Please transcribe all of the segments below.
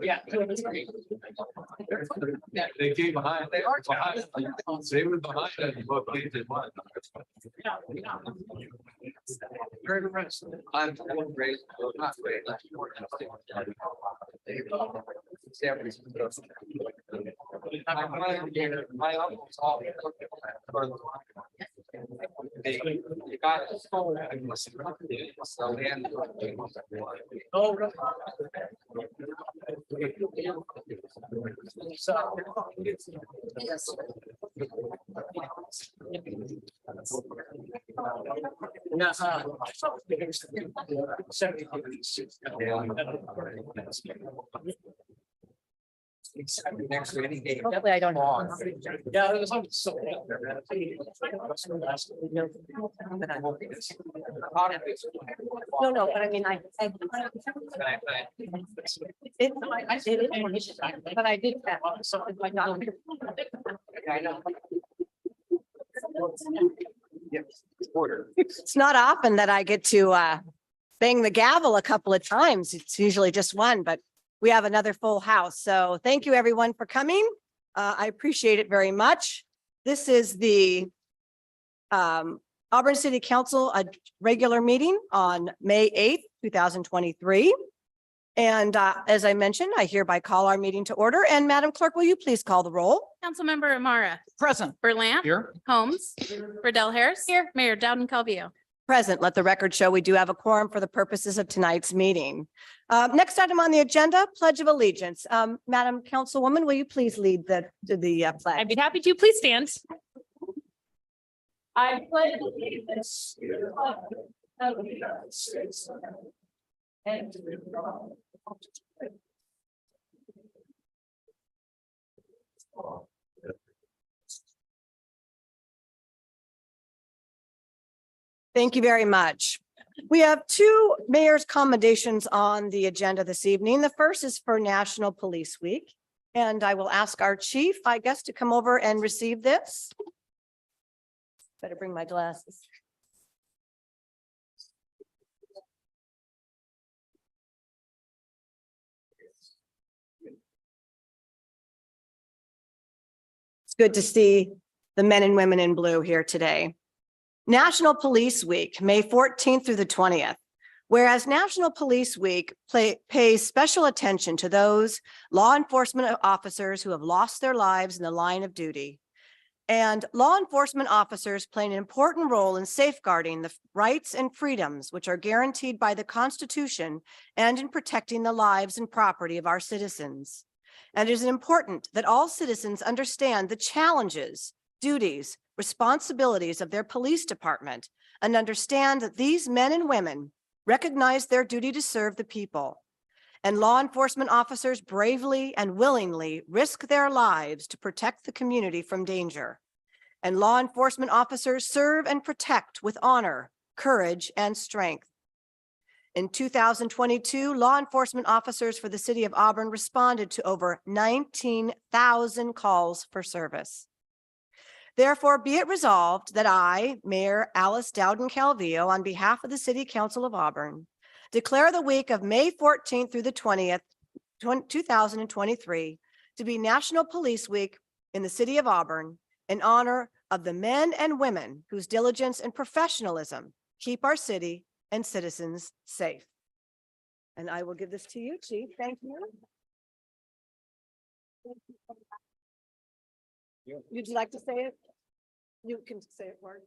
Yeah. They came behind, they were behind, they were behind and both did one. Very impressed. I'm great, not great. My uncle's all. They got it. So, and. Oh, really? So. Yes. Next to any day. Hopefully I don't. Yeah, it was on so. No, but I mean, but I did that. So if my doctor. I know. Order. It's not often that I get to bang the gavel a couple of times. It's usually just one, but we have another full house. So thank you everyone for coming. I appreciate it very much. This is the Auburn City Council, a regular meeting on May 8th, 2023. And as I mentioned, I hereby call our meeting to order. And Madam Clerk, will you please call the roll? Councilmember Amara, Present. Berlant, Here. Holmes, Riddell Harris. Here. Mayor Dowden Calvillo. Present. Let the record show we do have a quorum for the purposes of tonight's meeting. Next item on the agenda, Pledge of Allegiance. Madam Councilwoman, will you please lead the pledge? I'd be happy to. Please stand. I pledge allegiance to the flag of the United States and to the republic Thank you very much. We have two mayor's commendations on the agenda this evening. The first is for National Police Week. And I will ask our chief, I guess, to come over and receive this. Better bring my glasses. It's good to see the men and women in blue here today. National Police Week, May 14th through the 20th. Whereas National Police Week pays special attention to those law enforcement officers who have lost their lives in the line of duty. And law enforcement officers play an important role in safeguarding the rights and freedoms which are guaranteed by the Constitution and in protecting the lives and property of our citizens. And it is important that all citizens understand the challenges, duties, responsibilities of their police department and understand that these men and women recognize their duty to serve the people. And law enforcement officers bravely and willingly risk their lives to protect the community from danger. And law enforcement officers serve and protect with honor, courage, and strength. In 2022, law enforcement officers for the city of Auburn responded to over 19,000 calls for service. Therefore, be it resolved that I, Mayor Alice Dowden Calvillo, on behalf of the City Council of Auburn, declare the week of May 14th through the 20th, 2023, to be National Police Week in the city of Auburn in honor of the men and women whose diligence and professionalism keep our city and citizens safe. And I will give this to you, Chief. Thank you. Would you like to say it? You can say it, Mark.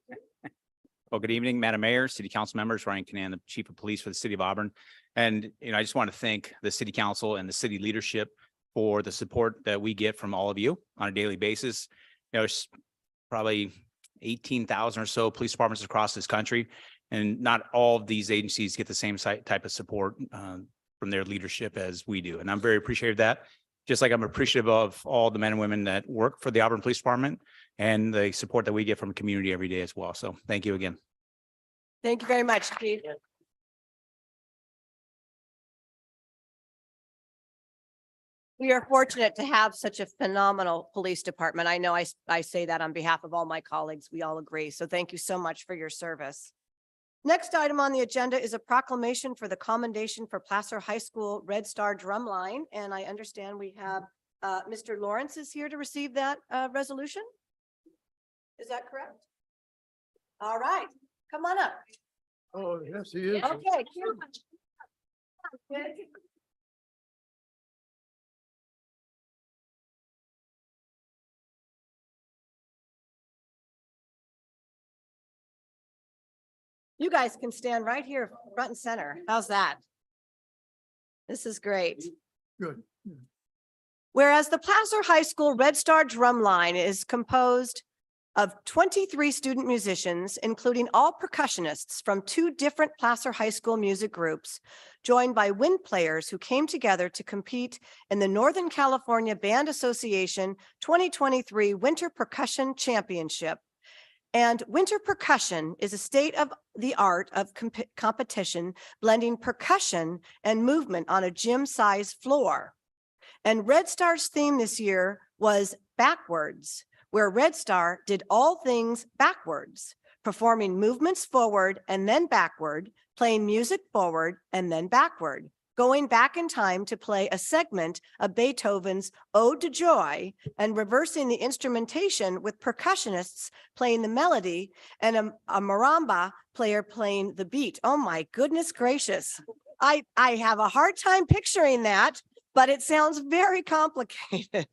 Well, good evening, Madam Mayor, City Council members, Ryan Canan, the Chief of Police for the City of Auburn. And, I just want to thank the City Council and the city leadership for the support that we get from all of you on a daily basis. There's probably 18,000 or so police departments across this country, and not all of these agencies get the same type of support from their leadership as we do. And I'm very appreciative of that. Just like I'm appreciative of all the men and women that work for the Auburn Police Department and the support that we get from the community every day as well. So thank you again. Thank you very much, Chief. We are fortunate to have such a phenomenal police department. I know I say that on behalf of all my colleagues. We all agree. So thank you so much for your service. Next item on the agenda is a proclamation for the commendation for Placer High School Red Star Drumline. And I understand we have Mr. Lawrence is here to receive that resolution. Is that correct? All right, come on up. Oh, yes, he is. Okay. You guys can stand right here, front and center. How's that? This is great. Good. Whereas the Placer High School Red Star Drumline is composed of 23 student musicians, including all percussionists from 2 different Placer High School music groups, joined by wind players who came together to compete in the Northern California Band Association 2023 Winter Percussion Championship. And winter percussion is a state of the art of competition, blending percussion and movement on a gym-sized floor. And Red Star's theme this year was backwards, where Red Star did all things backwards, performing movements forward and then backward, playing music forward and then backward, going back in time to play a segment of Beethoven's Ode to Joy and reversing the instrumentation with percussionists playing the melody and a marimba player playing the beat. Oh my goodness gracious. I have a hard time picturing that, but it sounds very complicated.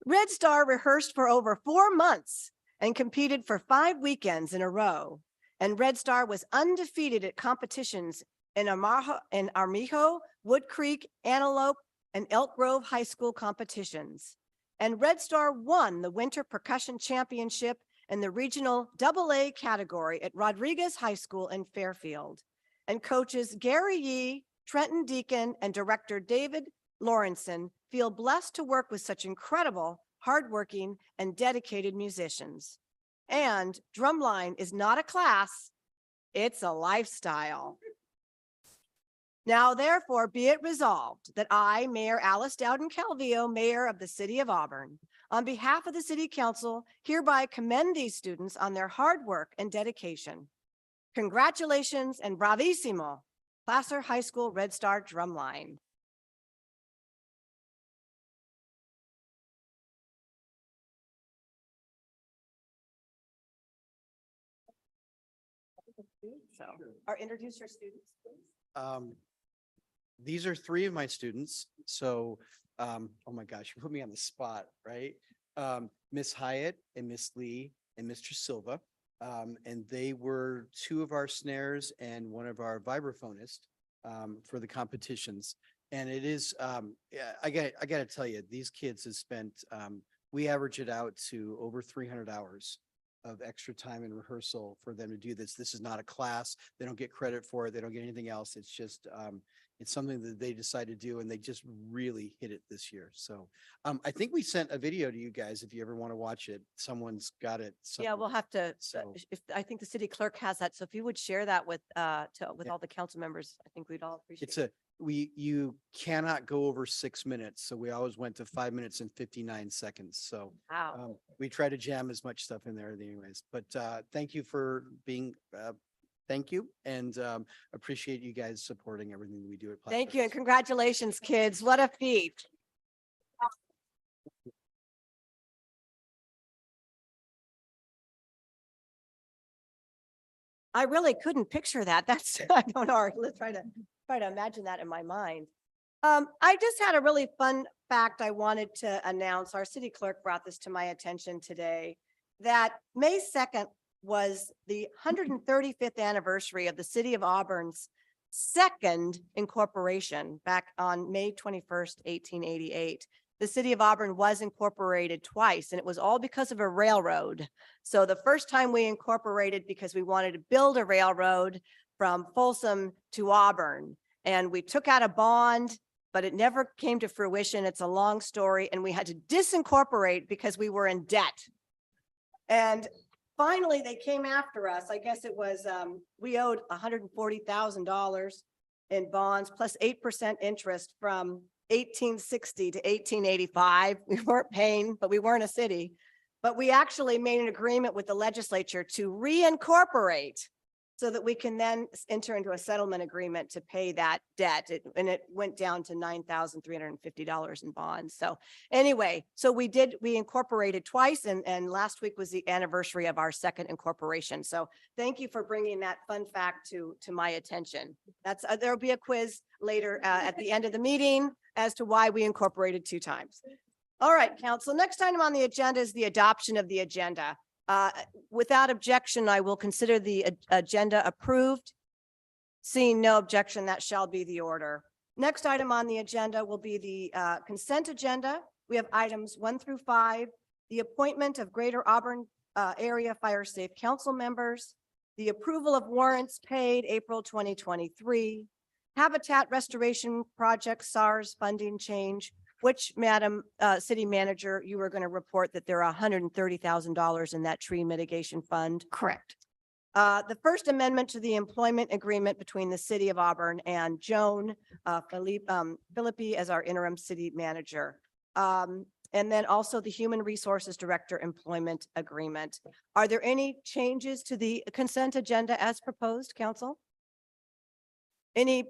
Red Star rehearsed for over 4 months and competed for 5 weekends in a row. And Red Star was undefeated at competitions in Armijo, Wood Creek, Antelope, and Elk Grove High School competitions. And Red Star won the Winter Percussion Championship in the regional AA category at Rodriguez High School in Fairfield. And coaches Gary Yee, Trenton Deacon, and director David Lawrenson feel blessed to work with such incredible, hardworking, and dedicated musicians. And drumline is not a class, it's a lifestyle. Now, therefore, be it resolved that I, Mayor Alice Dowden Calvillo, Mayor of the City of Auburn, on behalf of the City Council, hereby commend these students on their hard work and dedication. Congratulations and bravissimo, Placer High School Red Star Drumline. So, or introduce your students, please. These are 3 of my students. So, oh my gosh, you put me on the spot, right? Miss Hyatt and Miss Lee and Mr. Silva. And they were 2 of our snares and 1 of our vibraphonists for the competitions. And it is, yeah, I gotta tell you, these kids have spent, we average it out to over 300 hours of extra time in rehearsal for them to do this. This is not a class. They don't get credit for it. They don't get anything else. It's just, it's something that they decided to do, and they just really hit it this year. So I think we sent a video to you guys if you ever want to watch it. Someone's got it. Yeah, we'll have to, So- I think the city clerk has that. So if you would share that with all the council members, I think we'd all appreciate It's it. you cannot go over 6 minutes. So we always went to 5 minutes and 59 seconds. So Wow. we try to jam as much stuff in there anyways, but thank you for being, thank you. And appreciate you guys supporting everything that we do at Placer. Thank you and congratulations, kids. What a feat. I really couldn't picture that. That's, I don't know. Let's try to imagine that in my mind. I just had a really fun fact I wanted to announce. Our city clerk brought this to my attention today, that May 2nd was the 135th anniversary of the city of Auburn's second incorporation back on May 21st, 1888. The city of Auburn was incorporated twice, and it was all because of a railroad. So the first time we incorporated because we wanted to build a railroad from Folsom to Auburn, and we took out a bond, but it never came to fruition. It's a long story, and we had to disincorporate because we were in debt. And finally, they came after us. I guess it was, we owed $140,000 in bonds plus 8% interest from 1860 to 1885. We weren't paying, but we weren't a city. But we actually made an agreement with the legislature to reincorporate. so that we can then enter into a settlement agreement to pay that debt. And it went down to $9,350 in bonds. So anyway, so we incorporated twice, and last week was the anniversary of our second incorporation. So thank you for bringing that fun fact to my attention. That's, there'll be a quiz later at the end of the meeting as to why we incorporated 2 times. All right, council, next item on the agenda is the adoption of the agenda. Without objection, I will consider the agenda approved. Seeing no objection, that shall be the order. Next item on the agenda will be the consent agenda. We have items 1 through 5, the appointment of Greater Auburn Area Fire Safe Council members, the approval of warrants paid April 2023, Habitat Restoration Project SARS funding change, which, Madam City Manager, you were going to report that there are $130,000 in that tree mitigation fund. Correct. The First Amendment to the employment agreement between the City of Auburn and Joan Philippi as our interim city manager. And then also the Human Resources Director employment agreement. Are there any changes to the consent agenda as proposed, council? Any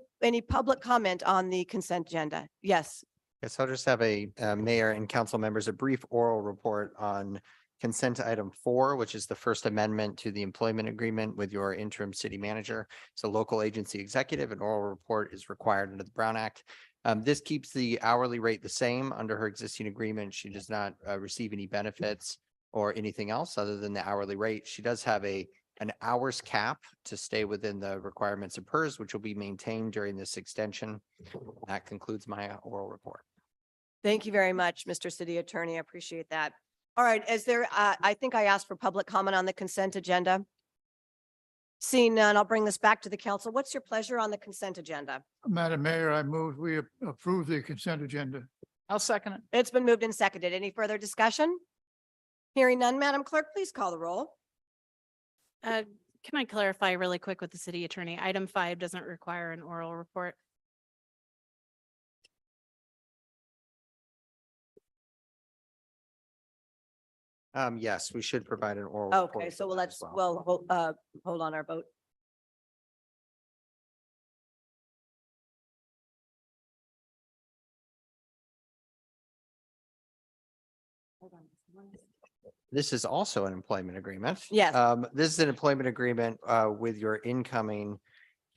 public comment on the consent agenda? Yes. Yes, I'll just have a mayor and council members, a brief oral report on consent item 4, which is the First Amendment to the employment agreement with your interim city manager. It's a local agency executive. An oral report is required under the Brown Act. This keeps the hourly rate the same under her existing agreement. She does not receive any benefits or anything else other than the hourly rate. She does have an hours cap to stay within the requirements of PERS, which will be maintained during this extension. That concludes my oral report. Thank you very much, Mr. City Attorney. I appreciate that. All right, is there, I think I asked for public comment on the consent agenda. Seeing none, I'll bring this back to the council. What's your pleasure on the consent agenda? Madam Mayor, I move we approve the consent agenda. I'll second it. It's been moved and seconded. Any further discussion? Hearing none, Madam Clerk, please call the roll. Can I clarify really quick with the city attorney? Item 5 doesn't require an oral report. Yes, we should provide an oral. Okay, report so for that let's, as well. hold on our vote. This is also an employment agreement. Yes. This is an employment agreement with your incoming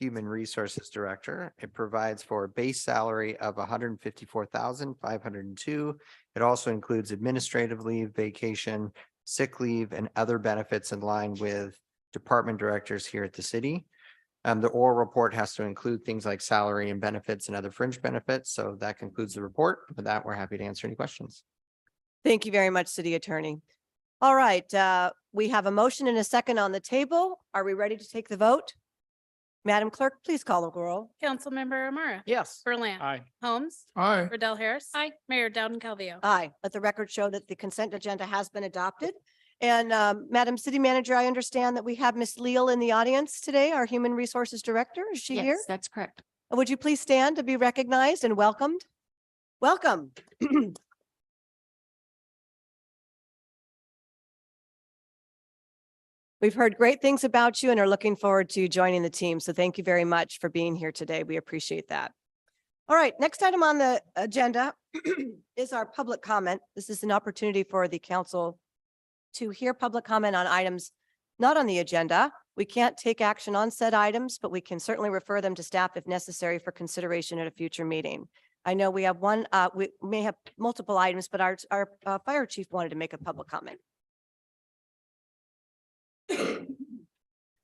Human Resources Director. It provides for a base salary of $154,502. It also includes administrative leave, vacation, sick leave, and other benefits in line with department directors here at the city. The oral report has to include things like salary and benefits and other fringe benefits. So that concludes the report. With that, we're happy to answer any questions. Thank you very much, City Attorney. All right, we have a motion and a second on the table. Are we ready to take the vote? Madam Clerk, please call the roll. Councilmember Amara. Yes. Berlant. Aye. Holmes. Aye. Riddell Harris. Aye. Mayor Dowden Calvillo. Aye. Let the record show that the consent agenda has been adopted. And Madam City Manager, I understand that we have Ms. Leal in the audience today, our Human Resources Director. Is she here? Yes, that's correct. Would you please stand to be recognized and welcomed? Welcome. We've heard great things about you and are looking forward to joining the team. So thank you very much for being here today. We appreciate that. All right, next item on the agenda is our public comment. This is an opportunity for the council to hear public comment on items not on the agenda. We can't take action on said items, but we can certainly refer them to staff if necessary for consideration at a future meeting. I know we have one, we may have multiple items, but our fire chief wanted to make a public comment.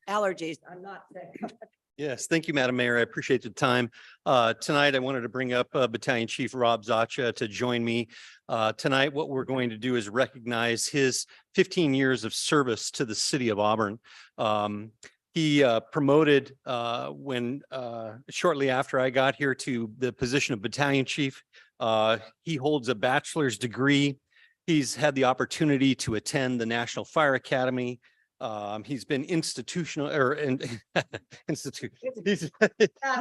Allergies. I'm not sick. Yes, thank you, Madam Mayor. I appreciate the time. Tonight, I wanted to bring up Battalion Chief Rob Zacha to join me. Tonight, what we're going to do is recognize his 15 years of service to the city of Auburn. He promoted when shortly after I got here to the position of Battalion Chief. He holds a bachelor's degree. He's had the opportunity to attend the National Fire Academy. He's been institutional or he's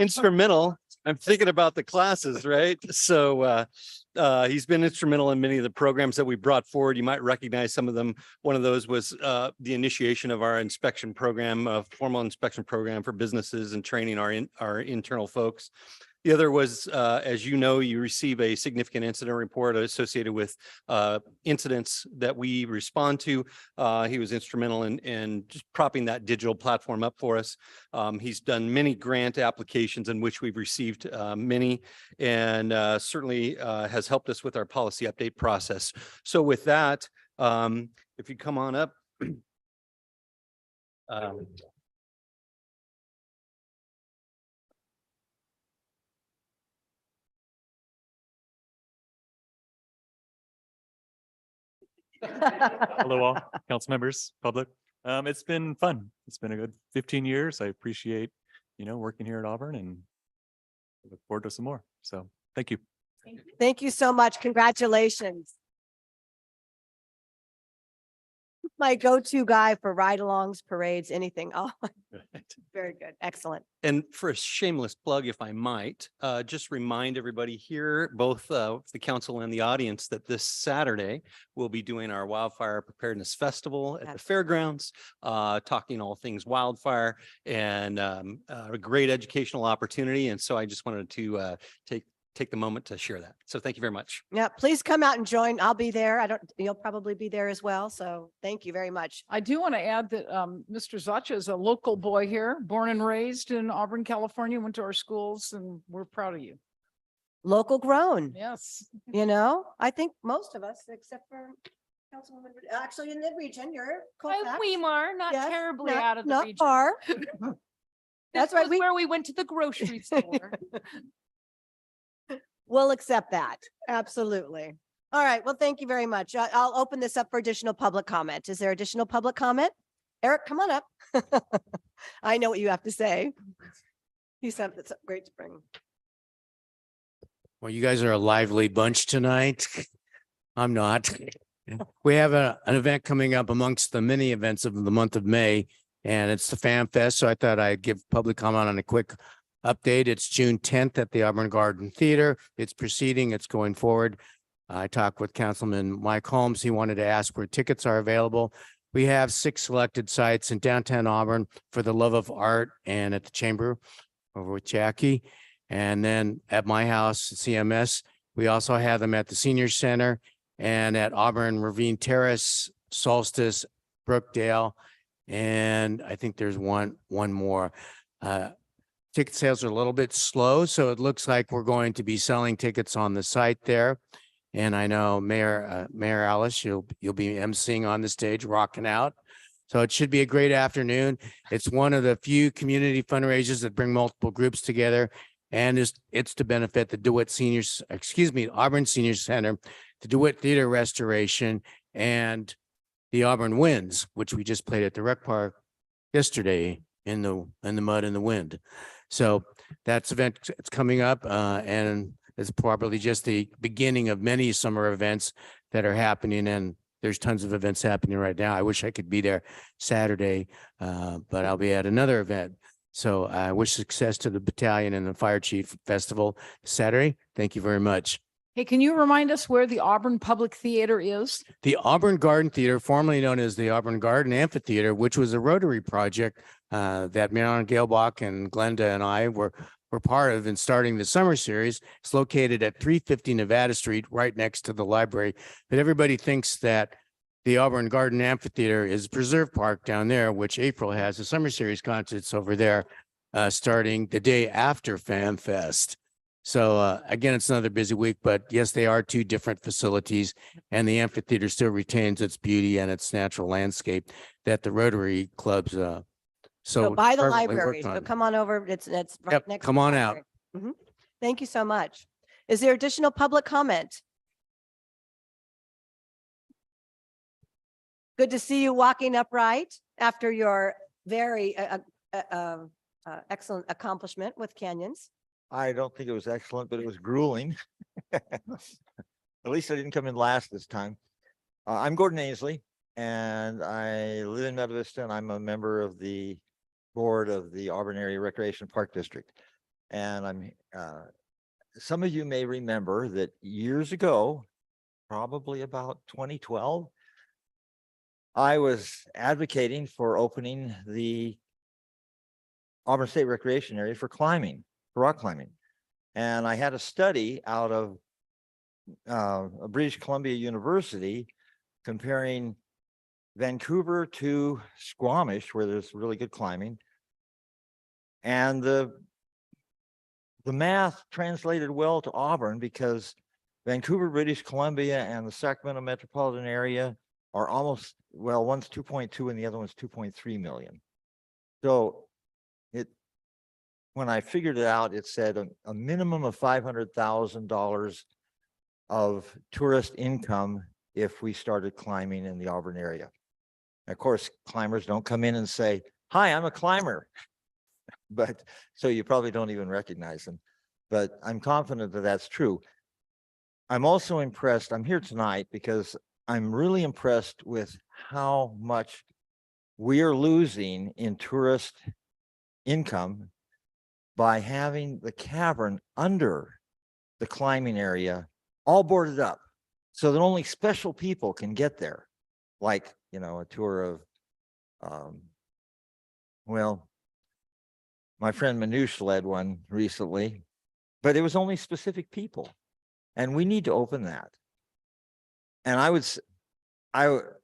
instrumental. I'm thinking about the classes, right? So he's been instrumental in many of the programs that we brought forward. You might recognize some of them. One of those was the initiation of our inspection program, a formal inspection program for businesses and training our internal folks. The other was, as you know, you receive a significant incident report associated with incidents that we respond to. He was instrumental in just propping that digital platform up for us. He's done many grant applications in which we've received many, and certainly has helped us with our policy update process. So with that, if you come on up. Hello all, council members, public. It's been fun. It's been a good 15 years. I appreciate, working here at Auburn and look forward to some more. So thank you. Thank you so much. Congratulations. My go-to guy for ride-alongs, parades, anything. Oh, very good. Excellent. And for a shameless plug, if I might, just remind everybody here, both the council and the audience, that this Saturday we'll be doing our Wildfire Preparedness Festival at the fairgrounds, talking all things wildfire, and a great educational opportunity. And so I just wanted to take the moment to share that. So thank you very much. Yeah, please come out and join. I'll be there. You'll probably be there as well. So thank you very much. I do want to add that Mr. Zacha is a local boy here, born and raised in Auburn, California, went to our schools, and we're proud of you. Local grown, Yes. I think most of us, except for Councilwoman, actually in the region, you're Colfax. Weimar, not Yes, terribly not- out of the not region. far. That's right, where we went to the grocery store. We'll accept that. Absolutely. All right. Well, thank you very much. I'll open this up for additional public comment. Is there additional public comment? Eric, come on up. I know what you have to say. You said that's great to bring. Well, you guys are a lively bunch tonight. I'm not. We have an event coming up amongst the many events of the month of May, and it's the Fan Fest. So I thought I'd give public comment on a quick update. It's June 10th at the Auburn Garden Theater. It's proceeding. It's going forward. I talked with Councilman Mike Holmes. He wanted to ask where tickets are available. We have 6 selected sites in downtown Auburn for the love of art, and at the Chamber over with Jackie. And then at my house, CMS, we also have them at the Senior Center and at Auburn Ravine Terrace, Solstice, Brookdale. And I think there's one more. Ticket sales are a little bit slow, so it looks like we're going to be selling tickets on the site there. And I know Mayor Alice, you'll be emceeing on the stage, rocking out. So it should be a great afternoon. It's one of the few community fundraisers that bring multiple groups together, and it's to benefit the Auburn Senior Center, the DeWitt Theater Restoration, and the Auburn Winds, which we just played at the Rec Park yesterday in the mud and the wind. So that's event, it's coming up, and it's probably just the beginning of many summer events that are happening, and there's tons of events happening right now. I wish I could be there Saturday, but I'll be at another event. So I wish success to the battalion and the fire chief festival Saturday. Thank you very much. Hey, can you remind us where the Auburn Public Theater is? The Auburn Garden Theater, formerly known as the Auburn Garden Amphitheater, which was a Rotary project that Marilyn Gailbach and Glenda and I were part of in starting the summer series. It's located at 350 Nevada Street, right next to the library. But everybody thinks that the Auburn Garden Amphitheater is Preserve Park down there, which April has the summer series concerts over there, starting the day after Fan Fest. So again, it's another busy week, but yes, they are 2 different facilities, and the amphitheater still retains its beauty and its natural landscape that the Rotary clubs So by the fervently library. worked So on. come on over. It's right Yep, next. come to the on out. library. Thank you so much. Is there additional public comment? Good to see you walking upright after your very excellent accomplishment with Canyons. I don't think it was excellent, but it was grueling. At least I didn't come in last this time. I'm Gordon Ainsley, and I live in Meta Vista, and I'm a member of the board of the Auburn Area Recreation Park District. And I'm some of you may remember that years ago, probably about 2012, I was advocating for opening the Auburn State Recreation Area for climbing, for rock climbing. And I had a study out of British Columbia University comparing Vancouver to Squamish, where there's really good climbing. And the math translated well to Auburn because Vancouver, British Columbia, and the Sacramento metropolitan area are almost, well, one's 2.2 and the other one's 2.3 million. So when I figured it out, it said a minimum of $500,000 of tourist income if we started climbing in the Auburn area. Of course, climbers don't come in and say, "Hi, I'm a climber." But so you probably don't even recognize them. But I'm confident that that's true. I'm also impressed. I'm here tonight because I'm really impressed with how much we are losing in tourist income by having the cavern under the climbing area all boarded up so that only special people can get there. Like, a tour of, well, my friend Manoush led one recently, but it was only specific people. And we need to open that. And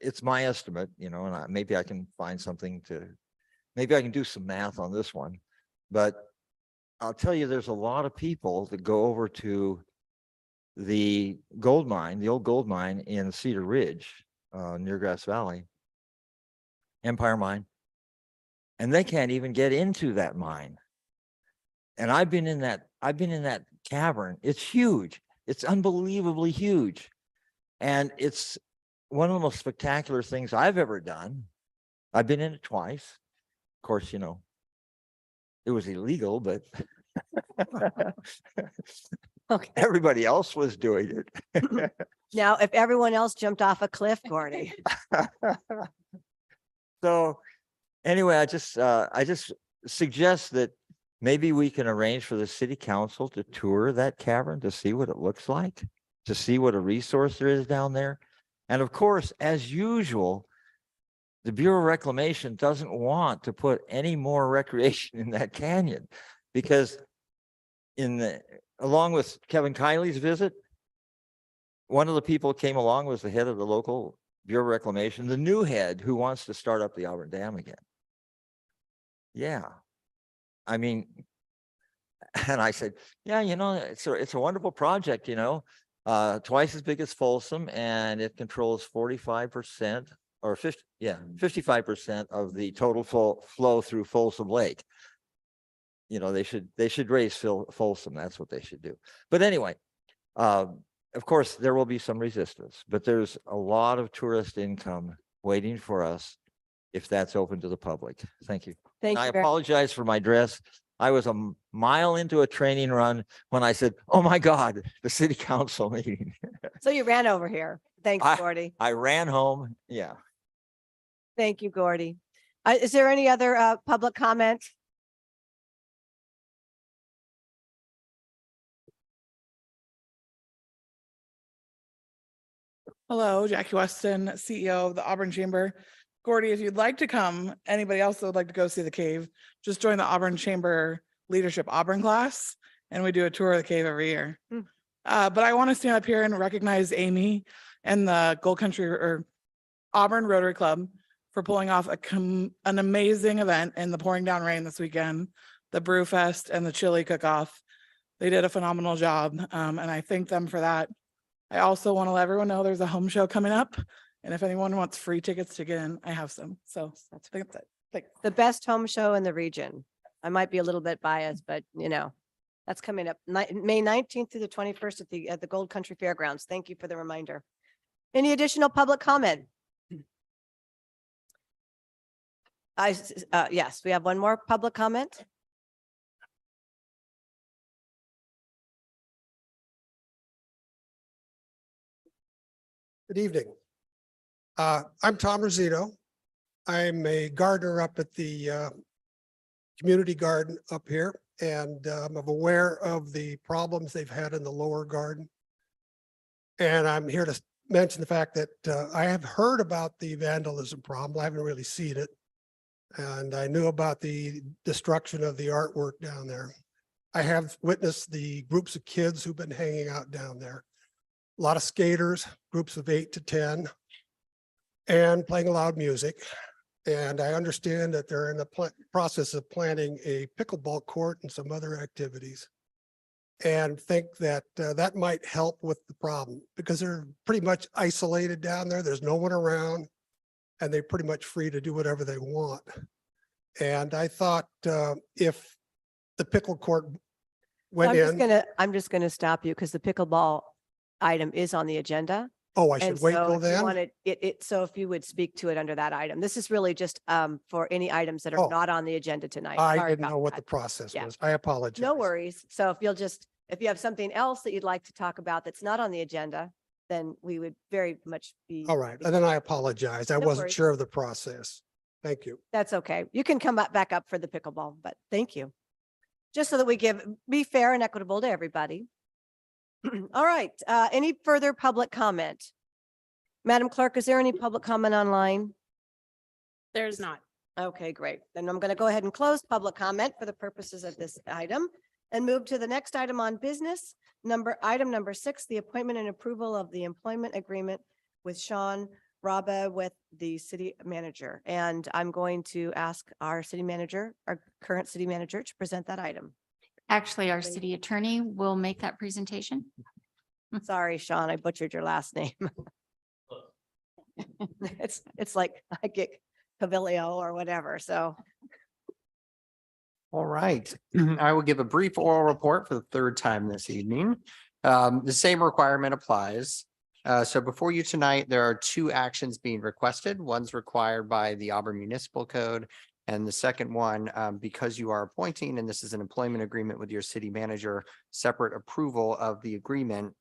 it's my estimate, and maybe I can find something maybe I can do some math on this one, but I'll tell you, there's a lot of people that go over to the gold mine, the old gold mine in Cedar Ridge, near Grass Valley, Empire Mine, and they can't even get into that mine. And I've been in that cavern. It's huge. It's unbelievably huge. And it's one of the most spectacular things I've ever done. I've been in it twice. Of course, it was illegal, but Okay. everybody else was doing it. Now, if everyone else jumped off a cliff, Gordy. So anyway, I just suggest that maybe we can arrange for the city council to tour that cavern to see what it looks like, to see what a resource there is down there. And of course, as usual, the Bureau of Reclamation doesn't want to put any more recreation in that canyon because along with Kevin Kiley's visit, one of the people who came along was the head of the local Bureau of Reclamation, the new head who wants to start up the Auburn Dam again. Yeah. I mean, and I said, yeah, it's a wonderful project, twice as big as Folsom, and it controls 45% or 55% of the total flow through Folsom Lake. They should raise Folsom. That's what they should do. But anyway, of course, there will be some resistance, but there's a lot of tourist income waiting for us if that's open to the public. Thank you. Thank I you. apologize for my dress. I was a mile into a training run when I said, "Oh my God, the city council meeting." So you ran over here. Thanks, Gordy. I ran home. Yeah. Thank you, Gordy. Is there any other public comment? Hello, Jackie Weston, CEO of the Auburn Chamber. Gordy, if you'd like to come, anybody else that would like to go see the cave, just join the Auburn Chamber Leadership Auburn class, and we do a tour of the cave every year. But I want to stand up here and recognize Amy and the Gold Country or Auburn Rotary Club for pulling off an amazing event in the pouring down rain this weekend, the Brew Fest and the chili cook-off. They did a phenomenal job, and I thank them for that. I also want to let everyone know there's a home show coming up. And if anyone wants free tickets to get in, I have some. So I think that's it. Thanks. The best home show in the region. I might be a little bit biased, but that's coming up May 19th through the 21st at the Gold Country Fairgrounds. Thank you for the reminder. Any additional public comment? Yes, we have one more public comment. Good evening. I'm Tom Rosito. I'm a gardener up at the community garden up here. and I'm aware of the problems they've had in the lower garden. And I'm here to mention the fact that I have heard about the vandalism problem. I haven't really seen it. And I knew about the destruction of the artwork down there. I have witnessed the groups of kids who've been hanging out down there. A lot of skaters, groups of 8 to 10, and playing loud music. And I understand that they're in the process of planning a pickleball court and some other activities. And think that that might help with the problem because they're pretty much isolated down there. There's no one around and they're pretty much free to do whatever they want. And I thought if the pickle court went I'm just gonna stop you because the pickleball item is on the agenda. oh, I And should wait so till if you then? wanted so if you would speak to it under that item, this is really just for any items that are Oh. not on the agenda tonight. I Sorry didn't about know what the that. process Yeah. was. I apologize. No worries. So if you have something else that you'd like to talk about that's not on the agenda, then we would very much be. All right. And then I apologize. I No wasn't worries. sure of the process. Thank you. That's okay. You can come back up for the pickleball, but thank you. Just so that we be fair and equitable to everybody. All right, any further public comment? Madam Clerk, is there any public comment online? There's not. Okay, great. Then I'm going to go ahead and close public comment for the purposes of this item and move to the next item on business. Item number 6, the appointment and approval of the employment agreement with Sean Rabba with the city manager. And I'm going to ask our current city manager to present that item. Actually, our city attorney will make that presentation. Sorry, Sean, I butchered your last name. It's like I get Cavilio or whatever, so. All right, I will give a brief oral report for the third time this evening. The same requirement applies. So before you tonight, there are 2 actions being requested. One's required by the Auburn Municipal Code. And the second one, because you are appointing, and this is an employment agreement with your city manager, separate approval of the agreement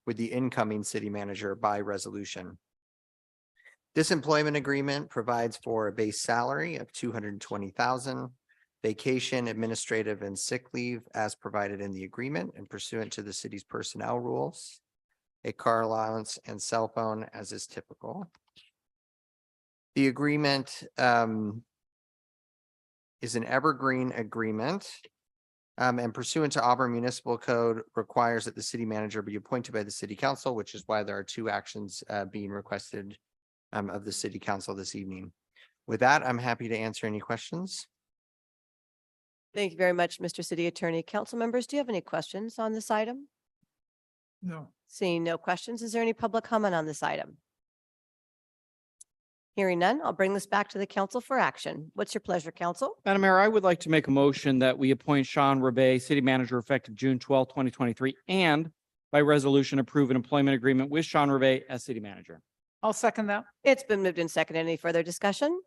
with the incoming city manager by resolution. This employment agreement provides for a base salary of $220,000, vacation, administrative, and sick leave as provided in the agreement and pursuant to the city's personnel rules, a car allowance and cell phone as is typical. The agreement is an evergreen agreement and pursuant to Auburn Municipal Code requires that the city manager be appointed by the city council, which is why there are 2 actions being requested of the city council this evening. With that, I'm happy to answer any questions. Thank you very much, Mr. City Attorney. Council members, do you have any questions on this item? No. Seeing no questions, is there any public comment on this item? Hearing none, I'll bring this back to the council for action. What's your pleasure, council? Madam Mayor, I would like to make a motion that we appoint Sean Rebay, city manager effective June 12, 2023, and by resolution approve an employment agreement with Sean Rebay as city manager. I'll second that. It's been moved and seconded. Any further discussion?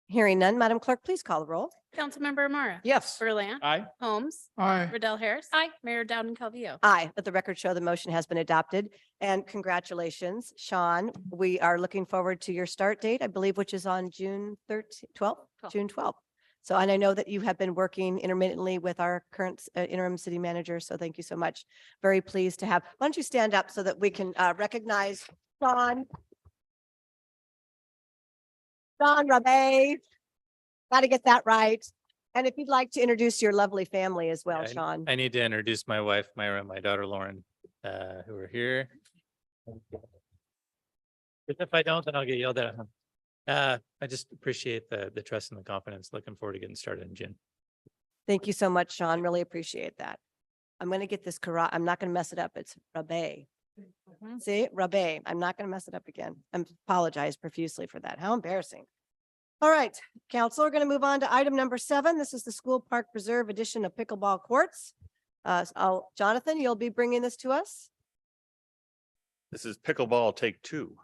Hearing none, Madam Clerk, please call the roll. Councilmember Amara. Yes. Berland. Aye. Holmes. Aye. Riddell Harris. Aye. Mayor Dowden Calvillo. Aye, let the record show the motion has been adopted. And congratulations, Sean. We are looking forward to your start date, I believe, which is on June 12th, June 12th. So, and I know that you have been working intermittently with our current interim city manager. So thank you so much. Very pleased to have. Why don't you stand up so that we can recognize Sean? Sean Rabay. Got to get that right. And if you'd like to introduce your lovely family as well, Sean. I need to introduce my wife, Myra, and my daughter, Lauren, who are here. If I don't, then I'll get yelled at. I just appreciate the trust and the confidence. Looking forward to getting started in June. Thank you so much, Sean. Really appreciate that. I'm going to get this correct. I'm not going to mess it up. It's Rabay. See, Rabay. I'm not going to mess it up again. I apologize profusely for that. How embarrassing. All right, council, we're going to move on to item number 7. This is the School Park Preserve edition of pickleball courts. Jonathan, you'll be bringing this to us. This is pickleball take 2.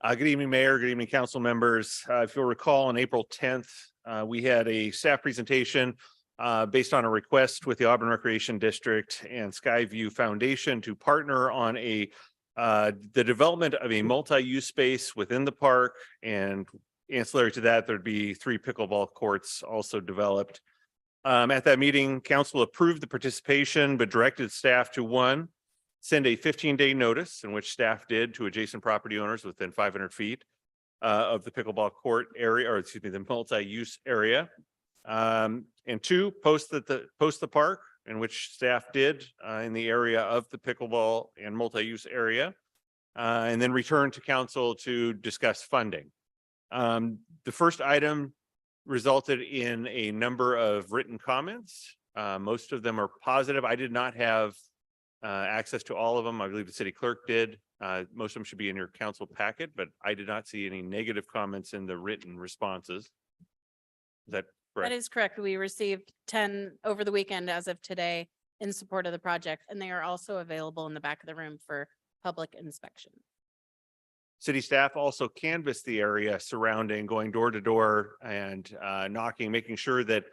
Good evening, Mayor. Good evening, council members. If you'll recall, on April 10th, we had a staff presentation based on a request with the Auburn Recreation District and Skyview Foundation to partner on the development of a multi-use space within the park and ancillary to that, there'd be 3 pickleball courts also developed. At that meeting, council approved the participation, but directed staff to one, send a 15-day notice, in which staff did to adjacent property owners within 500 feet of the pickleball court area, or excuse me, the multi-use area. And 2, post the park, in which staff did in the area of the pickleball and multi-use area, and then return to council to discuss funding. The first item resulted in a number of written comments. Most of them are positive. I did not have access to all of them. I believe the city clerk did. Most of them should be in your council packet, but I did not see any negative comments in the written responses. Is that correct? That is correct. We received 10 over the weekend as of today in support of the project, and they are also available in the back of the room for public inspection. City staff also canvassed the area surrounding, going door to door and knocking, making sure that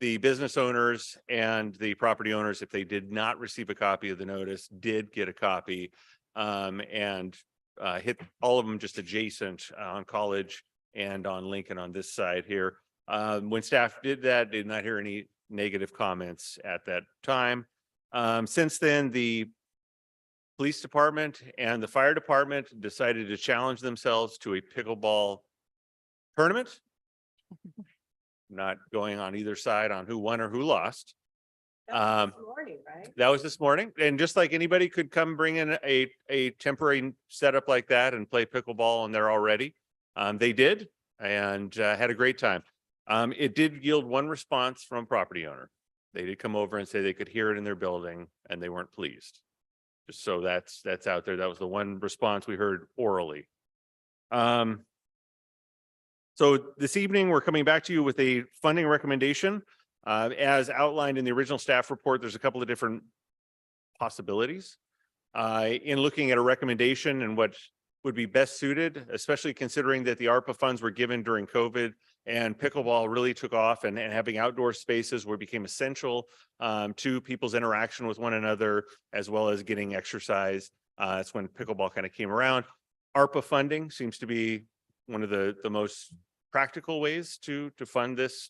the business owners and the property owners, if they did not receive a copy of the notice, did get a copy, and hit all of them just adjacent on College and on Lincoln on this side here. When staff did that, did not hear any negative comments at that time. Since then, the police department and the fire department decided to challenge themselves to a pickleball tournament. Not going on either side on who won or who lost. That was this morning, right? That was this morning. And just like anybody could come bring in a temporary setup like that and play pickleball, and they're all ready. They did, and had a great time. It did yield one response from a property owner. They did come over and say they could hear it in their building and they weren't pleased. Just so that's out there. That was the one response we heard orally. So this evening, we're coming back to you with a funding recommendation. As outlined in the original staff report, there's a couple of different possibilities. In looking at a recommendation and what would be best suited, especially considering that the ARPA funds were given during COVID and pickleball really took off, and having outdoor spaces where it became essential to people's interaction with one another, as well as getting exercise. That's when pickleball kind of came around. ARPA funding seems to be one of the most practical ways to fund this.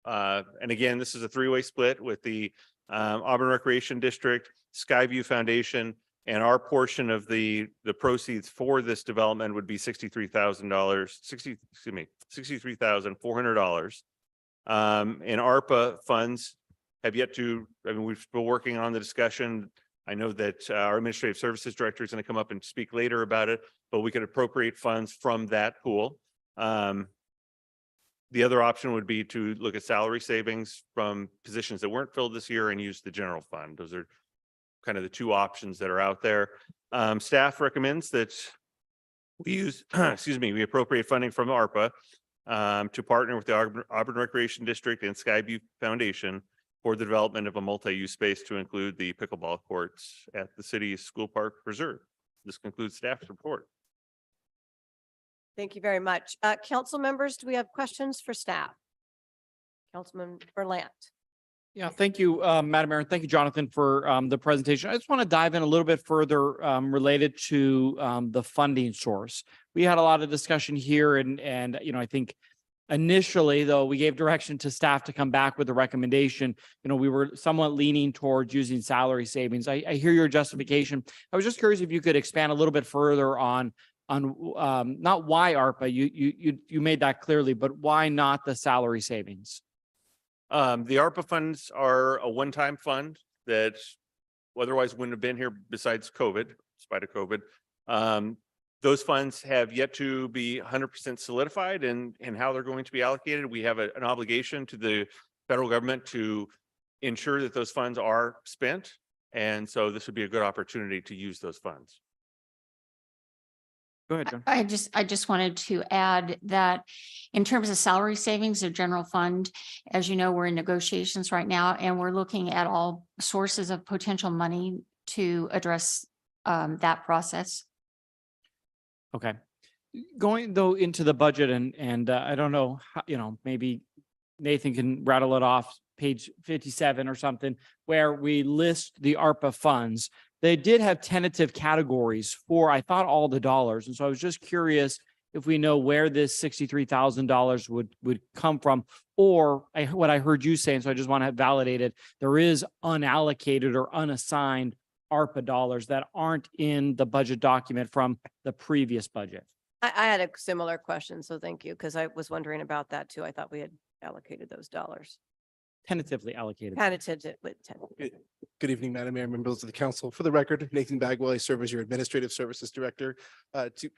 And again, this is a 3-way split with the Auburn Recreation District, Skyview Foundation, and our portion of the proceeds for this development would be $63,400. And ARPA funds have yet to, we've been working on the discussion. I know that our administrative services director is going to come up and speak later about it, but we could appropriate funds from that pool. The other option would be to look at salary savings from positions that weren't filled this year and use the general fund. Those are kind of the 2 options that are out there. Staff recommends that we use, we appropriate funding from ARPA to partner with the Auburn Recreation District and Skyview Foundation for the development of a multi-use space to include the pickleball courts at the city's School Park Preserve. This concludes staff's report. Thank you very much. Council members, do we have questions for staff? Councilman Berlant. Yeah, thank you, Madam Mayor. Thank you, Jonathan, for the presentation. I just want to dive in a little bit further related to the funding source. We had a lot of discussion here and I think initially, though, we gave direction to staff to come back with a recommendation. We were somewhat leaning towards using salary savings. I hear your justification. I was just curious if you could expand a little bit further on not why ARPA, you made that clearly, but why not the salary savings? The ARPA funds are a one-time fund that otherwise wouldn't have been here besides COVID, in spite of COVID. Those funds have yet to be 100% solidified in how they're going to be allocated. We have an obligation to the federal government to ensure that those funds are spent. And so this would be a good opportunity to use those funds. Go ahead, John. I just wanted to add that in terms of salary savings of general fund, as you know, we're in negotiations right now and we're looking at all sources of potential money to address that process. Okay. Going though into the budget and I don't know, how, maybe Nathan can rattle it off, page 57 or something, where we list the ARPA funds. They did have tentative categories for, I thought, all the dollars. And so I was just curious if we know where this $63,000 would come from. Or what I heard you say, and so I just want to validate it, there is unallocated or unassigned ARPA dollars that aren't in the budget document from the previous budget. I had a similar question, so thank you, because I was wondering about that too. I thought we had allocated those dollars. Tentatively allocated. Kind of did with 10. Good evening, Madam Mayor, members of the council. For the record, Nathan Bagwell, I serve as your Administrative Services Director.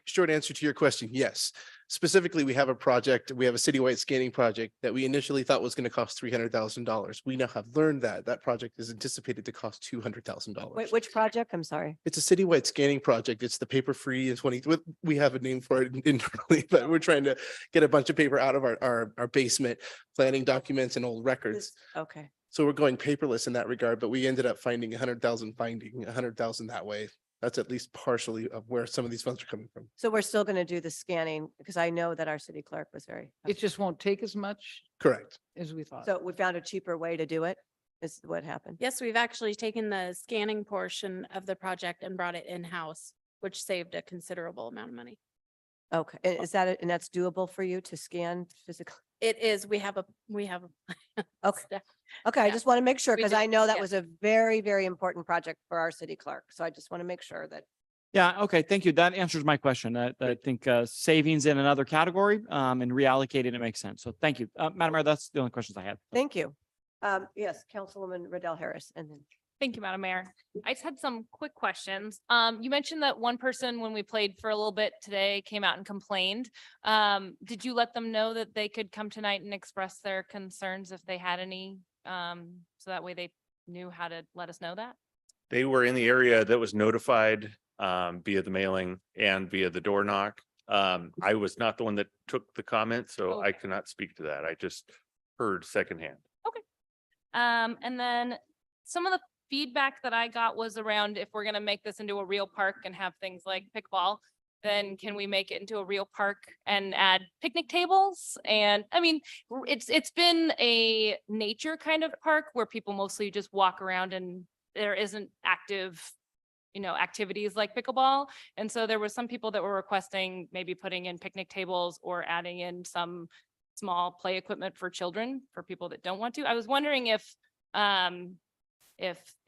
Short answer to your question, yes. Specifically, we have a project, we have a citywide scanning project that we initially thought was going to cost $300,000. We now have learned that that project is anticipated to cost $200,000. Wait, which project? I'm sorry. It's a citywide scanning project. It's the paper-free and 20, we have a name for it internally, but we're trying to get a bunch of paper out of our basement, planning documents and old records. Okay. So we're going paperless in that regard, but we ended up finding 100,000 that way. That's at least partially of where some of these funds are coming from. So we're still going to do the scanning because I know that our city clerk was very. It just won't take as much Correct. as we thought. So we found a cheaper way to do it, is what happened. Yes, we've actually taken the scanning portion of the project and brought it in-house, which saved a considerable amount of money. Okay, and is that, and that's doable for you to scan physically? It is, we have a Okay. staff. Okay, I Yeah, just want to make sure, we because do, I know that yeah. was a very, very important project for our city clerk. So I just want to make sure that. Yeah, okay, thank you. That answers my question. I think savings in another category and reallocating it makes sense. So thank you. Madam Mayor, that's the only questions I had. Thank you. Yes, Councilwoman Riddell Harris, and then. Thank you, Madam Mayor. I just had some quick questions. You mentioned that one person, when we played for a little bit today, came out and complained. Did you let them know that they could come tonight and express their concerns if they had any? So that way they knew how to let us know that? They were in the area that was notified via the mailing and via the door knock. I was not the one that took the comment, so I Okay. cannot speak to that. I just heard secondhand. And then some of the feedback that I got was around if we're gonna make this into a real park and have things like pickleball, then can we make it into a real park and add picnic tables? And I mean, it's been a nature kind of park where people mostly just walk around and there isn't active, activities like pickleball. And so there were some people that were requesting maybe putting in picnic tables or adding in some small play equipment for children, for people that don't want to. I was wondering if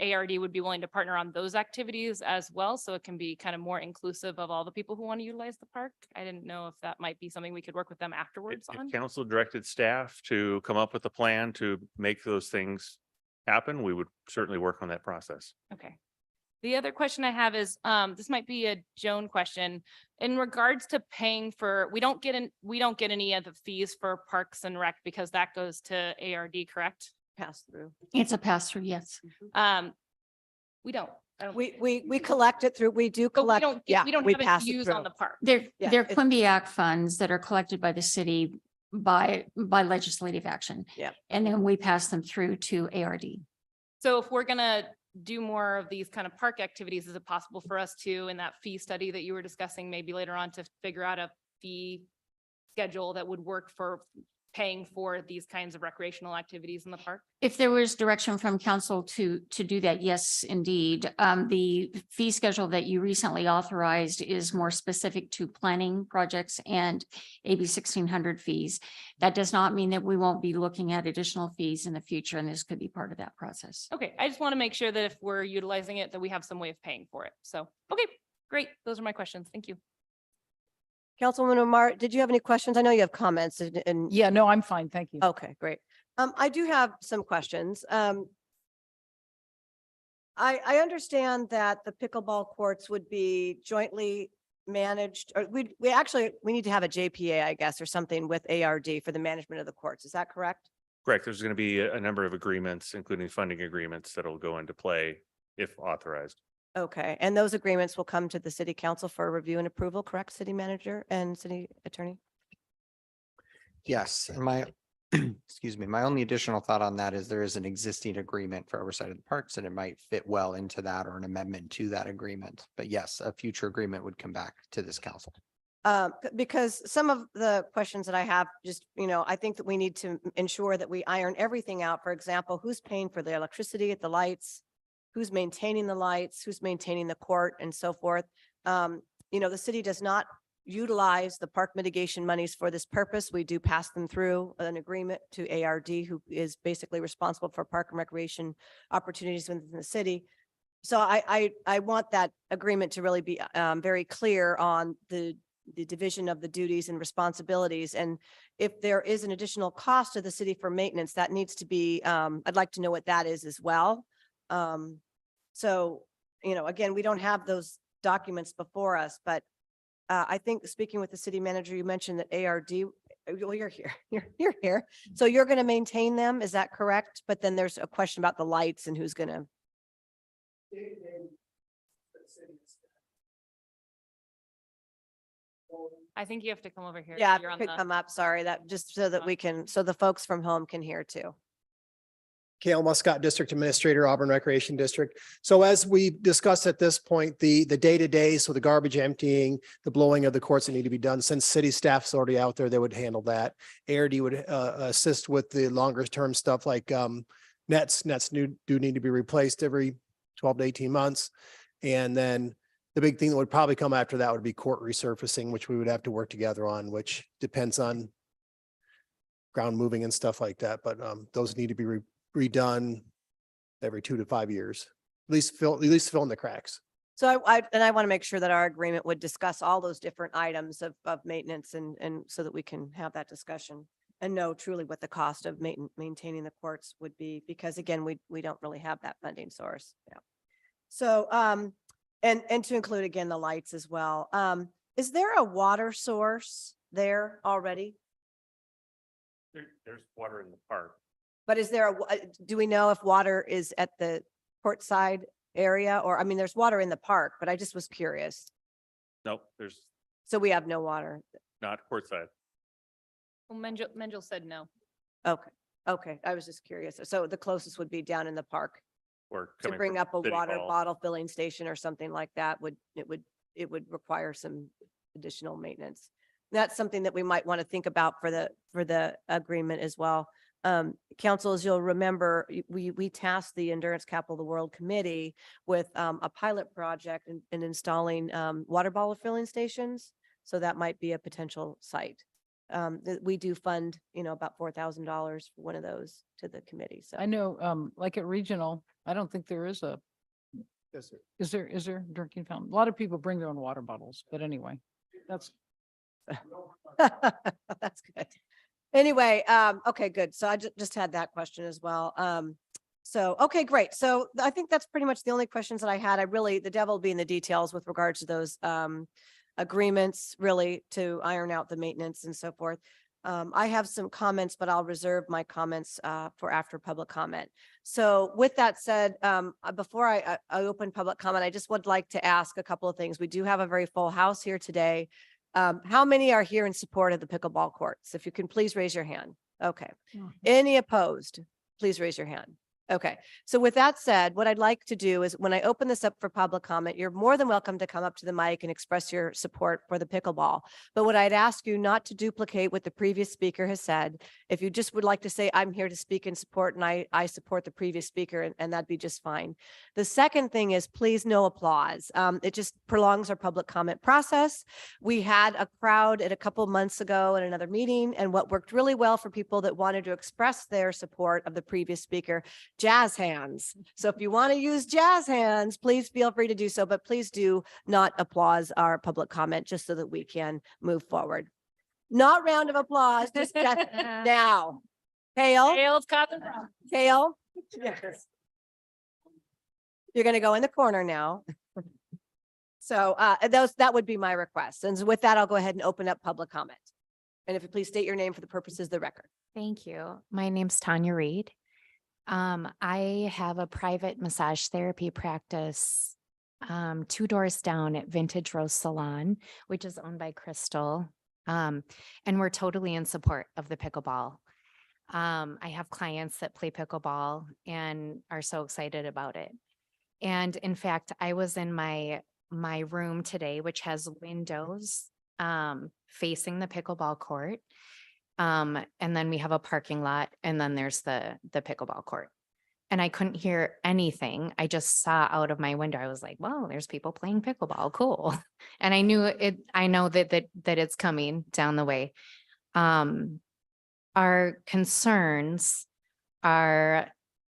ARD would be willing to partner on those activities as well, so it can be kind of more inclusive of all the people who want to utilize the park. I didn't know if that might be something we could work with them afterwards on. If council directed staff to come up with a plan to make those things happen, we would certainly work on that process. Okay. The other question I have is, this might be a Joan question. In regards to paying for, we don't get any of the fees for Parks and Rec because that goes to ARD, correct? Pass through. It's a pass through, yes. We don't. We collect it through, we do But we collect. don't, Yeah, we don't we have it pass to it use through. on the park. They're Yeah, Quimby Act funds that are collected by the city by legislative action. Yeah. And then we pass them through to ARD. So if we're gonna do more of these kind of park activities, is it possible for us to, in that fee study that you were discussing, maybe later on, to figure out a fee schedule that would work for paying for these kinds of recreational activities in the park? If there was direction from council to do that, yes, indeed. The fee schedule that you recently authorized is more specific to planning projects and AB 1600 fees. That does not mean that we won't be looking at additional fees in the future, and this could be part of that process. Okay, I just want to make sure that if we're utilizing it, that we have some way of paying for it. So, okay, great. Those are my questions. Thank you. Councilwoman Omar, did you have any questions? I know you have comments and. Yeah, no, I'm fine. Thank you. Okay, great. I do have some questions. I understand that the pickleball courts would be jointly managed, or we need to have a JPA, I guess, or something with ARD for the management of the courts. Is that correct? Correct. There's going to be a number of agreements, including funding agreements that'll go into play if authorized. Okay, and those agreements will come to the city council for review and approval, correct, city manager and city attorney? Yes, and my, excuse me, my only additional thought on that is there is an existing agreement for oversight of the parks and it might fit well into that or an amendment to that agreement. But yes, a future agreement would come back to this council. Because some of the questions that I have, just, I think that we need to ensure that we iron everything out. For example, who's paying for the electricity at the lights? Who's maintaining the lights? Who's maintaining the court and so forth? The city does not utilize the park mitigation monies for this purpose. We do pass them through an agreement to ARD, who is basically responsible for park and recreation opportunities within the city. So I want that agreement to really be very clear on the division of the duties and responsibilities. And if there is an additional cost to the city for maintenance, that needs to be, I'd like to know what that is as well. So, you know, again, we don't have those documents before us, but I think speaking with the city manager, you mentioned that ARD, well, you're here, you're here. So you're going to maintain them, is that correct? But then there's a question about the lights and who's going to. I think you have to come over here. Yeah, You're on pick the- them up. Sorry, that just so that we can, so the folks from home can hear too. Kale Muscat, District Administrator, Auburn Recreation District. So as we discussed at this point, the day-to-day, so the garbage emptying, the blowing of the courts that need to be done, since city staff's already out there, they would handle that. ARD would assist with the longer term stuff like nets do need to be replaced every 12 to 18 months. And then the big thing that would probably come after that would be court resurfacing, which we would have to work together on, which depends on ground moving and stuff like that. But those need to be redone every 2 to 5 years, at least fill in the cracks. So I want to make sure that our agreement would discuss all those different items of maintenance and so that we can have that discussion and know truly what the cost of maintaining the courts would be, because again, we don't really have that funding source. Yeah. So, and to include again, the lights as well. Is there a water source there already? There's water in the park. But is there do we know if water is at the port side area, or, I mean, there's water in the park, but I just was curious. Nope, there's So we have no water. not courtside. Well, Mengel said no. Okay. Okay. I was just curious. So the closest would be down in the park Or to coming bring from up a City water Hall. bottle filling station or something like that it would require some additional maintenance. That's something that we might want to think about for the agreement as well. Council, as you'll remember, we tasked the Endurance Capital of the World Committee with a pilot project in installing water bottle filling stations. So that might be a potential site. We do fund, about $4,000 for one of those to the committee. So I know, like at regional, I don't think there is a, Yes, sir. is there drinking fountain? A lot of people bring their own water bottles, but anyway, that's. that's good. Anyway, okay, good. So I just had that question as well. So, okay, great. So I think that's pretty much the only questions that I had. The devil will be in the details with regards to those agreements, really to iron out the maintenance and so forth. I have some comments, but I'll reserve my comments for after public comment. So with that said, before I open public comment, I just would like to ask a couple of things. We do have a very full house here today. How many are here in support of the pickleball courts? If you can please raise your hand. Okay. Any opposed? Please raise your hand. Okay. So with that said, what I'd like to do is when I open this up for public comment, you're more than welcome to come up to the mic and express your support for the pickleball. But what I'd ask you not to duplicate what the previous speaker has said. If you just would like to say, I'm here to speak in support and I support the previous speaker, and that'd be just fine. The second thing is please no applause. It just prolongs our public comment process. We had a crowd a couple months ago at another meeting, and what worked really well for people that wanted to express their support of the previous speaker, jazz hands. So if you want to use jazz hands, please feel free to do so, but please do not applause our public comment just so that we can move forward. Not round of applause, just now. Kale? Kale's caught the problem. Kale? Yes. You're going to go in the corner now. So that would be my request. And with that, I'll go ahead and open up public comment. And if you please state your name for the purposes of the record. Thank you. My name's Tanya Reed. I have a private massage therapy practice 2 doors down at Vintage Rose Salon, which is owned by Crystal. And we're totally in support of the pickleball. I have clients that play pickleball and are so excited about it. And in fact, I was in my room today, which has windows facing the pickleball court. And then we have a parking lot, and then there's the pickleball court. and I couldn't hear anything. I just saw out of my window. I was like, "Well, there's people playing pickleball. Cool." And I knew it. I know that it's coming down the way. Our concerns are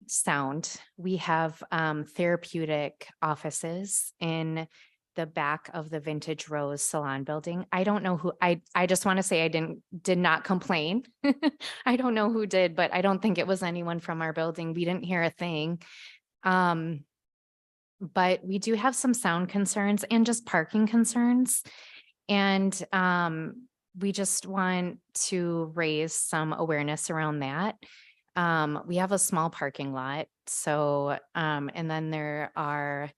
sound. We have therapeutic offices in the back of the Vintage Rose Salon building. I don't know who, I just want to say I did not complain. I don't know who did, but I don't think it was anyone from our building. We didn't hear a thing. But we do have some sound concerns and just parking concerns. And we just want to raise some awareness around that. We have a small parking lot. So, and then there are,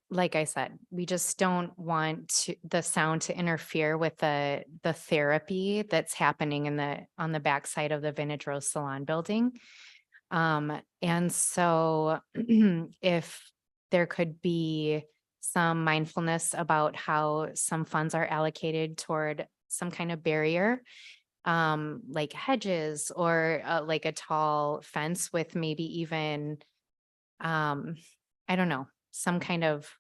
like I said, we just don't want the sound to interfere with the therapy that's happening on the backside of the Vintage Rose Salon building. And so if there could be some mindfulness about how some funds are allocated toward some kind of barrier, like hedges or like a tall fence with maybe even, I don't know, some kind of,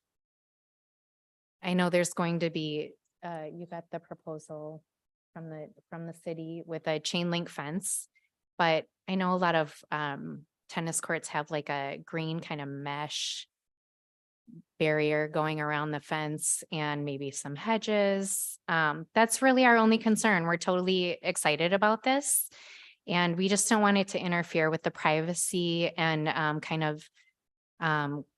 I know there's going to be, you got the proposal from the city with a chain link fence, but I know a lot of tennis courts have like a green kind of mesh barrier going around the fence and maybe some hedges. That's really our only concern. We're totally excited about this. And we just don't want it to interfere with the privacy and kind of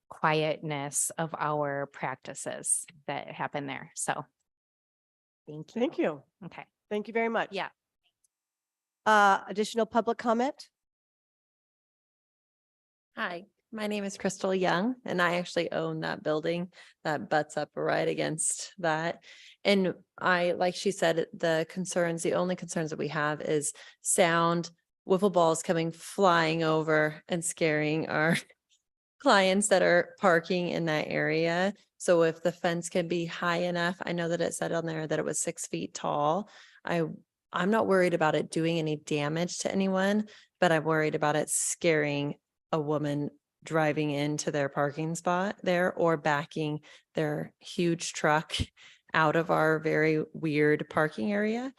quietness of our practices that happen there. So thank you. Thank you. Okay. Thank you very much. Yeah. Additional public comment? Hi, my name is Crystal Young, and I actually own that building that butts up right against that. And like she said, the only concerns that we have is sound, wiffle balls coming flying over and scaring our clients that are parking in that area. So if the fence can be high enough, I know that it said on there that it was 6 feet tall. I'm not worried about it doing any damage to anyone, but I'm worried about it scaring a woman driving into their parking spot there or backing their huge truck out of our very weird parking area.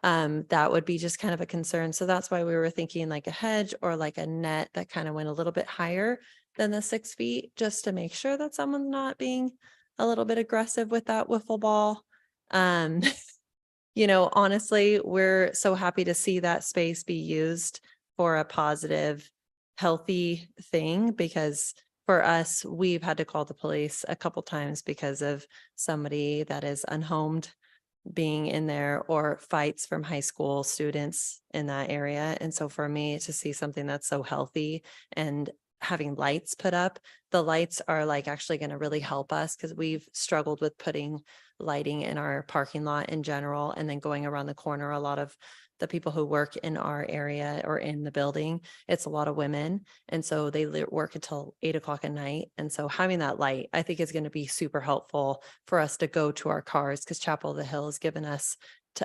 That would be just kind of a concern. So that's why we were thinking like a hedge or like a net that kind of went a little bit higher than the 6 feet, just to make sure that someone's not being a little bit aggressive with that wiffle ball. Honestly, we're so happy to see that space be used for a positive, healthy thing, because for us, we've had to call the police a couple times because of somebody that is unhomed being in there or fights from high school students in that area. And so for me to see something that's so healthy and having lights put up, the lights are like actually going to really help us because we've struggled with putting lighting in our parking lot in general. And then going around the corner, a lot of the people who work in our area or in the building, it's a lot of women. And so they work until 8 o'clock at night. And so having that light, I think is going to be super helpful for us to go to our cars, because Chapel of the Hill has given us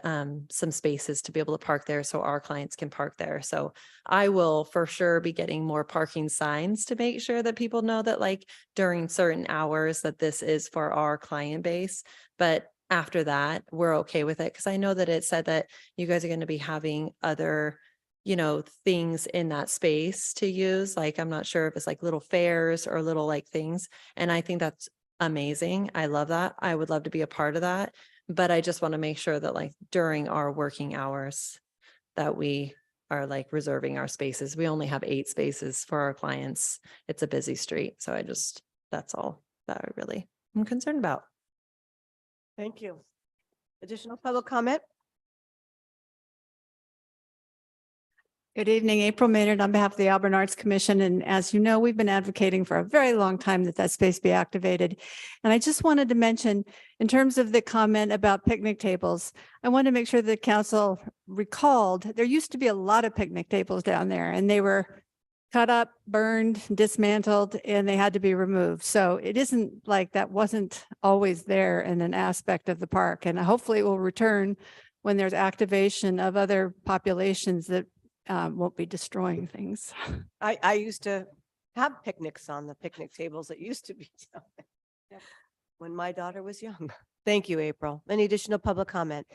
some spaces to be able to park there so our clients can park there. So I will for sure be getting more parking signs to make sure that people know that like during certain hours that this is for our client base. But after that, we're okay with it, because I know that it said that you guys are going to be having other, things in that space to use. Like, I'm not sure if it's like little fairs or little like things. And I think that's amazing. I love that. I would love to be a part of that. But I just want to make sure that like during our working hours that we are like reserving our spaces. We only have 8 spaces for our clients. It's a busy street. So that's all that I'm concerned about. Thank you. Additional public comment? Good evening, April Maynard on behalf of the Auburn Arts Commission. And as you know, we've been advocating for a very long time that space be activated. And I just wanted to mention, in terms of the comment about picnic tables, I want to make sure the council recalled there used to be a lot of picnic tables down there, and they were cut up, burned, dismantled, and they had to be removed. So it isn't like that wasn't always there in an aspect of the park. And hopefully it will return when there's activation of other populations that won't be destroying things. I used to have picnics on the picnic tables that used to be down there when my daughter was young. Thank you, April. Any additional public comment?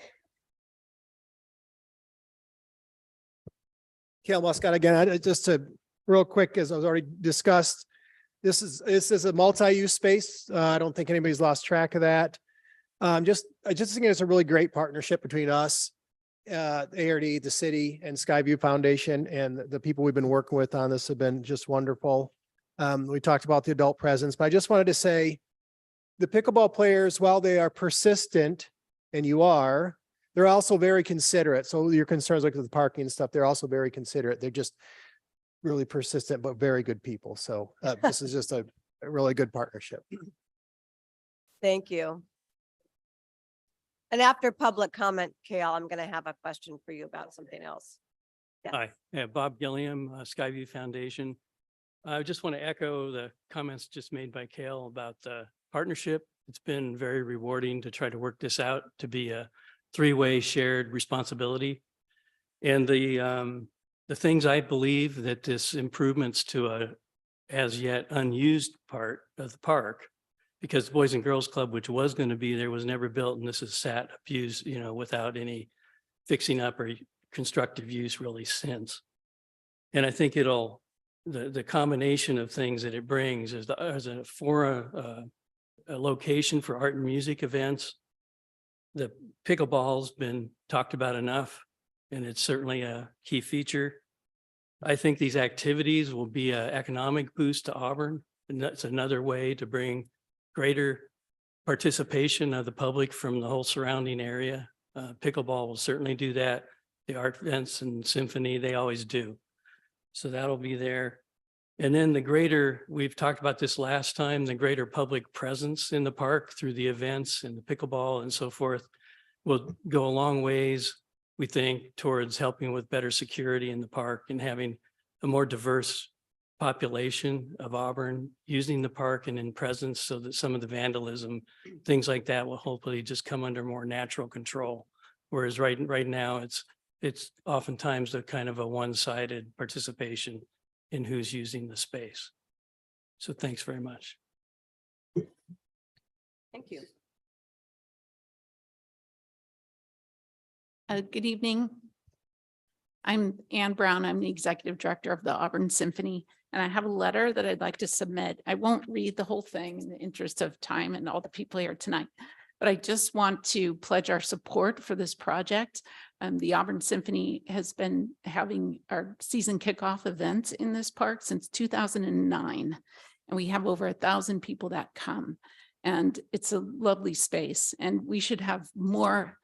Kale Muscat again, just to real quick, as I was already discussed, this is a multi-use space. I don't think anybody's lost track of that. I just think it's a really great partnership between us, ARD, the city, and Skyview Foundation, and the people we've been working with on this have been just wonderful. We talked about the adult presence, but I just wanted to say the pickleball players, while they are persistent, and you are, they're also very considerate. So your concerns like with the parking and stuff, they're also very considerate. They're just really persistent, but very good people. So this is just a really good partnership. Thank you. And after public comment, Kale, I'm going to have a question for you about something else. Yeah. Hi, yeah, Bob Gilliam, Skyview Foundation. I just want to echo the comments just made by Kale about the partnership. It's been very rewarding to try to work this out to be a three-way shared responsibility. And the things I believe that this improvements to a as yet unused part of the park, because the Boys and Girls Club, which was going to be there, was never built, and this is sat abused, without any fixing up or constructive use really since. And I think the combination of things that it brings is a location for art and music events. The pickleball's been talked about enough, and it's certainly a key feature. I think these activities will be an economic boost to Auburn, and that's another way to bring greater participation of the public from the whole surrounding area. Pickleball will certainly do that. The art events and symphony, they always do. So that'll be there. And then we've talked about this last time, the greater public presence in the park through the events and the pickleball and so forth will go a long ways, we think, towards helping with better security in the park and having a more diverse population of Auburn using the park and in presence, so that some of the vandalism, things like that will hopefully just come under more natural control. Whereas right now it's oftentimes a kind of a one-sided participation in who's using the space. So thanks very much. Thank you. Good evening. I'm Ann Brown. I'm the executive director of the Auburn Symphony, and I have a letter that I'd like to submit. I won't read the whole thing in the interest of time and all the people here tonight, but I just want to pledge our support for this project. The Auburn Symphony has been having our season kickoff events in this park since 2009, and we have over 1,000 people that come, and it's a lovely space, and we should have more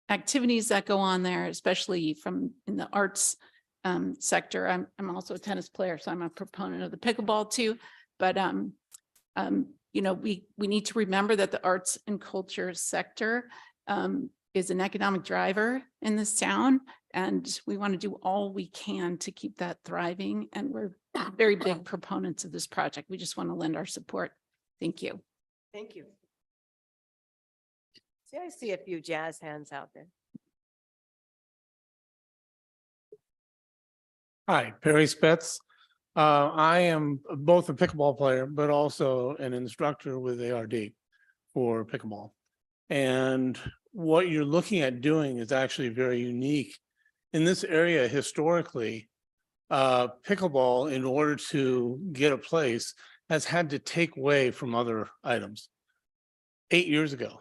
activities that go on there, especially in the arts sector. I'm also a tennis player, so I'm a proponent of the pickleball too. But we need to remember that the arts and culture sector is an economic driver in this town, and we want to do all we can to keep that thriving. And we're very big proponents of this project. We just want to lend our support. Thank you. Thank you. See, I see a few jazz hands out there. Hi, Perry Spetz. I am both a pickleball player, but also an instructor with ARD for pickleball. And what you're looking at doing is actually very unique. In this area, historically, pickleball, in order to get a place, has had to take away from other items. 8 years ago,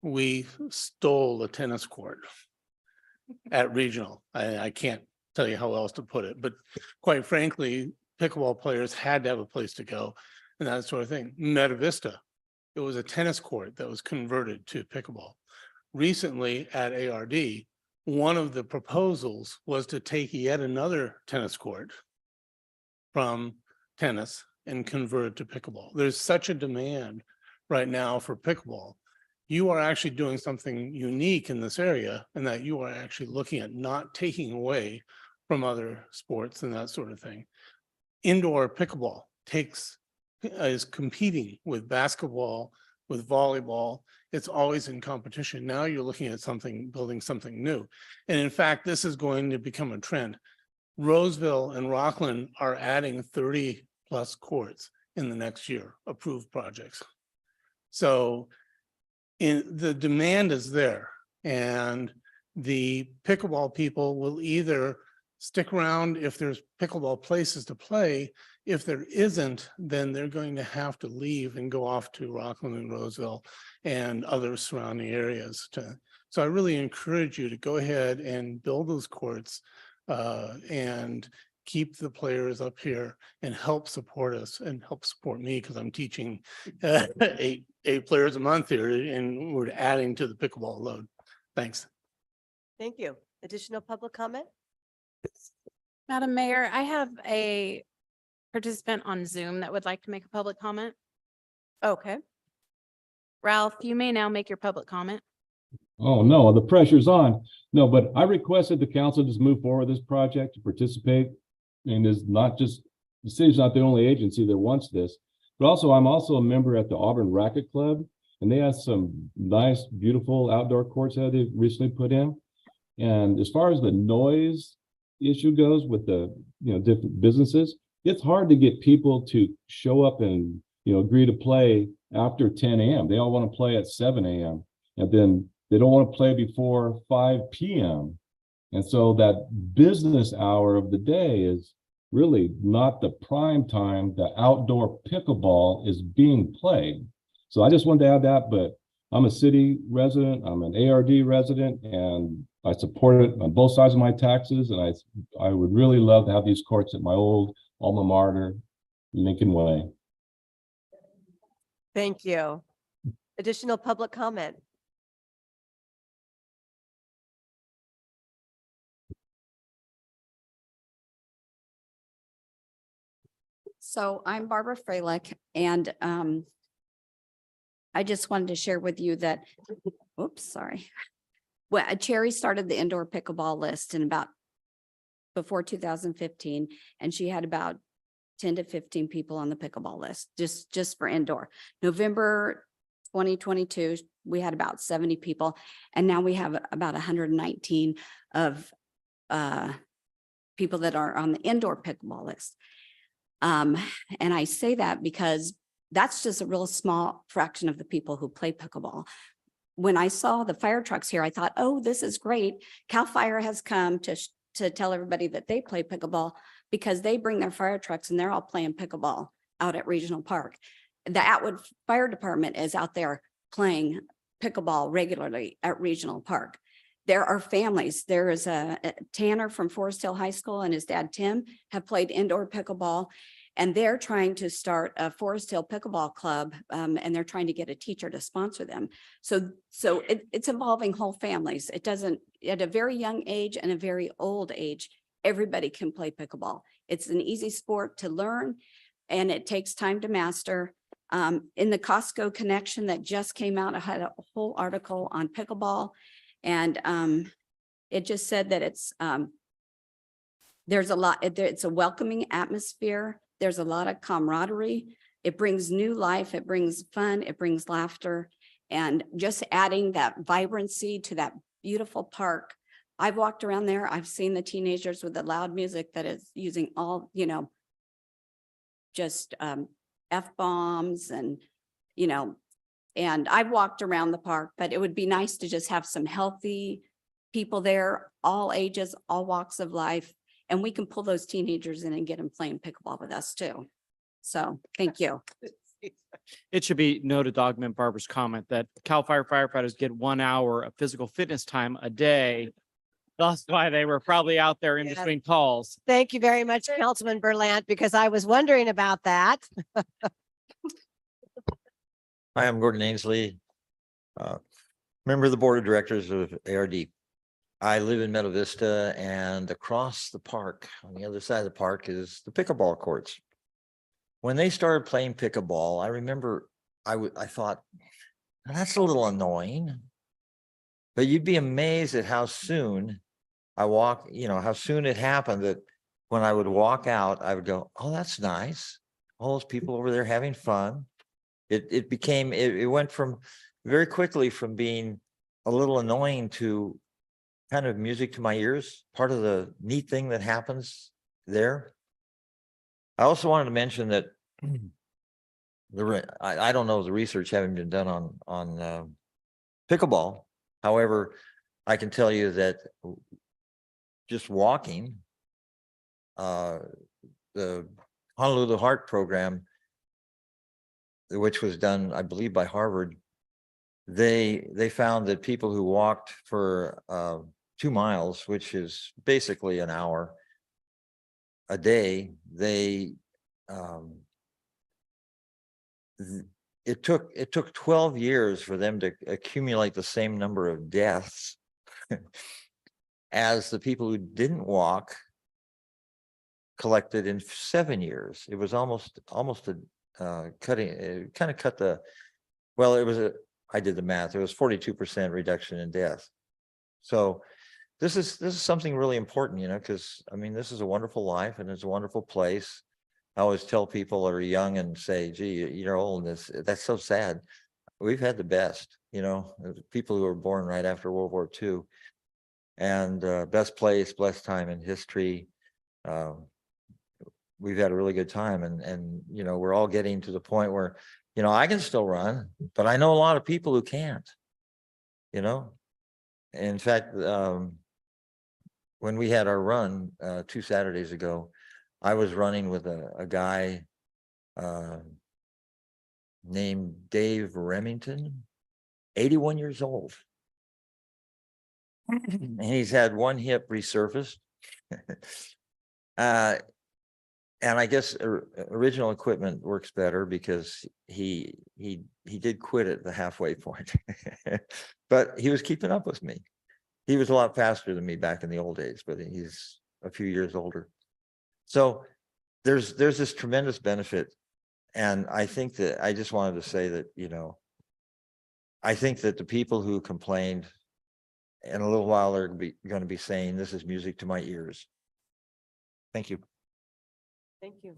we stole a tennis court at regional. I can't tell you how else to put it, but quite frankly, pickleball players had to have a place to go and that sort of thing. Meta Vista, it was a tennis court that was converted to pickleball. Recently at ARD, one of the proposals was to take yet another tennis court from tennis and convert it to pickleball. There's such a demand right now for pickleball. You are actually doing something unique in this area, and that you are actually looking at not taking away from other sports and that sort of thing. Indoor pickleball is competing with basketball, with volleyball. It's always in competition. Now you're looking at building something new. And in fact, this is going to become a trend. Roseville and Rockland are adding 30 plus courts in the next year, approved projects. So the demand is there, and the pickleball people will either stick around if there's pickleball places to play. If there isn't, then they're going to have to leave and go off to Rockland and Roseville and other surrounding areas. So I really encourage you to go ahead and build those courts and keep the players up here and help support us and help support me, because I'm teaching eight players a month here, and we're adding to the pickleball load. Thanks. Thank you. Additional public comment? Madam Mayor, I have a participant on Zoom that would like to make a public comment. Okay. Ralph, you may now make your public comment. Oh, no, the pressure's on. No, but I requested the council just move forward with this project to participate. And is not just, the city's not the only agency that wants this, but also I'm also a member at the Auburn Racket Club, and they have some nice, beautiful outdoor courts that they've recently put in. And as far as the noise issue goes with the, different businesses, it's hard to get people to show up and, agree to play after 10 a.m. They all want to play at 7 a.m. and then they don't want to play before 5 p.m. And so that business hour of the day is really not the prime time the outdoor pickleball is being played. So I just wanted to add that, but I'm a city resident, I'm an ARD resident, and I support it on both sides of my taxes. And I would really love to have these courts at my old alma mater, Lincoln Way. Thank you. Additional public comment? So I'm Barbara Freilich, and I just wanted to share with you that, oops, sorry. Well, Cherry started the indoor pickleball list in before 2015, and she had about 10 to 15 people on the pickleball list, just for indoor. November 2022, we had about 70 people, and now we have about 119 of people that are on the indoor pickleball list. And I say that because that's just a real small fraction of the people who play pickleball. When I saw the fire trucks here, I thought, oh, this is great. CAL FIRE has come to tell everybody that they play pickleball, because they bring their fire trucks and they're all playing pickleball out at Regional Park. The Atwood Fire Department is out there playing pickleball regularly at Regional Park. There are families. There is a Tanner from Forest Hill High School and his dad, Tim, have played indoor pickleball, and they're trying to start a Forest Hill pickleball club, and they're trying to get a teacher to sponsor them. So it's involving whole families. It doesn't, at a very young age and a very old age, everybody can play pickleball. It's an easy sport to learn, and it takes time to master. In the Costco connection that just came out, I had a whole article on pickleball. And it just said that it's there's a lot, it's a welcoming atmosphere. There's a lot of camaraderie. It brings new life. It brings fun. It brings laughter. And just adding that vibrancy to that beautiful park. I've walked around there. I've seen the teenagers with the loud music that is using all, just F-bombs and, and I've walked around the park, but it would be nice to just have some healthy people there, all ages, all walks of life. And we can pull those teenagers in and get them playing pickleball with us too. So thank you. It should be noted to augment Barbara's comment that CAL FIRE firefighters get 1 hour of physical fitness time a day. That's why they were probably out there in Yes. between calls. Thank you very much, Councilman Berlant, because I was wondering about that. Hi, I'm Gordon Ainsley, member of the board of directors of ARD. I live in Meadow Vista, and across the park, on the other side of the park, is the pickleball courts. When they started playing pickleball, I remember I thought, that's a little annoying. But you'd be amazed at how soon how soon it happened that when I would walk out, I would go, oh, that's nice. All those people over there having fun. It went from very quickly from being a little annoying to kind of music to my ears, part of the neat thing that happens there. I also wanted to mention that I don't know the research having been done on pickleball. However, I can tell you that just walking, the Honolulu Heart Program, which was done, I believe, by Harvard, they found that people who walked for 2 miles, which is basically an hour a day, it took 12 years for them to accumulate the same number of deaths as the people who didn't walk collected in 7 years. It was almost a cutting, it kind of cut the, well, it was I did the math, it was 42% reduction in death. So this is something really important, you know, because I mean, this is a wonderful life and it's a wonderful place. I always tell people that are young and say, gee, you're old, and that's so sad. We've had the best, you know, people who were born right after World War II, and best place, best time in history. We've had a really good time, and you know, we're all getting to the point where, you know, I can still run, but I know a lot of people who can't, you know. In fact, when we had our run 2 Saturdays ago, I was running with a guy named Dave Remington, 81 years old. And he's had one hip resurfaced. And I guess original equipment works better because he did quit at the halfway point, but he was keeping up with me. He was a lot faster than me back in the old days, but he's a few years older. So there's this tremendous benefit. And I think that I just wanted to say that, you know, I think that the people who complained in a little while are going to be saying, this is music to my ears. Thank you. Thank you.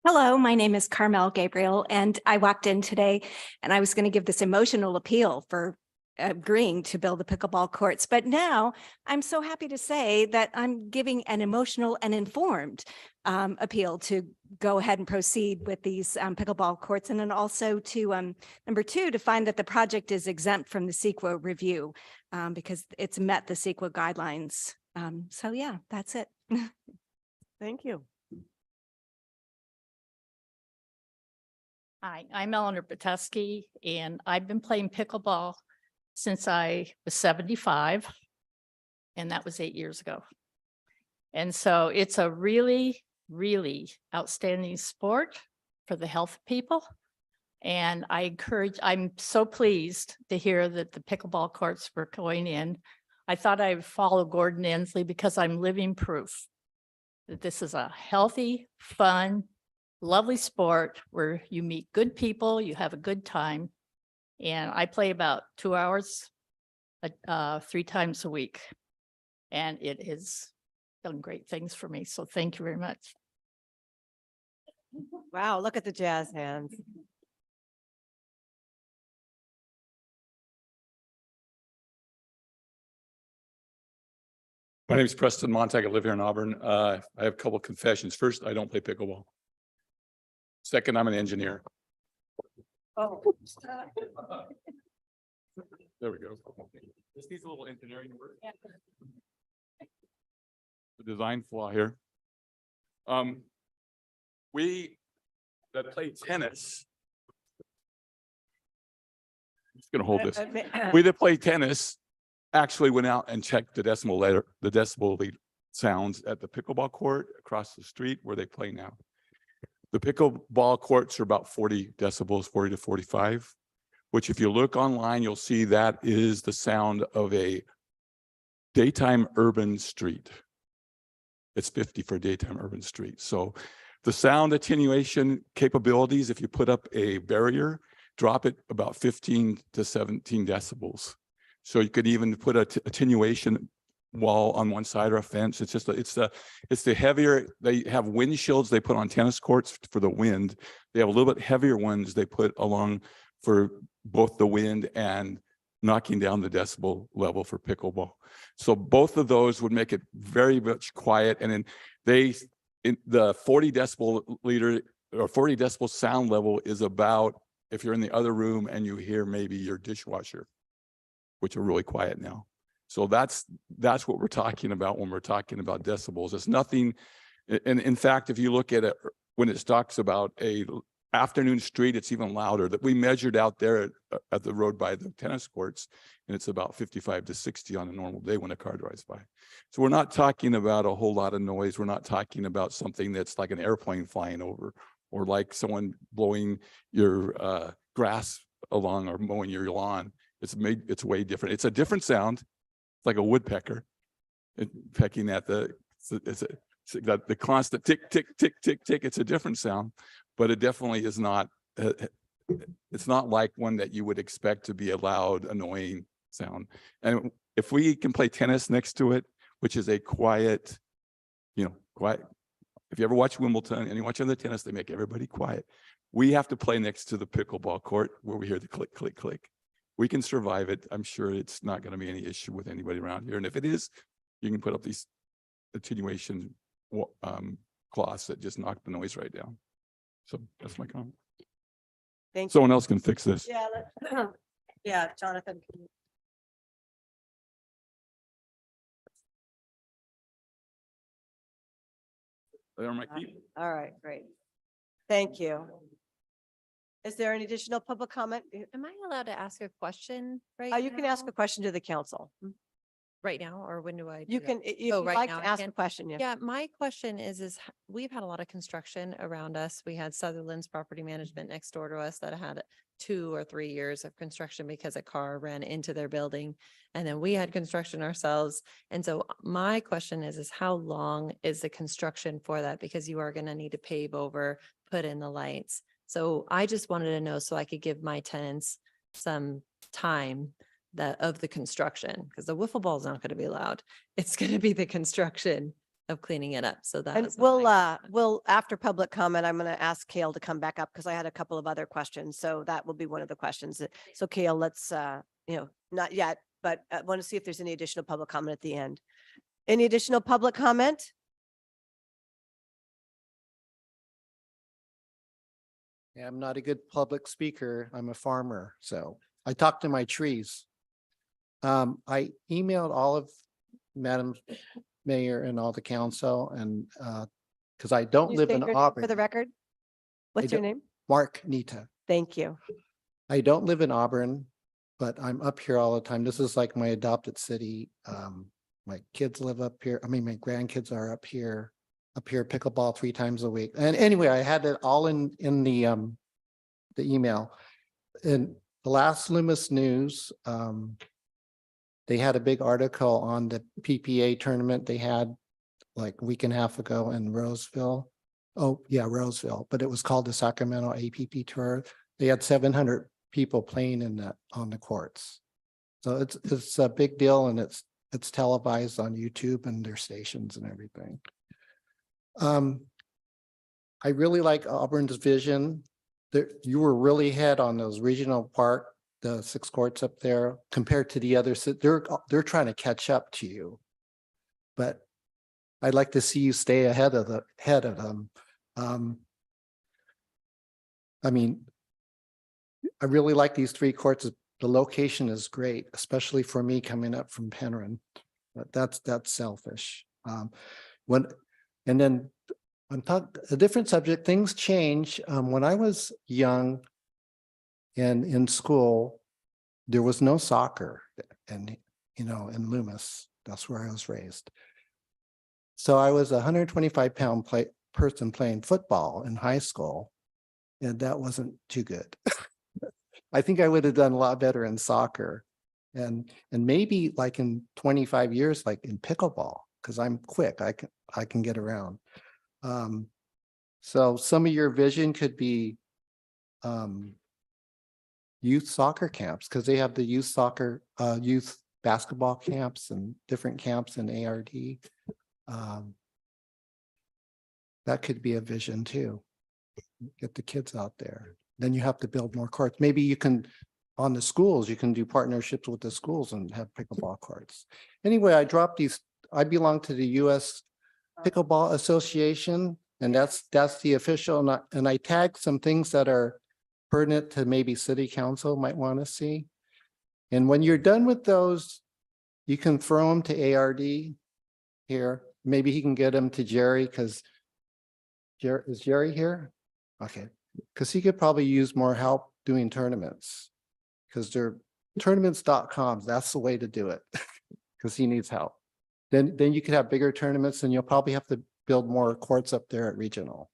Hello, my name is Carmel Gabriel, and I walked in today and I was going to give this emotional appeal for agreeing to build the pickleball courts. But now I'm so happy to say that I'm giving an emotional and informed appeal to go ahead and proceed with these pickleball courts. And then also to number 2, to find that the project is exempt from the CEQA review because it's met the CEQA guidelines. So yeah, that's it. Thank you. Hi, I'm Eleanor Batesky, and I've been playing pickleball since I was 75, and that was 8 years ago. And so it's a really, really outstanding sport for the health of people. And I'm so pleased to hear that the pickleball courts were going in. I thought I would follow Gordon Ensley because I'm living proof that this is a healthy, fun, lovely sport where you meet good people, you have a good time. And I play about 2 hours, 3 times a week. And it has done great things for me. So thank you very much. Wow, look at the jazz hands. My name is Preston Montag. I live here in Auburn. I have a couple of confessions. First, I don't play pickleball. Second, I'm an engineer. Oh. There we go. This needs a little engineering work. The design flaw here. We that play tennis. I'm just gonna hold this. We that play tennis actually went out and checked the decibel lead sounds at the pickleball court across the street where they play now. The pickleball courts are about 40 decibels, 40 to 45, which if you look online, you'll see that is the sound of a daytime urban street. It's 50 for a daytime urban street. So the sound attenuation capabilities, if you put up a barrier, drop it about 15 to 17 decibels. So you could even put attenuation wall on one side or a fence. It's just, it's the heavier, they have windshields they put on tennis courts for the wind. They have a little bit heavier ones they put along for both the wind and knocking down the decibel level for pickleball. So both of those would make it very much quiet. And then the 40 decibel leader or 40 decibel sound level is about, if you're in the other room and you hear maybe your dishwasher, which are really quiet now. So that's what we're talking about when we're talking about decibels. It's nothing. And in fact, if you look at it, when it talks about a afternoon street, it's even louder. That we measured out there at the road by the tennis courts, and it's about 55 to 60 on a normal day when a car drives by. So we're not talking about a whole lot of noise. We're not talking about something that's like an airplane flying over, or like someone blowing your grass along or mowing your lawn. It's way different. It's a different sound. It's like a woodpecker pecking at the constant tick, tick, tick, tick, tick. It's a different sound, but it definitely is not, it's not like one that you would expect to be a loud, annoying sound. And if we can play tennis next to it, which is a quiet, quiet. If you ever watch Wimbledon and you watch other tennis, they make everybody quiet. We have to play next to the pickleball court where we hear the click, click, click. We can survive it. I'm sure it's not going to be any issue with anybody around here. And if it is, you can put up these attenuation cloths that just knock the noise right down. So that's my comment. Thank you. Someone else can fix this. Yeah, yeah, Jonathan. There my key. All right, great. Thank you. Is there any additional public comment? Am I allowed to ask a question right You can ask now? a question to the council. Right now, or when do I? You do can, that? if you'd Oh, right like now to I ask a can? question, yeah. Yeah, my question is we've had a lot of construction around us. We had Sutherland's Property Management next door to us that had 2 or 3 years of construction because a car ran into their building. And then we had construction ourselves. And so my question is how long is the construction for that? Because you are going to need to pave over, put in the lights. So I just wanted to know so I could give my tenants some time of the construction, because the wiffle ball is not going to be loud. It's going to be the construction of cleaning it up. So that And was my we'll, after public comment, I'm going to ask Kale to come back up because I had a couple of other questions. So that will be one of the questions. So Kale, let's, not yet, but I want to see if there's any additional public comment at the end. Any additional public comment? Yeah, I'm not a good public speaker. I'm a farmer, so I talk to my trees. I emailed all of Madam Mayor and all the council and because I don't Can you live state in your name Auburn. For the record? What's your name? Mark Nita. Thank you. I don't live in Auburn, but I'm up here all the time. This is like my adopted city. My kids live up here. I mean, my grandkids are up here pickleball 3 times a week. And anyway, I had it all in the email. In the last Loomis News, they had a big article on the PPA tournament they had like a week and a half ago in Roseville. Oh, yeah, Roseville, but it was called the Sacramento APP Tour. They had 700 people playing in that on the courts. So it's a big deal, and it's televised on YouTube and their stations and everything. I really like Auburn's vision. You were really ahead on those regional park, the 6 courts up there compared to the others. They're trying to catch up to you, but I'd like to see you stay ahead of them. I mean, I really like these 3 courts. The location is great, especially for me coming up from Penryn, but that's selfish. And then I'm talking a different subject. Things change. When I was young and in school, there was no soccer, and in Loomis, that's where I was raised. So I was a 125-pound person playing football in high school, and that wasn't too good. I think I would have done a lot better in soccer, and maybe like in 25 years, like in pickleball, because I'm quick. I can get around. So some of your vision could be youth soccer camps, because they have the youth soccer, youth basketball camps and different camps in ARD. That could be a vision too. Get the kids out there. Then you have to build more courts. Maybe you can, on the schools, you can do partnerships with the schools and have pickleball courts. Anyway, I dropped these. I belong to the US Pickleball Association, and that's the official, and I tagged some things that are pertinent to maybe city council might want to see. And when you're done with those, you can throw them to ARD here. Maybe he can get them to Jerry, because is Jerry here? Okay, because he could probably use more help doing tournaments, because they're tournaments.com. That's the way to do it, because he needs help. Then you could have bigger tournaments, and you'll probably have to build more courts up there at regional.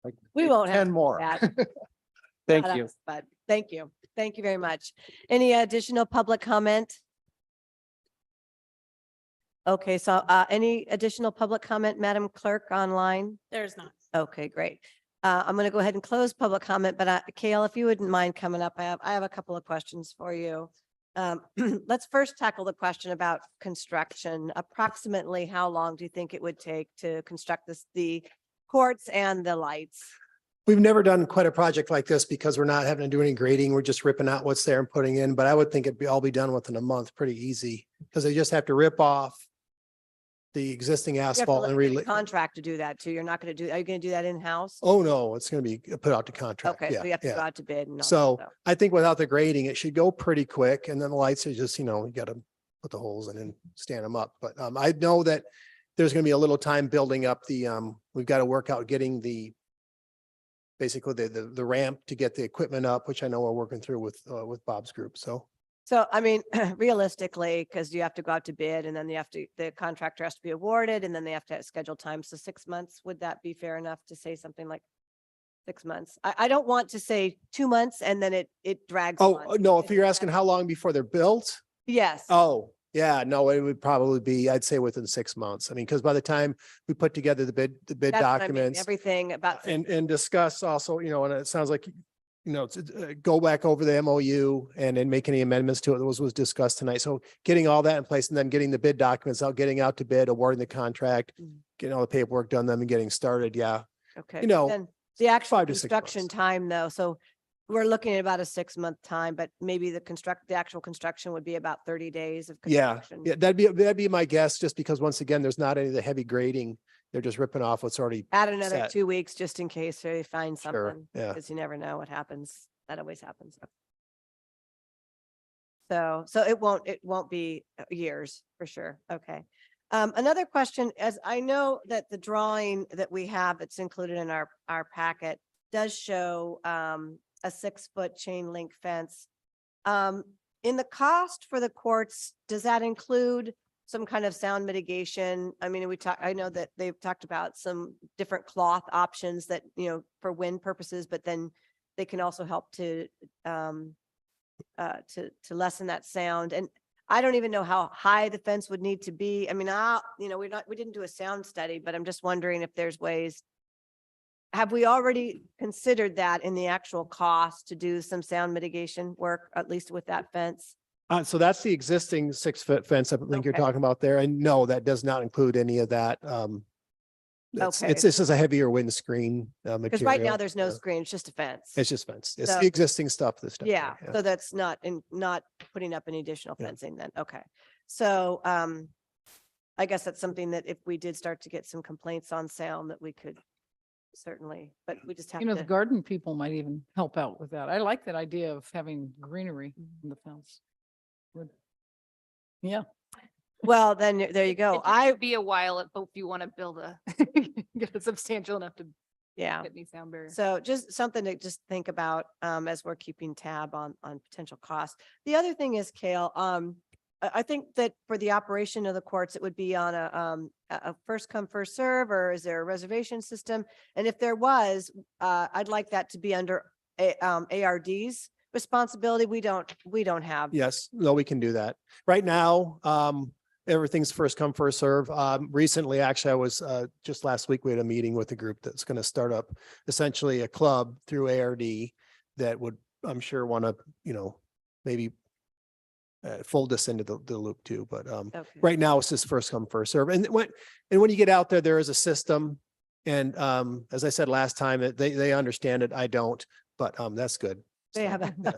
Like We won't have 10 more. that. Thank Not you. us, but thank you. Thank you very much. Any additional public comment? Okay, so any additional public comment, Madam Clerk, online? There's not. Okay, great. I'm going to go ahead and close public comment, but Kale, if you wouldn't mind coming up, I have a couple of questions for you. Let's first tackle the question about construction. Approximately how long do you think it would take to construct the courts and the lights? We've never done quite a project like this because we're not having to do any grading. We're just ripping out what's there and putting in, but I would think all be done within a month, pretty easy, because they just have to rip off the existing You have to asphalt let and the really. contract to do that too. You're not going to do, are you going to do that in-house? Oh, no, it's going to be put out to contract. Okay, Yeah, so you have to go yeah. out to bid and all So that. I think without the grading, it should go pretty quick, and then the lights are just, you got to put the holes in and stand them up. But I know that there's going to be a little time building up we've got to work out getting basically the ramp to get the equipment up, which I know we're working through with Bob's group. So, I mean, realistically, because you have to go out to bid and then the contractor has to be awarded and then they have to schedule time. So 6 months, would that be fair enough to say something like 6 months? I don't want to say 2 months and then it drags Oh, on. no, if you're asking how long before they're built? Yes. Oh, yeah, no, it would probably be, I'd say within 6 months. I mean, because by the time we put together the bid That's what I mean, documents everything about. and discuss also, and it sounds like, go back over the MOU and then make any amendments to it. That was discussed tonight. So getting all that in place and then getting the bid documents out, getting out to bid, awarding the contract, getting all the paperwork done, then and getting started. Yeah. Okay. Then the actual 5 to 6 construction months. time though, so we're looking at about a 6-month time, but maybe the actual construction would be about 30 days of Yeah, construction. yeah, that'd be my guess, just because once again, there's not any of the heavy grading. They're just ripping off what's already. Add another set. 2 weeks just in case they find Sure, something. yeah. Because you never know what happens. That always happens. So it won't be years for sure. Okay. Another question, as I know that the drawing that we have that's included in our packet does show a 6-foot chain link fence. In the cost for the courts, does that include some kind of sound mitigation? I mean, I know that they've talked about some different cloth options that, for wind purposes, but then they can also help to lessen that sound. And I don't even know how high the fence would need to be. I mean, we didn't do a sound study, but I'm just wondering if there's ways. Have we already considered that in the actual cost to do some sound mitigation work, at least with that fence? So that's the existing 6-foot fence I think you're Okay. talking about there. And no, that does not include any of that. Okay. This is a heavier windscreen material. Because right now there's no Yeah. screen, it's just a fence. It's just fence. It's So- the existing stuff. This stuff. Yeah, so that's not putting up any additional Yeah. fencing then. Okay. So I guess that's something that if we did start to get some complaints on sound that we could certainly, but we just have The to. garden people might even help out with that. I like that idea of having greenery in the fence. Would- Yeah. Well, then there you go. It could be a while if you want to build get it substantial enough to Yeah. get any sound barrier. So just something to just think about as we're keeping tab on potential costs. The other thing is, Kale, I think that for the operation of the courts, it would be on a first come, first serve, or is there a reservation system? And if there was, I'd like that to be under ARD's responsibility. We don't have. Yes, no, we can do that. Right now, everything's first come, first serve. Recently, actually, I was just last week, we had a meeting with a group that's going to start up essentially a club through ARD that would, I'm sure, want to, maybe fold this into the loop too. But Okay. right now it's just first come, first serve. And when you get out there, there is a system. And as I said last time, they understand it. I don't, but that's good. They So, have a- yeah.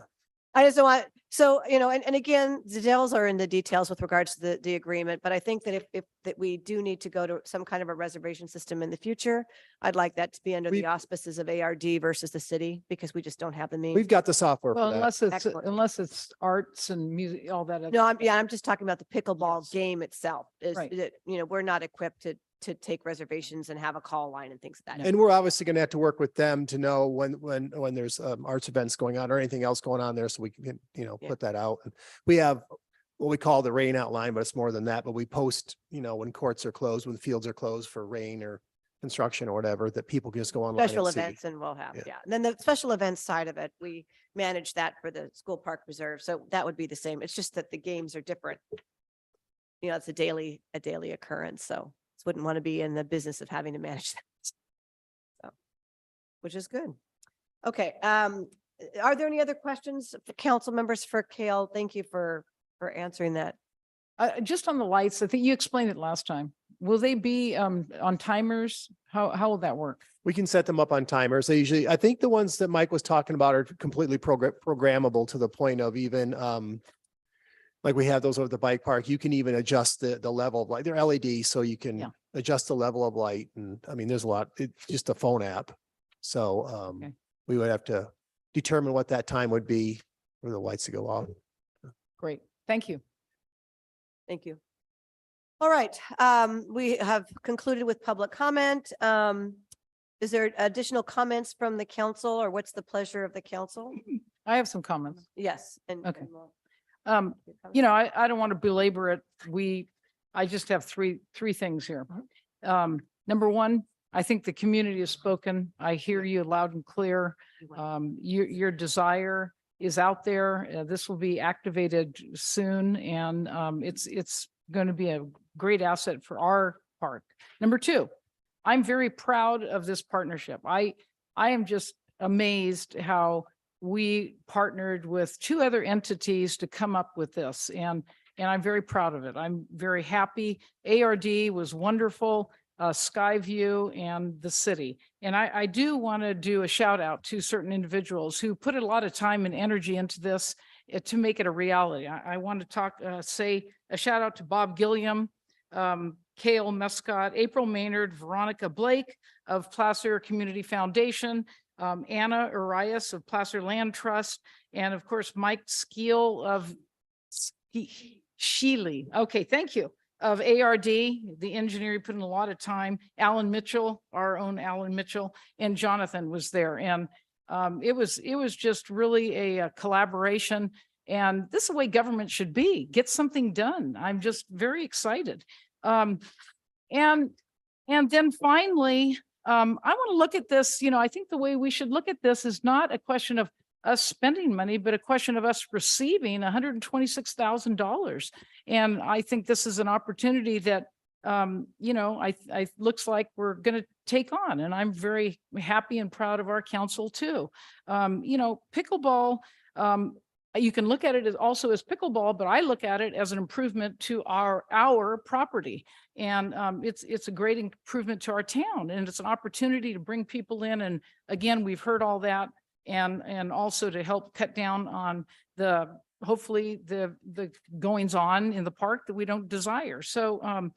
I just don't want, so, and again, the details are in the details with regards to the agreement, but I think that if that we do need to go to some kind of a reservation system in the future, I'd like that to be under the auspices of ARD versus the city, because we just don't have the means. We've got the software Well, for that. Excellent. unless it's arts and music, all that. No, other I'm just talking about the pickleball game itself. Is Right. that, we're not equipped to take reservations and have a call line and things of that. And we're obviously going to have to work with them to know when there's arts events going on or anything else going on there, so we can, Yeah. put that out. And we have what we call the rain outline, but it's more than that. But we post, when courts are closed, when fields are closed for rain or construction or whatever, that people can just go online. Special and see. events and we'll have, Yeah. yeah. And then the special events side of it, we manage that for the school park reserve. So that would be the same. It's just that the games are different. It's a daily occurrence. So wouldn't want to be in the business of having to manage that. So, which is good. Okay. Are there any other questions for council members for Kale? Thank you for answering that. Just on the lights, I think you explained it last time. Will they be on timers? How will that work? We can set them up on timers. They usually, I think the ones that Mike was talking about are completely programmable to the point of even, like we have those over the bike park, you can even adjust the level of light. They're LED, so you can adjust the level of light. And I mean, there's a lot, it's just a phone app. So we would have to determine what that time would be for the lights to go off. Great. Thank you. Thank you. All right. We have concluded with public comment. Is there additional comments from the council, or what's the pleasure of the council? I have some comments. Yes. Okay. and we'll- I don't want to belabor it. I just have three things here. Number one, I think the community has spoken. I hear you loud and clear. Your desire is out there. This will be activated soon, and it's going to be a great asset for our park. Number two, I'm very proud of this partnership. I am just amazed how we partnered with two other entities to come up with this, and I'm very proud of it. I'm very happy. ARD was wonderful, Skyview and the city. And I do want to do a shout out to certain individuals who put a lot of time and energy into this to make it a reality. I want to say a shout out to Bob Gilliam, Kale Mescott, April Maynard, Veronica Blake of Placer Community Foundation, Anna Arias of Placer Land Trust, and of course, Mike Skeel of Sheely. Okay, thank you. Of ARD, the engineer, he put in a lot of time. Alan Mitchell, our own Alan Mitchell, and Jonathan was there. And it was just really a collaboration. And this is the way government should be. Get something done. I'm just very excited. And then finally, I want to look at this, I think the way we should look at this is not a question of us spending money, but a question of us receiving $126,000. And I think this is an opportunity that, I looks like we're going to take on, and I'm very happy and proud of our council too. Pickleball, you can look at it as also as pickleball, but I look at it as an improvement to our property. And it's a great improvement to our town, and it's an opportunity to bring people in. And again, we've heard all that, and also to help cut down on hopefully the goings on in the park that we don't desire. So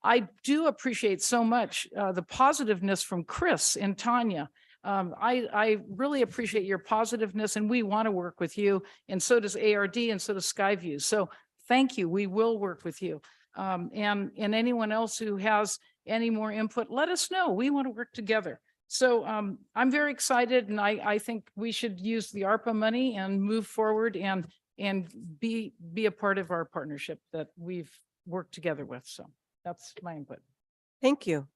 I do appreciate so much the positiveness from Chris and Tanya. I really appreciate your positiveness, and we want to work with you, and so does ARD, and so does Skyview. So thank you. We will work with you. And anyone else who has any more input, let us know. We want to work together. So I'm very excited, and I think we should use the ARPA money and move forward and be a part of our partnership that we've worked together with. So that's my input. Thank you.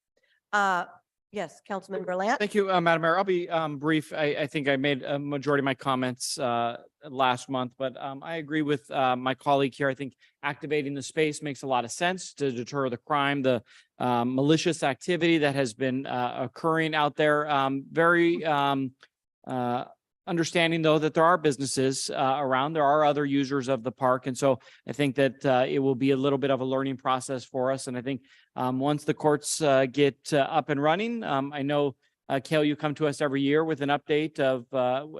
Yes, Councilman Berlant. Thank you, Madam Mayor. I'll be brief. I think I made a majority of my comments last month, but I agree with my colleague here. I think activating the space makes a lot of sense to deter the crime, the malicious activity that has been occurring out there. Very understanding though that there are businesses around, there are other users of the park. And so I think that it will be a little bit of a learning process for us. And I think once the courts get up and running, I know Kale, you come to us every year with an update of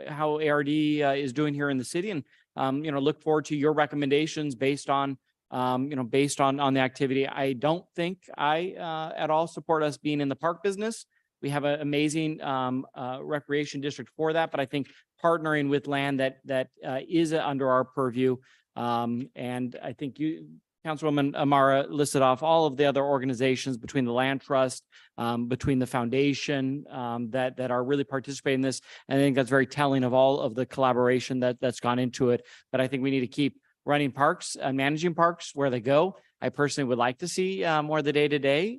how ARD is doing here in the city, and look forward to your recommendations based on based on the activity. I don't think I at all support us being in the park business. We have an amazing recreation district for that, but I think partnering with land that is under our purview. And I think Councilwoman Amara listed off all of the other organizations between the Land Trust, between the foundation that are really participating in this. And I think that's very telling of all of the collaboration that's gone into it. But I think we need to keep running parks and managing parks where they go. I personally would like to see more of the day-to-day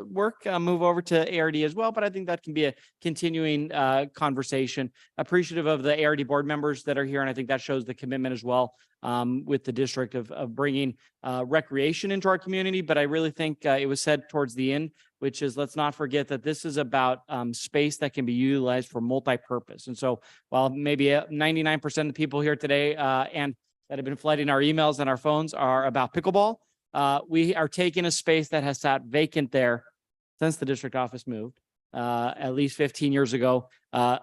work move over to ARD as well, but I think that can be a continuing conversation. Appreciative of the ARD board members that are here, and I think that shows the commitment as well with the district of bringing recreation into our community. But I really think it was said towards the end, which is, let's not forget that this is about space that can be utilized for multi-purpose. And so while maybe 99% of the people here today and that have been flooding our emails and our phones are about pickleball, we are taking a space that has sat vacant there since the district office moved at least 15 years ago,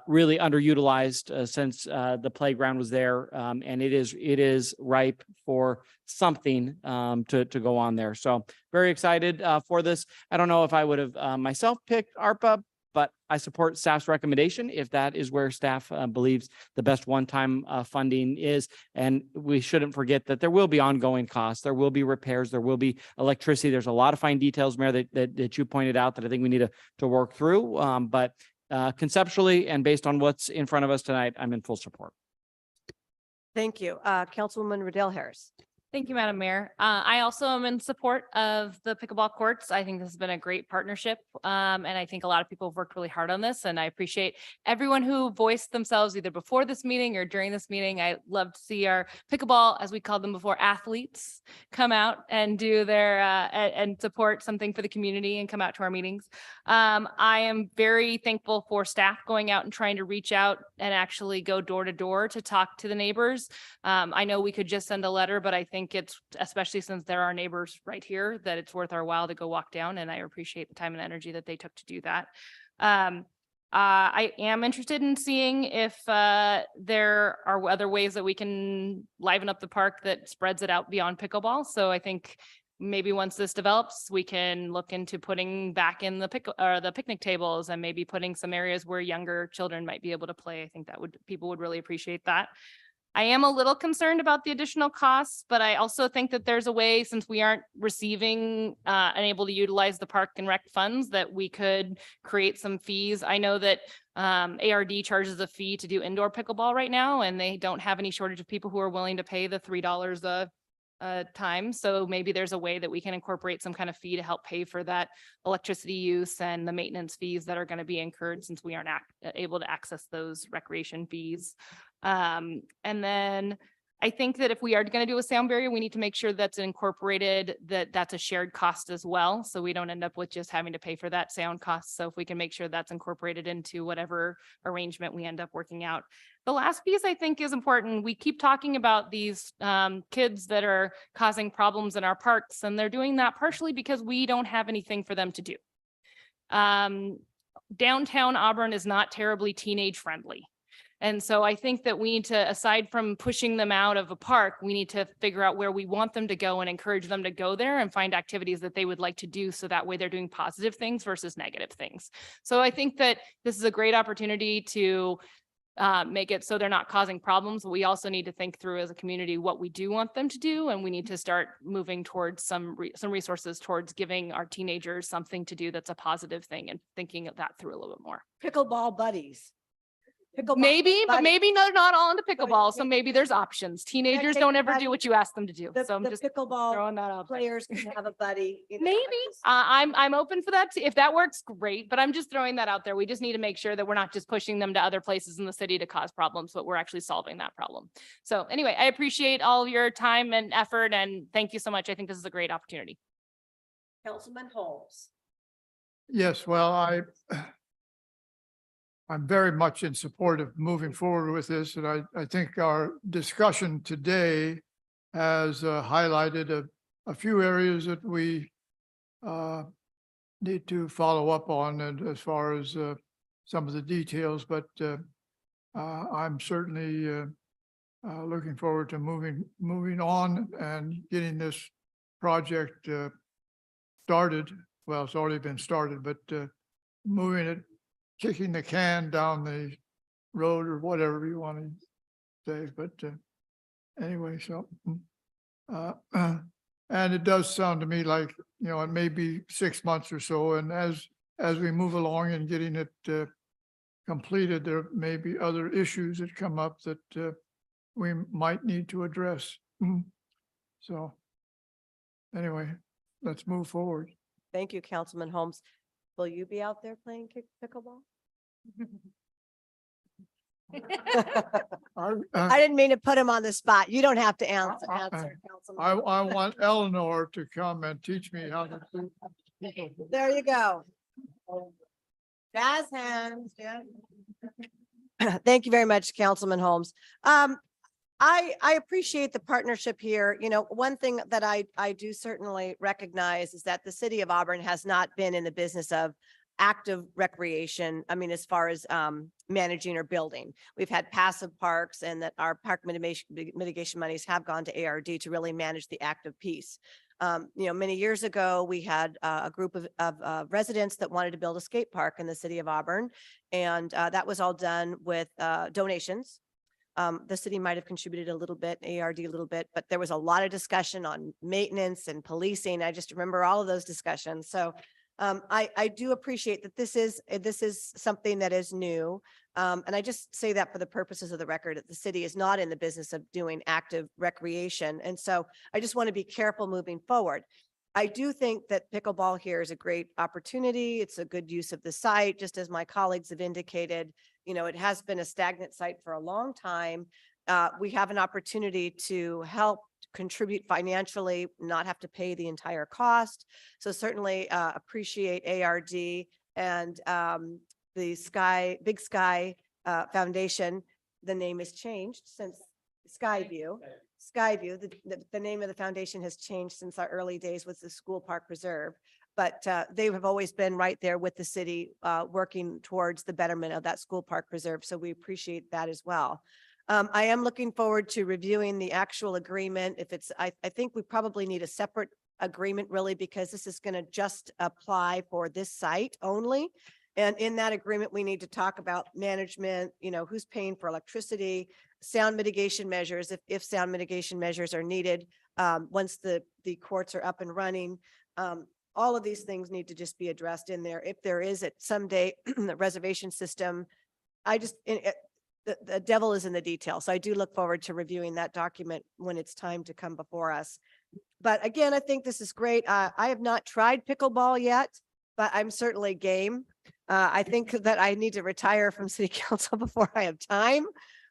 really underutilized since the playground was there, and it is ripe for something to go on there. So very excited for this. I don't know if I would have myself picked ARPA, but I support staff's recommendation if that is where staff believes the best one-time funding is. And we shouldn't forget that there will be ongoing costs. There will be repairs. There will be electricity. There's a lot of fine details, Mayor, that you pointed out that I think we need to work through. But conceptually and based on what's in front of us tonight, I'm in full support. Thank you. Councilwoman Riddell Harris. Thank you, Madam Mayor. I also am in support of the pickleball courts. I think this has been a great partnership. And I think a lot of people have worked really hard on this, and I appreciate everyone who voiced themselves either before this meeting or during this meeting. I love to see our pickleball, as we called them before, athletes come out and do their and support something for the community and come out to our meetings. I am very thankful for staff going out and trying to reach out and actually go door to door to talk to the neighbors. I know we could just send a letter, but I think it's, especially since there are neighbors right here, that it's worth our while to go walk down, and I appreciate the time and energy that they took to do that. I am interested in seeing if there are other ways that we can liven up the park that spreads it out beyond pickleball. So I think maybe once this develops, we can look into putting back in the picnic tables and maybe putting some areas where younger children might be able to play. I think that people would really appreciate that. I am a little concerned about the additional costs, but I also think that there's a way, since we aren't receiving and able to utilize the park and rec funds, that we could create some fees. I know that ARD charges a fee to do indoor pickleball right now, and they don't have any shortage of people who are willing to pay the $3 a time. So maybe there's a way that we can incorporate some kind of fee to help pay for that electricity use and the maintenance fees that are going to be incurred, since we aren't able to access those recreation fees. And then I think that if we are going to do a sound barrier, we need to make sure that's incorporated, that's a shared cost as well. So we don't end up with just having to pay for that sound cost. So if we can make sure that's incorporated into whatever arrangement we end up working out. The last piece I think is important. We keep talking about these kids that are causing problems in our parks, and they're doing that partially because we don't have anything for them to do. Downtown Auburn is not terribly teenage friendly. And so I think that we need to, aside from pushing them out of a park, we need to figure out where we want them to go and encourage them to go there and find activities that they would like to do. So that way they're doing positive things versus negative things. So I think that this is a great opportunity to make it so they're not causing problems. We also need to think through as a community what we do want them to do. And we need to start moving towards some resources towards giving our teenagers something to do that's a positive thing, and thinking of that through a little bit more. Pickleball buddies. Maybe, but maybe not all into pickleball. So maybe there's options. Teenagers don't ever do what you ask them to do. So I'm just throwing that out. Players can have a buddy. Maybe I'm open for that. If that works, great. But I'm just throwing that out there. We just need to make sure that we're not just pushing them to other places in the city to cause problems, but we're actually solving that problem. So anyway, I appreciate all of your time and effort, and thank you so much. I think this is a great opportunity. Councilman Holmes. Yes, well, I'm very much in support of moving forward with this, and I think our discussion today has highlighted a few areas that we need to follow up on, and as far as some of the details, but I'm certainly looking forward to moving on and getting this project started. Well, it's already been started, but moving it, kicking the can down the road or whatever you want to say. But anyway, so and it does sound to me like, you know, it may be 6 months or so. And as we move along and getting it completed, there may be other issues that come up that we might need to address. So anyway, let's move forward. Thank you, Councilman Holmes. Will you be out there playing pickleball? I didn't mean to put him on the spot. You don't have to answer, Councilman. I want Eleanor to come and teach me how to do. There you go. Jazz hands. Yeah. Thank you very much, Councilman Holmes. I appreciate the partnership here. You know, one thing that I do certainly recognize is that the city of Auburn has not been in the business of active recreation. I mean, as far as managing or building, we've had passive parks, and that our park mitigation monies have gone to ARD to really manage the active piece. You know, many years ago, we had a group of residents that wanted to build a skate park in the city of Auburn, and that was all done with donations. The city might have contributed a little bit, ARD a little bit, but there was a lot of discussion on maintenance and policing. I just remember all of those discussions. So I do appreciate that this is something that is new. And I just say that for the purposes of the record, that the city is not in the business of doing active recreation. And so I just want to be careful moving forward. I do think that pickleball here is a great opportunity. It's a good use of the site, just as my colleagues have indicated. You know, it has been a stagnant site for a long time. We have an opportunity to help contribute financially, not have to pay the entire cost. So certainly appreciate ARD and the Big Sky Foundation. The name has changed since Skyview. The name of the foundation has changed since our early days with the School Park Preserve, but they have always been right there with the city, working towards the betterment of that School Park Preserve. So we appreciate that as well. I am looking forward to reviewing the actual agreement. If it's, I think we probably need a separate agreement really, because this is going to just apply for this site only. And in that agreement, we need to talk about management, you know, who's paying for electricity, sound mitigation measures, if sound mitigation measures are needed, once the courts are up and running. All of these things need to just be addressed in there. If there is at someday the reservation system, the devil is in the detail. So I do look forward to reviewing that document when it's time to come before us. But again, I think this is great. I have not tried pickleball yet, but I'm certainly game. I think that I need to retire from city council before I have time.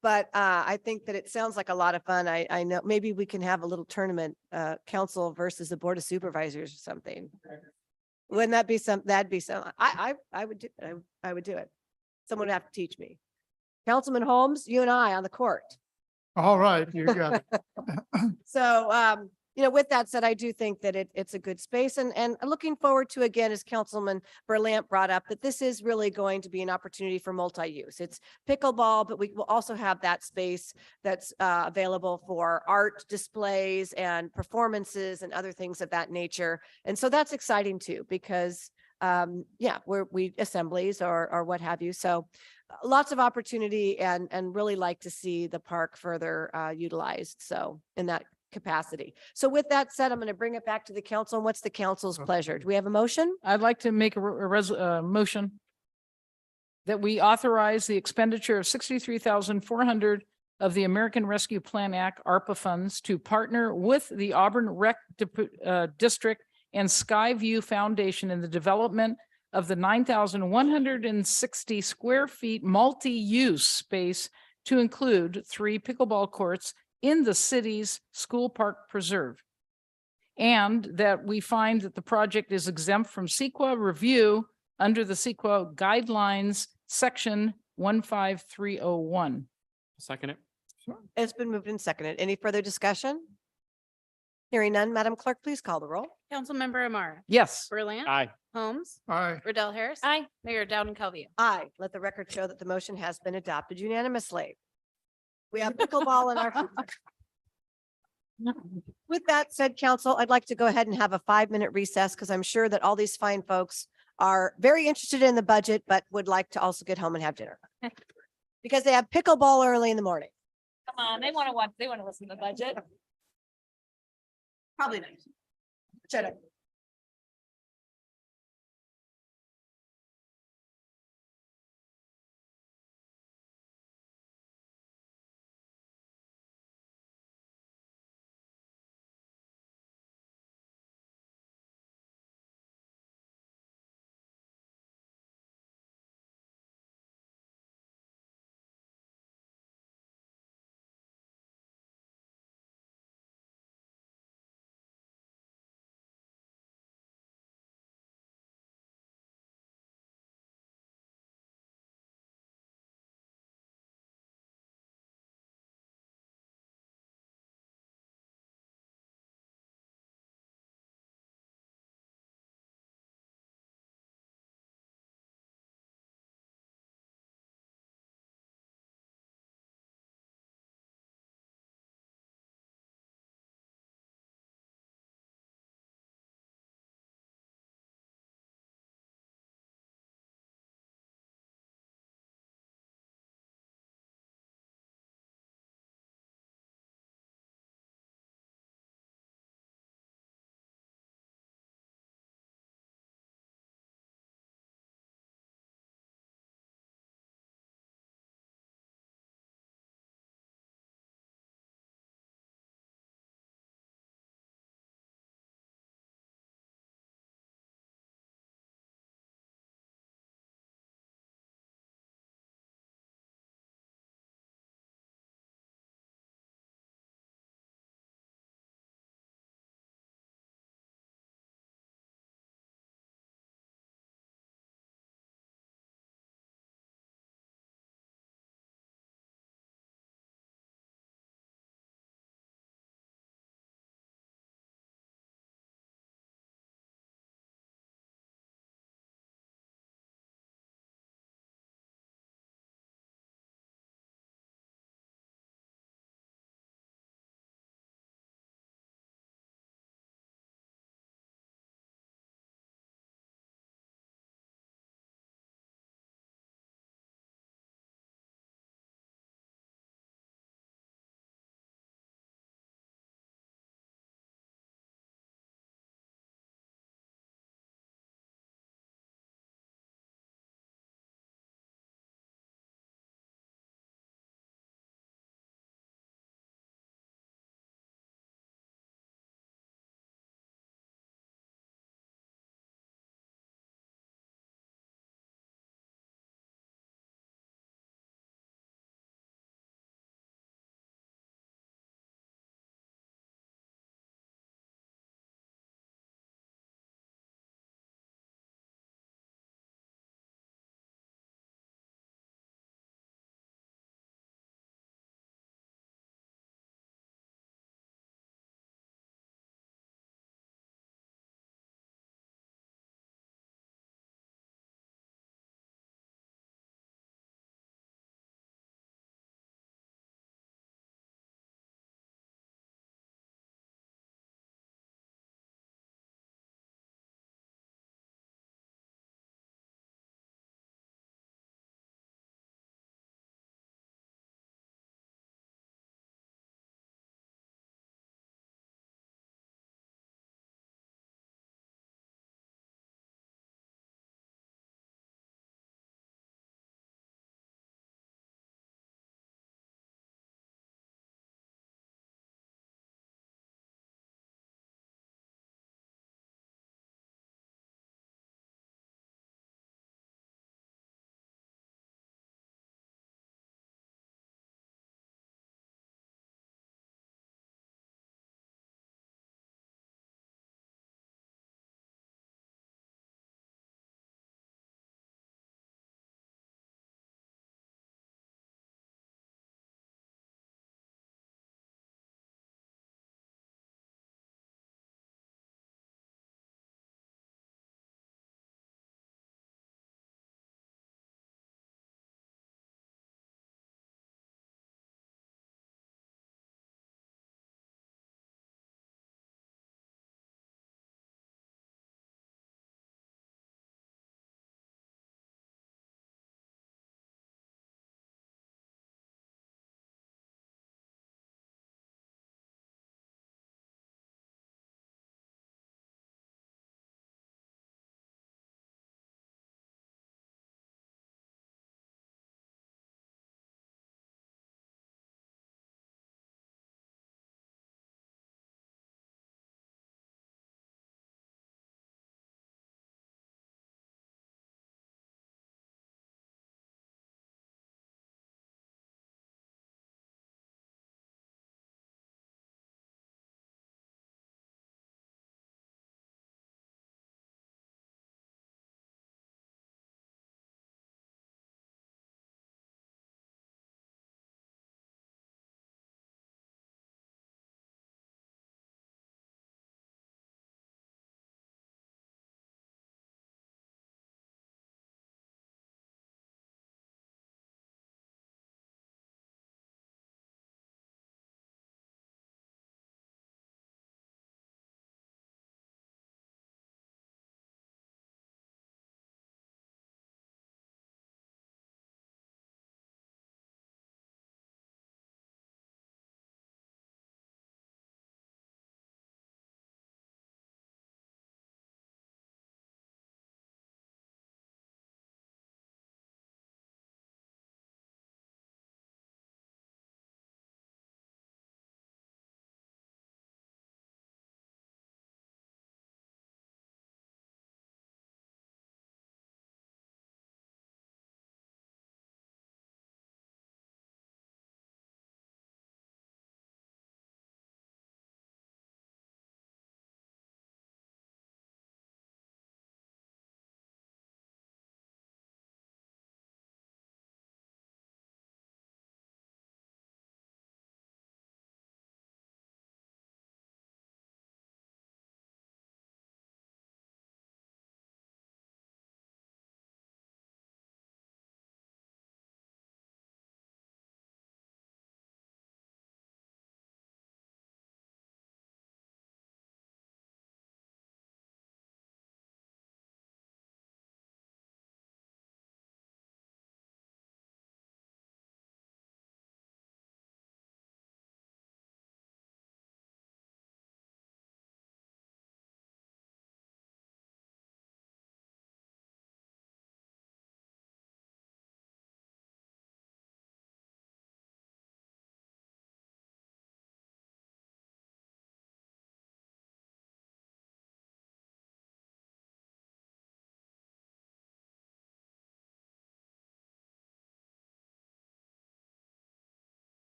But I think that it sounds like a lot of fun. I know maybe we can have a little tournament, council versus the Board of Supervisors or something. Wouldn't that be that'd be some, I would do, I would do it. Someone would have to teach me. Councilman Holmes, you and I on the court. All right, you got it. So, you know, with that said, I do think that it's a good space, and looking forward to, again, as Councilman Berlant brought up, that this is really going to be an opportunity for multi-use. It's pickleball, but we will also have that space that's available for art displays and performances and other things of that nature. And so that's exciting too, because yeah, we assemblies or what have you. So lots of opportunity, and really like to see the park further utilized. So in that capacity. So with that said, I'm going to bring it back to the council. And what's the council's pleasure? Do we have a motion? I'd like to make a motion that we authorize the expenditure of $63,400 of the American Rescue Plan Act ARPA funds to partner with the Auburn Rec District and Skyview Foundation in the development of the 9,160 square feet multi-use space to include 3 pickleball courts in the city's School Park Preserve. And that we find that the project is exempt from CEQA review under the CEQA guidelines section 15301. Second it. It's been moved and seconded. Any further discussion? Hearing none, Madam Clerk, please call the roll. Councilmember Amara. Yes. Berlant. Aye. Holmes. Aye. Riddell Harris. Aye. Mayor Dowden Calvillo. Aye. Let the record show that the motion has been adopted unanimously. We have pickleball in our. With that said, council, I'd like to go ahead and have a 5-minute recess because I'm sure that all these fine folks are very interested in the budget, but would like to also get home and have dinner. Because they have pickleball early in the morning. Come on, they want to watch, they want to listen to the budget. Probably not. Shut up.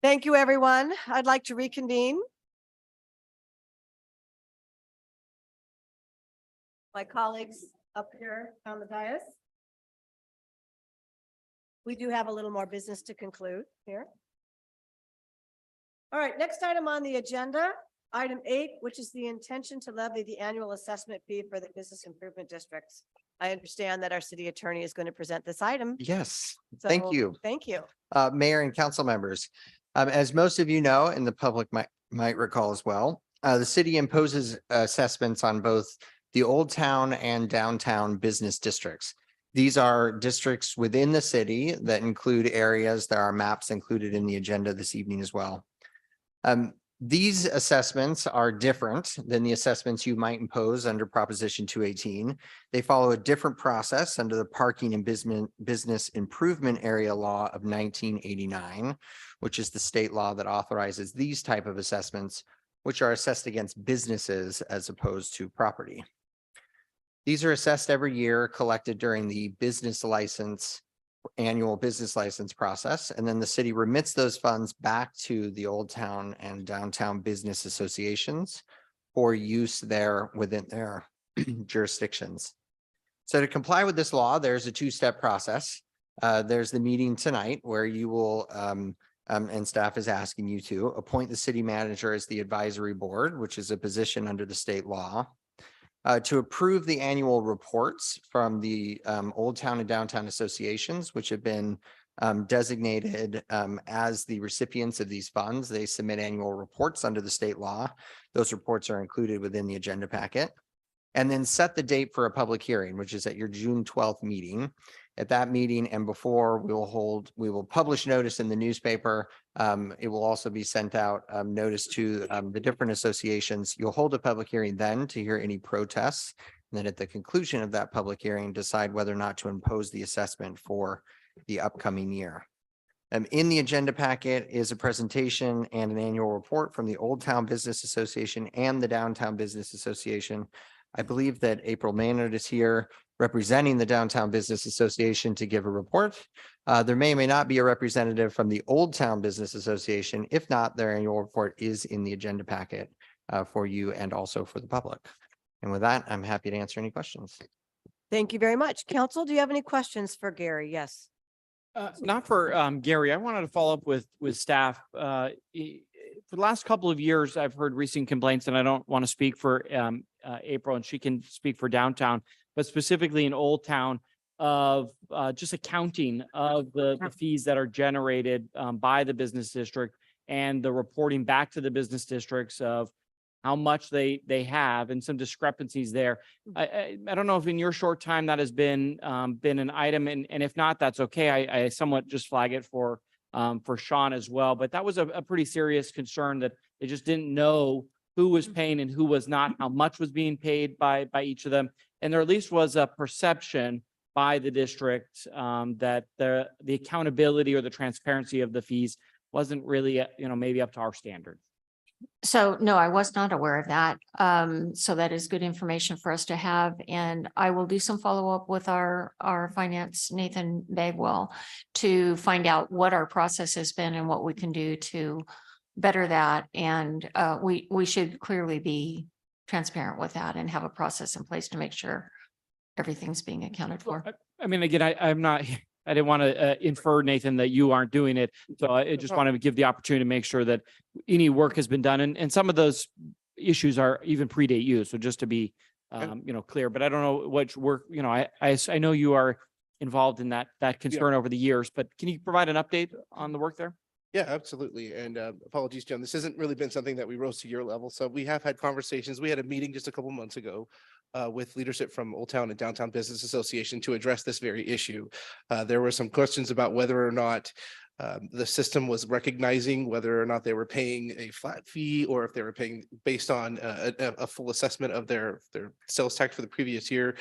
Thank you, everyone. I'd like to reconvene. My colleagues up here on the dais. We do have a little more business to conclude here. All right, next item on the agenda, item 8, which is the intention to levy the annual assessment fee for the business improvement districts. I understand that our city attorney is going to present this item. Yes, thank So, you. Thank you. Mayor and council members. As most of you know, and the public might recall as well, the city imposes assessments on both the Old Town and Downtown business districts. These are districts within the city that include areas. There are maps included in the agenda this evening as well. These assessments are different than the assessments you might impose under Proposition 218. They follow a different process under the Parking and Business Improvement Area Law of 1989, which is the state law that authorizes these type of assessments, which are assessed against businesses as opposed to property. These are assessed every year, collected during the annual business license process, and then the city remits those funds back to the Old Town and Downtown business associations for use there within their jurisdictions. So to comply with this law, there's a two-step process. There's the meeting tonight where you will, and staff is asking you to appoint the city manager as the advisory board, which is a position under the state law. To approve the annual reports from the Old Town and Downtown associations, which have been designated as the recipients of these funds. They submit annual reports under the state law. Those reports are included within the agenda packet. And then set the date for a public hearing, which is at your June 12th meeting. At that meeting and before, we will publish notice in the newspaper. It will also be sent out notice to the different associations. You'll hold a public hearing then to hear any protests. And then at the conclusion of that public hearing, decide whether or not to impose the assessment for the upcoming year. In the agenda packet is a presentation and an annual report from the Old Town Business Association and the Downtown Business Association. I believe that April Maynard is here representing the Downtown Business Association to give a report. There may or may not be a representative from the Old Town Business Association. If not, their annual report is in the agenda packet for you and also for the public. And with that, I'm happy to answer any questions. Thank you very much. Council, do you have any questions for Gary? Yes. Not for Gary. I wanted to follow up with staff. For the last couple of years, I've heard recent complaints, and I don't want to speak for April, and she can speak for Downtown, but specifically in Old Town, of just accounting of the fees that are generated by the business district and the reporting back to the business districts of how much they have and some discrepancies there. I don't know if in your short time that has been an item, and if not, that's okay. I somewhat just flag it for Sean as well, but that was a pretty serious concern that they just didn't know who was paying and who was not, how much was being paid by each of them. And there at least was a perception by the district that the accountability or the transparency of the fees wasn't really, maybe up to our standard. So no, I was not aware of that. So that is good information for us to have. And I will do some follow-up with our finance, Nathan Bagwell, to find out what our process has been and what we can do to better that. And we should clearly be transparent with that and have a process in place to make sure everything's being accounted for. I mean, again, I didn't want to infer, Nathan, that you aren't doing it. So I just wanted to give the opportunity to make sure that any work has been done. And some of those issues are even predate you. So just to be, clear, but I don't know what work, I know you are involved in that concern over the years, but can you provide an update on the work there? Yeah, absolutely. And apologies, John, this hasn't really been something that we rose to your level. So we have had conversations. We had a meeting just a couple months ago with leadership from Old Town and Downtown Business Association to address this very issue. There were some questions about whether or not the system was recognizing whether or not they were paying a flat fee or if they were paying based on a full assessment of their sales tax for the previous year.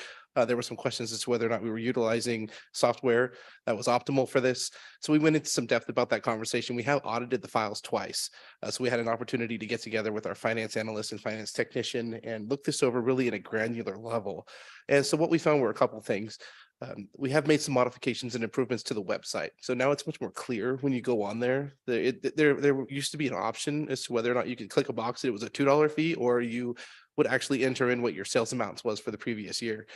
There were some questions as to whether or not we were utilizing software that was optimal for this. So we went into some depth about that conversation. We have audited the files twice. So we had an opportunity to get together with our finance analyst and finance technician and look this over really at a granular level. And so what we found were a couple of things. We have made some modifications and improvements to the website. So now it's much more clear when you go on there. There used to be an option as to whether or not you could click a box and it was a $2 fee, or you would actually enter in what your sales amounts was for the previous year.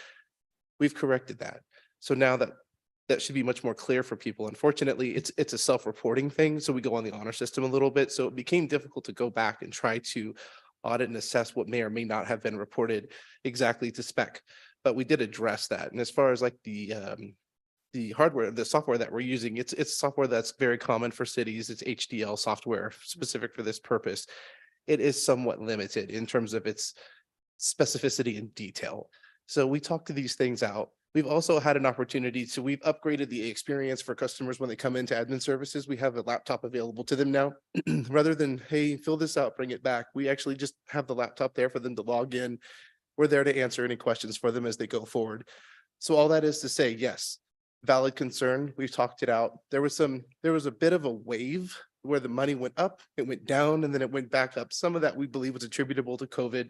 We've corrected that. So now that should be much more clear for people. Unfortunately, it's a self-reporting thing. So we go on the honor system a little bit. So it became difficult to go back and try to audit and assess what may or may not have been reported exactly to spec. But we did address that. And as far as like the hardware, the software that we're using, it's software that's very common for cities. It's HDL software specific for this purpose. It is somewhat limited in terms of its specificity and detail. So we talked to these things out. We've also had an opportunity to, we've upgraded the experience for customers when they come into admin services. We have a laptop available to them now. Rather than, hey, fill this out, bring it back. We actually just have the laptop there for them to log in. We're there to answer any questions for them as they go forward. So all that is to say, yes, valid concern. We've talked it out. There was a bit of a wave where the money went up, it went down, and then it went back up. Some of that we believe was attributable to COVID,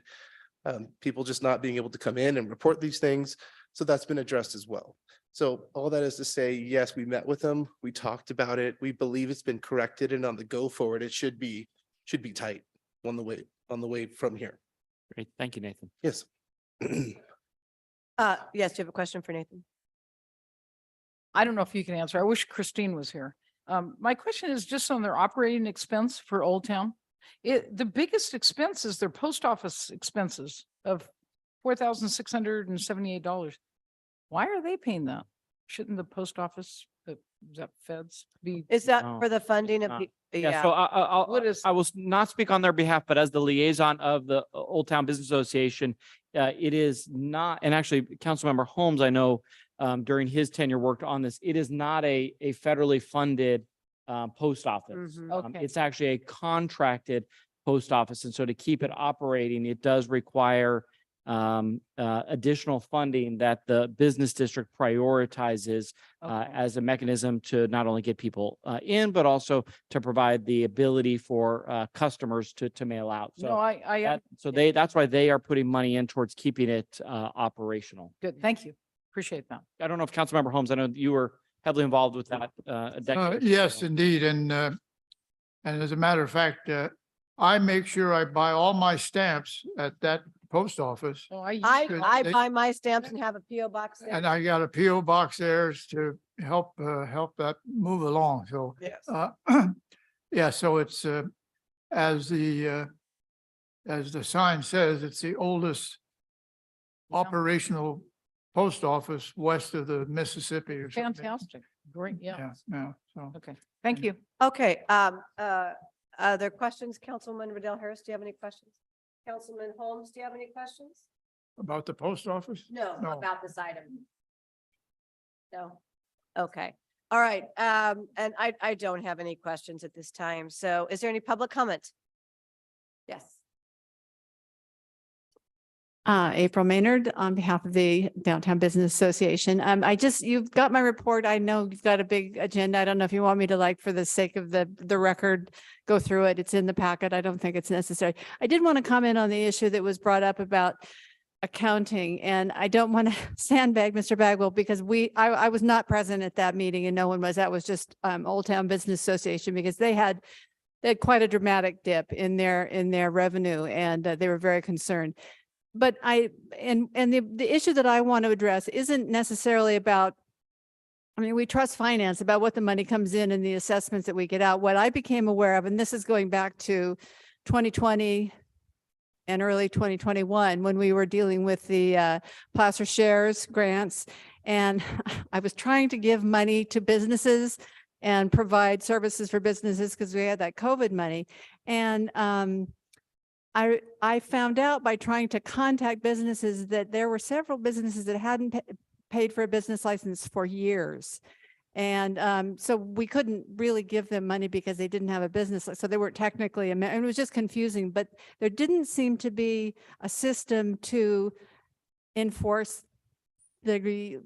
people just not being able to come in and report these things. So that's been addressed as well. So all that is to say, yes, we met with them. We talked about it. We believe it's been corrected, and on the go forward, it should be tight on the way from here. Great. Thank you, Nathan. Yes. Yes, do you have a question for Nathan? I don't know if you can answer. I wish Christine was here. My question is just on their operating expense for Old Town. The biggest expense is their post office expenses of $4,678. Why are they paying that? Shouldn't the post office, is that feds be? Is that No, for the funding of? not. the- Yeah, so What is- I will not speak on their behalf, but as the liaison of the Old Town Business Association, it is not, and actually Councilmember Holmes, I know, during his tenure worked on this. It is not a federally funded post office. Mhm. Okay. It's actually a contracted post office. And so to keep it operating, it does require additional funding that the business district prioritizes Okay. as a mechanism to not only get people in, but also to provide the ability for customers to mail out. No, So that's why they are putting money in towards keeping it operational. good. Thank you. Appreciate that. I don't know if Councilmember Holmes, I know you were heavily involved with that a decade. Yes, indeed. And as a matter of fact, I make sure I buy all my stamps at that post office. Oh, I buy my stamps and have a PO box there. And I got a PO box there to help that move along. So, Yes. yeah, so it's, as the sign says, it's the oldest operational post office west of the Mississippi or something. Fantastic. Great. Yeah. Yeah, yeah, so. Okay. Thank you. Okay, other questions? Councilman Riddell Harris, do you have any questions? Councilman Holmes, do you have any questions? About the post office? No, No. about this item. No. Okay. All right. And I don't have any questions at this time. So is there any public comment? Yes. April Maynard on behalf of the Downtown Business Association. You've got my report. I know you've got a big agenda. I don't know if you want me to, like, for the sake of the record, go through it. It's in the packet. I don't think it's necessary. I did want to comment on the issue that was brought up about accounting, and I don't want to sandbag Mr. Bagwell because I was not present at that meeting and no one was. That was just Old Town Business Association, because they had quite a dramatic dip in their revenue, and they were very concerned. But the issue that I want to address isn't necessarily about, I mean, we trust finance about what the money comes in and the assessments that we get out. What I became aware of, and this is going back to 2020 and early 2021, when we were dealing with the Placer Shares grants, and I was trying to give money to businesses and provide services for businesses because we had that COVID money. And I found out by trying to contact businesses that there were several businesses that hadn't paid for a business license for years. And so we couldn't really give them money because they didn't have a business. So they weren't technically, and it was just confusing, but there didn't seem to be a system to enforce the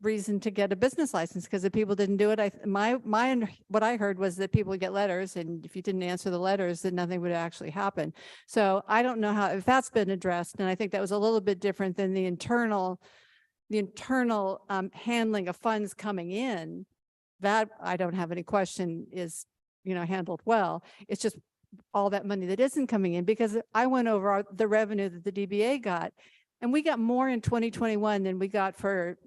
reason to get a business license, because if people didn't do it, what I heard was that people would get letters, and if you didn't answer the letters, then nothing would actually happen. So I don't know if that's been addressed, and I think that was a little bit different than the internal the internal handling of funds coming in, that I don't have any question is, handled well. It's just all that money that isn't coming in, because I went over the revenue that the DBA got, and we got more in 2021 than we got for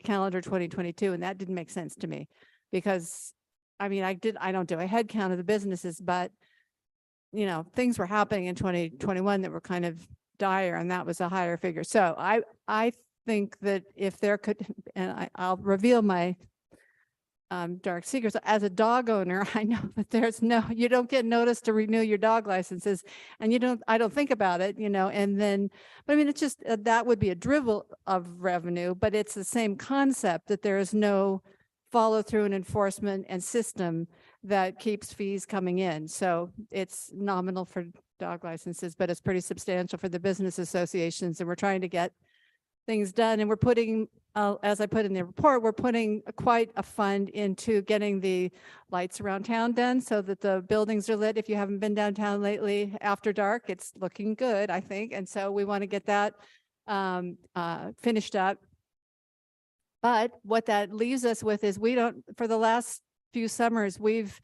calendar 2022. And that didn't make sense to me, because I don't do a head count of the businesses, but things were happening in 2021 that were kind of dire, and that was a higher figure. So I think that if there could, and I'll reveal my dark secrets. As a dog owner, I know that you don't get notice to renew your dog licenses, and I don't think about it, and then, but it's just, that would be a drivel of revenue, but it's the same concept, that there is no follow through and enforcement and system that keeps fees coming in. So it's nominal for dog licenses, but it's pretty substantial for the business associations, and we're trying to get things done. And we're putting, as I put in the report, we're putting quite a fund into getting the lights around town done so that the buildings are lit. If you haven't been downtown lately after dark, it's looking good, I think. And so we want to get that finished up. But what that leaves us with is for the last few summers, we've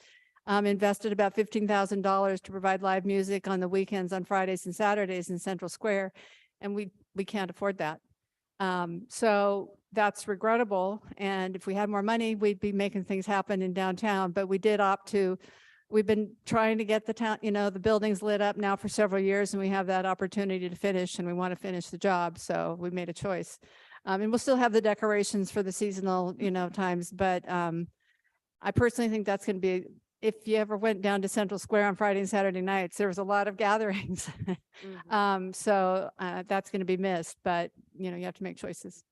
invested about $15,000 to provide live music on the weekends, on Fridays and Saturdays in Central Square. And we can't afford that. So that's regrettable. And if we had more money, we'd be making things happen in downtown, but we did we've been trying to get the town, the buildings lit up now for several years, and we have that opportunity to finish, and we want to finish the job. So we made a choice. And we'll still have the decorations for the seasonal, times, but, I personally think that's going to be, if you ever went down to Central Square on Friday and Saturday nights, there was a lot of gatherings. So that's going to be missed, but you have to make choices.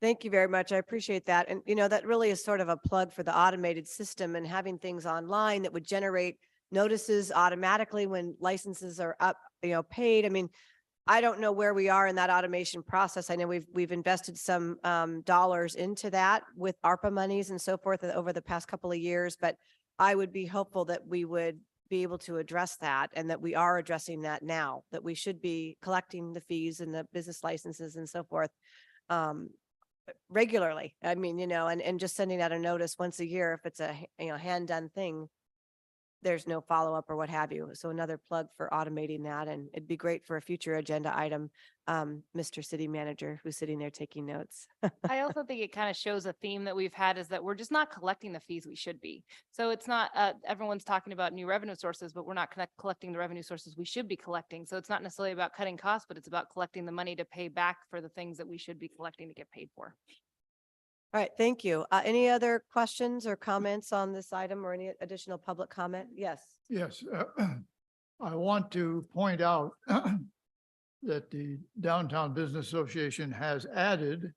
Thank you very much. I appreciate that. And, that really is sort of a plug for the automated system, and having things online that would generate notices automatically when licenses are up, paid. I don't know where we are in that automation process. I know we've invested some dollars into that with ARPA monies and so forth over the past couple of years, but I would be hopeful that we would be able to address that, and that we are addressing that now, that we should be collecting the fees and the business licenses and so forth regularly. And just sending out a notice once a year if it's a hand done thing. There's no follow-up or what have you. So another plug for automating that, and it'd be great for a future agenda item, Mr. City Manager, who's sitting there taking notes. I also think it kind of shows a theme that we've had, is that we're just not collecting the fees we should be. So it's not, everyone's talking about new revenue sources, but we're not collecting the revenue sources we should be collecting. So it's not necessarily about cutting costs, but it's about collecting the money to pay back for the things that we should be collecting to get paid for. All right, thank you. Any other questions or comments on this item, or any additional public comment? Yes. Yes, I want to point out that the Downtown Business Association has added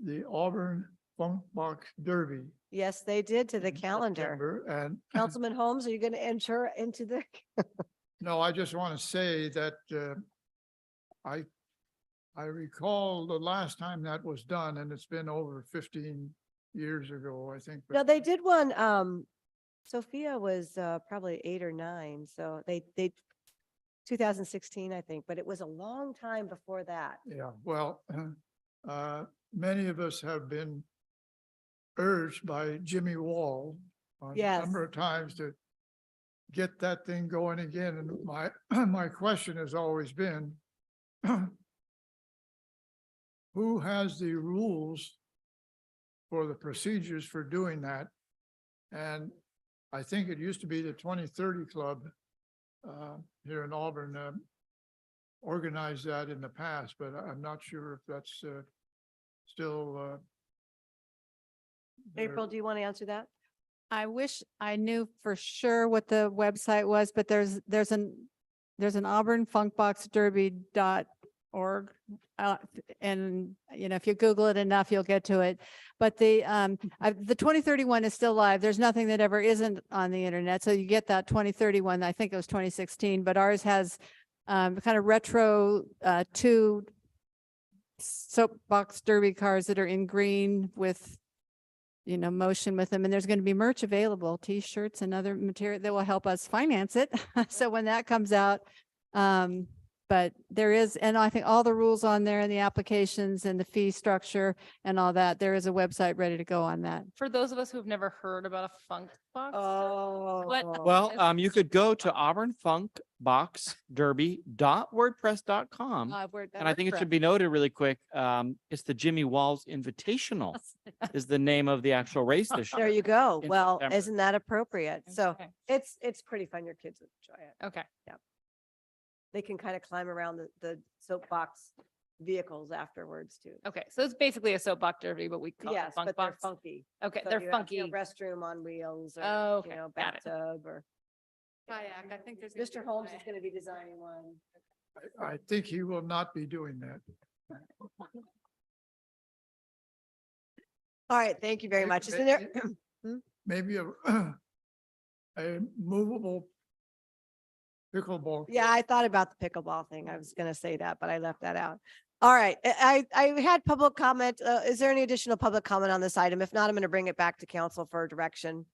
the Auburn Funk Box Derby. Yes, they did, to the in calendar. September, and Councilman Holmes, are you going to enter into the? no, I just want to say that I recall the last time that was done, and it's been over 15 years ago, I think. No, they did one. Sophia was probably 8 or 9. So they 2016, I think, but it was a long time before that. Yeah, well, many of us have been urged by Jimmy Wall on a number of times to get that thing going again. And my question has always been, who has the rules for the procedures for doing that? And I think it used to be the 2030 Club here in Auburn organized that in the past, but I'm not sure if that's still. April, do you want to answer that? I wish I knew for sure what the website was, but there's an auburnfunkboxderby.org. And if you Google it enough, you'll get to it. But the 2031 is still live. There's nothing that ever isn't on the internet. So you get that 2031. I think it was 2016, but ours has kind of retro 2 soapbox derby cars that are in green with motion with them. And there's going to be merch available, t-shirts and other material that will help us finance it. So when that comes out, but but there is, and I think all the rules on there and the applications and the fee structure and all that, there is a website ready to go on that. For those of us who've never heard about a funk box. Oh. Well, is- you could go to auburnfunkboxderby.wordpress.com. And I think it should be noted really quick, it's the Jimmy Walls Invitational is the name of the actual race this year. There you go. in Well, September. isn't that appropriate? So Okay. it's pretty fun. Your kids would enjoy it. Okay. They can kind of climb around the soapbox vehicles afterwards too. Okay. So it's basically a soapbox derby, but we call it Yes, funk but they're box. funky. Okay. So They're you have funky. your Restroom on wheels or, Oh, okay. you know, Got it. bathtub or Kayak, I think there's. Mr. Holmes is going to be designing one. I think he will not be doing that. All right, thank you very May- much. Is may- there? Maybe a a movable pickleball. Yeah, I thought about the pickleball thing. I was gonna say that, but I left that out. All right, I had public comment. Is there any additional public comment on this item? If not, I'm gonna bring it back to council for direction.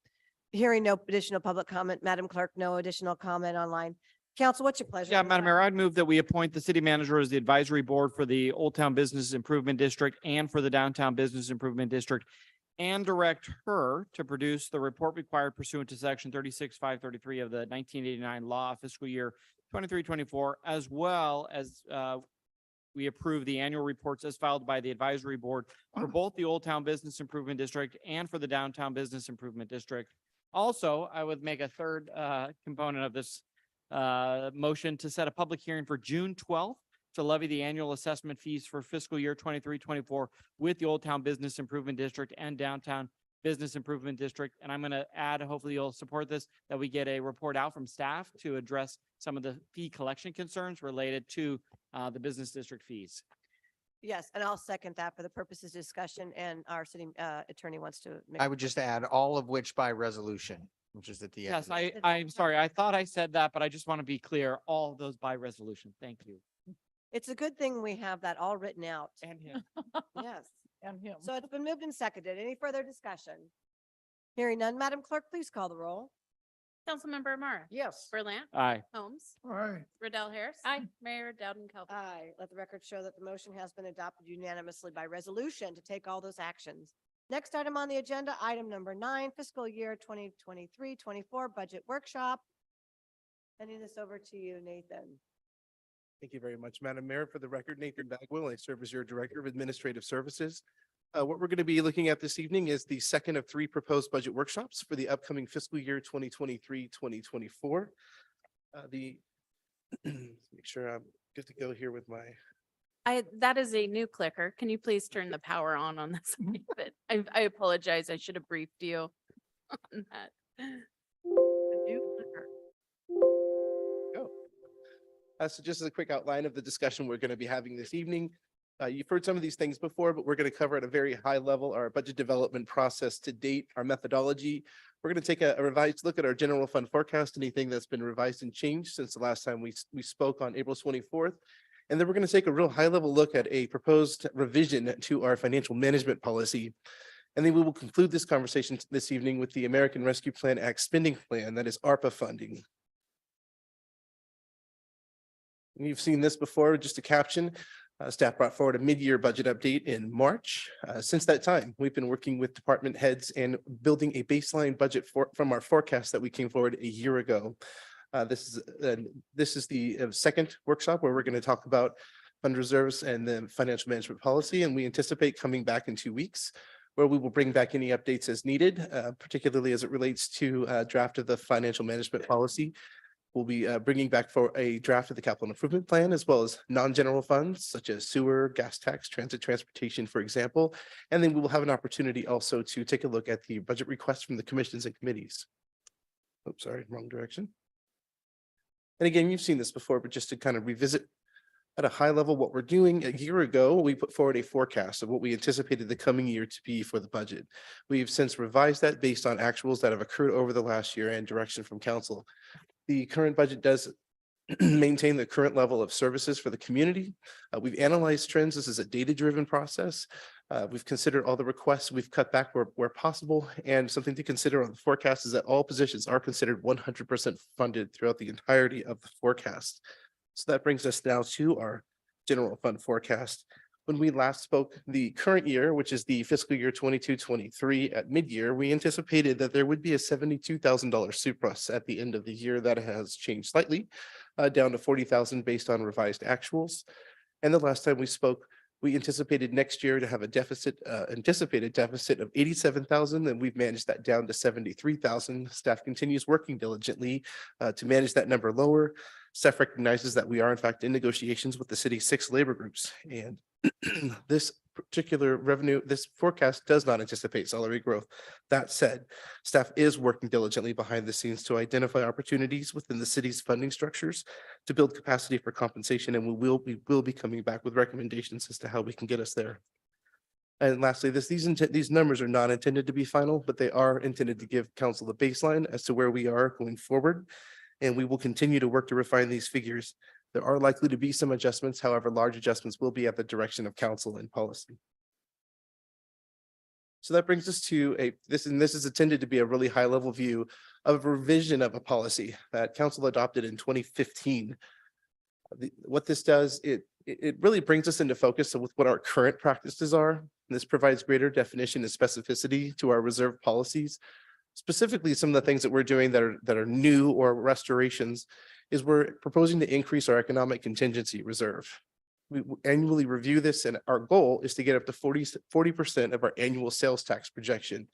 Hearing no additional public comment, Madam Clerk, no additional comment online. Council, what's your pleasure? Yeah, on this Madam item? Mayor, I'd move that we appoint the city manager as the advisory board for the Old Town Business Improvement District and for the Downtown Business Improvement District, and direct her to produce the report required pursuant to section 36,533 of the 1989 law fiscal year 23-24, as well as we approve the annual reports as filed by the advisory board for both the Old Town Business Improvement District and for the Downtown Business Improvement District. Also, I would make a third component of this motion to set a public hearing for June 12th to levy the annual assessment fees for fiscal year 23-24 with the Old Town Business Improvement District and Downtown Business Improvement District. And I'm going to add, hopefully you'll support this, that we get a report out from staff to address some of the fee collection concerns related to the business district fees. Yes, and I'll second that for the purposes of discussion, and our city attorney wants to. make I a would just comment. add all of which by resolution, which is at the end. Yes, I'm sorry. I thought I said that, but I just want to be clear, all of those by resolution. Thank you. It's a good thing we have that all written out. And him. Yes. And him. So it's been moved and seconded. Any further discussion? Hearing none, Madam Clerk, please call the roll. Councilmember Amara. Yes. Berlant. Aye. Holmes. All right. Riddell Harris. Aye. Mayor Dowden Kelvin. Aye. Let the record show that the motion has been adopted unanimously by resolution to take all those actions. Next item on the agenda, item number 9, fiscal year 2023-24 budget workshop. Handing this over to you, Nathan. Thank you very much, Madam Mayor. For the record, Nathan Bagwell, I serve as your Director of Administrative Services. What we're going to be looking at this evening is the second of 3 proposed budget workshops for the upcoming fiscal year 2023-2024. Make sure I'm good to go here with my. That is a new clicker. Can you please turn the power on this? I apologize. I should have briefed you on that. The new clicker. So just as a quick outline of the discussion we're going to be having this evening. You've heard some of these things before, but we're going to cover at a very high level our budget development process to date, our methodology. We're going to take a revised look at our general fund forecast, anything that's been revised and changed since the last time we spoke on April 24th. And then we're going to take a real high level look at a proposed revision to our financial management policy. And then we will conclude this conversation this evening with the American Rescue Plan Act spending plan, that is ARPA funding. You've seen this before, just a caption. Staff brought forward a mid-year budget update in March. Since that time, we've been working with department heads and building a baseline budget from our forecast that we came forward a year ago. This is the second workshop where we're going to talk about fund reserves and the financial management policy, and we anticipate coming back in 2 weeks, where we will bring back any updates as needed, particularly as it relates to draft of the financial management policy. We'll be bringing back for a draft of the capital improvement plan, as well as non-general funds such as sewer, gas tax, transportation, for example. And then we will have an opportunity also to take a look at the budget requests from the commissions and committees. Oops, sorry, wrong direction. And again, you've seen this before, but just to kind of revisit at a high level what we're doing. A year ago, we put forward a forecast of what we anticipated the coming year to be for the budget. We've since revised that based on actuals that have occurred over the last year and direction from council. The current budget does maintain the current level of services for the community. We've analyzed trends. This is a data-driven process. We've considered all the requests. We've cut back where possible. And something to consider on the forecast is that all positions are considered 100% funded throughout the entirety of the forecast. So that brings us now to our general fund forecast. When we last spoke, the current year, which is the fiscal year 22-23 at mid-year, we anticipated that there would be a $72,000 surplus at the end of the year. That has changed slightly down to 40,000 based on revised actuals. And the last time we spoke, we anticipated next year to have a anticipated deficit of 87,000, and we've managed that down to 73,000. Staff continues working diligently to manage that number lower. Staff recognizes that we are in fact in negotiations with the city's 6 labor groups, and this particular revenue, this forecast does not anticipate salary growth. That said, staff is working diligently behind the scenes to identify opportunities within the city's funding structures to build capacity for compensation, and we will be coming back with recommendations as to how we can get us there. And lastly, these numbers are not intended to be final, but they are intended to give council a baseline as to where we are going forward. And we will continue to work to refine these figures. There are likely to be some adjustments. However, large adjustments will be at the direction of council and policy. So that brings us to this is intended to be a really high level view of a revision of a policy that council adopted in 2015. What this does, it really brings us into focus with what our current practices are. This provides greater definition and specificity to our reserve policies. Specifically, some of the things that we're doing that are new or restorations is we're proposing to increase our economic contingency reserve. We annually review this, and our goal is to get up to 40% of our annual sales tax projection.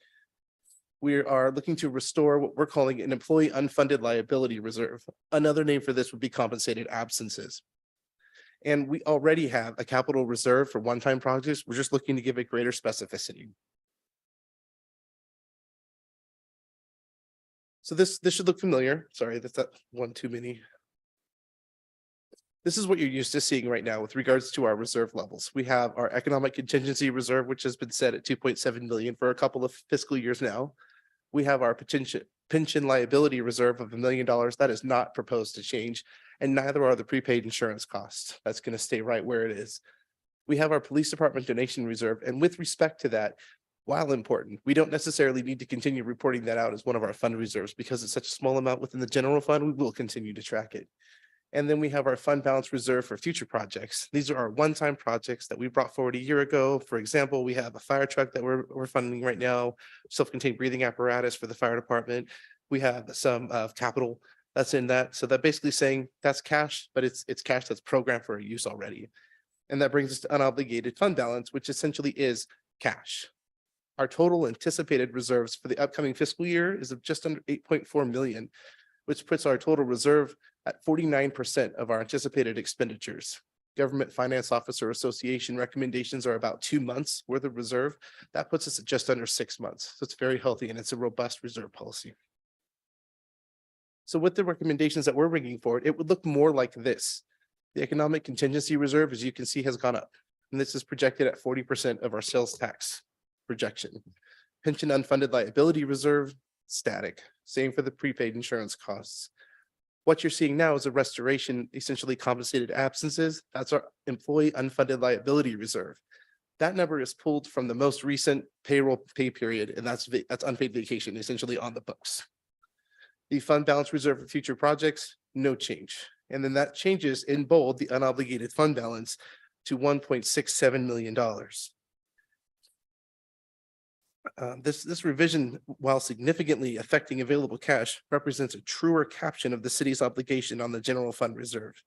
We are looking to restore what we're calling an employee unfunded liability reserve. Another name for this would be compensated absences. And we already have a capital reserve for one-time projects. We're just looking to give it greater specificity. So this should look familiar. Sorry, that's not one too many. This is what you're used to seeing right now with regards to our reserve levels. We have our economic contingency reserve, which has been set at 2.7 million for a couple of fiscal years now. We have our pension liability reserve of $1 million. That is not proposed to change, and neither are the prepaid insurance costs. That's going to stay right where it is. We have our police department donation reserve, and with respect to that, while important, we don't necessarily need to continue reporting that out as one of our fund reserves because it's such a small amount within the general fund. We will continue to track it. And then we have our fund balance reserve for future projects. These are our one-time projects that we brought forward a year ago. For example, we have a fire truck that we're funding right now, self-contained breathing apparatus for the fire department. We have some capital that's in that. So that basically saying that's cash, but it's cash that's programmed for use already. And that brings us to unobligated fund balance, which essentially is cash. Our total anticipated reserves for the upcoming fiscal year is of just under 8.4 million, which puts our total reserve at 49% of our anticipated expenditures. Government Finance Officer Association recommendations are about 2 months worth of reserve. That puts us at just under 6 months. So it's very healthy and it's a robust reserve policy. So with the recommendations that we're bringing forward, it would look more like this. The economic contingency reserve, as you can see, has gone up, and this is projected at 40% of our sales tax projection. Pension unfunded liability reserve, static. Same for the prepaid insurance costs. What you're seeing now is a restoration, essentially compensated absences. That's our employee unfunded liability reserve. That number is pulled from the most recent payroll pay period, and that's unpaid vacation, essentially on the books. The fund balance reserve for future projects, no change. And then that changes in bold the unobligated fund balance to $1.67 million. This revision, while significantly affecting available cash, represents a truer caption of the city's obligation on the general fund reserve.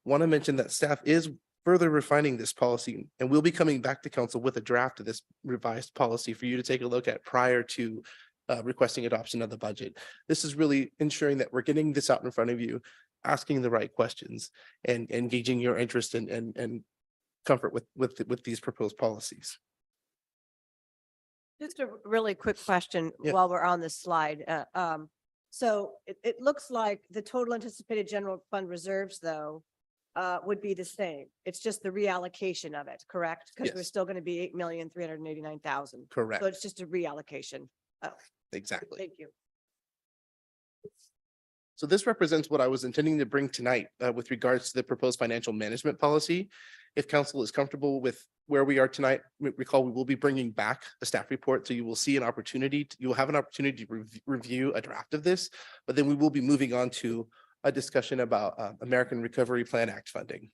Want to mention that staff is further refining this policy, and we'll be coming back to council with a draft of this revised policy for you to take a look at prior to requesting adoption of the budget. This is really ensuring that we're getting this out in front of you, asking the right questions, and engaging your interest and comfort with these proposed policies. Just a really quick question Yeah. while we're on this slide. So it looks like the total anticipated general fund reserves, though, would be the same. It's just the reallocation of it, correct? Because we're Yes. still going to be 8,389,000. Correct. So it's just a reallocation. Oh, Exactly. thank you. So this represents what I was intending to bring tonight with regards to the proposed financial management policy. If council is comfortable with where we are tonight, recall we will be bringing back a staff report. So you will see an opportunity, you will have an opportunity to review a draft of this, but then we will be moving on to a discussion about American Recovery Plan Act funding.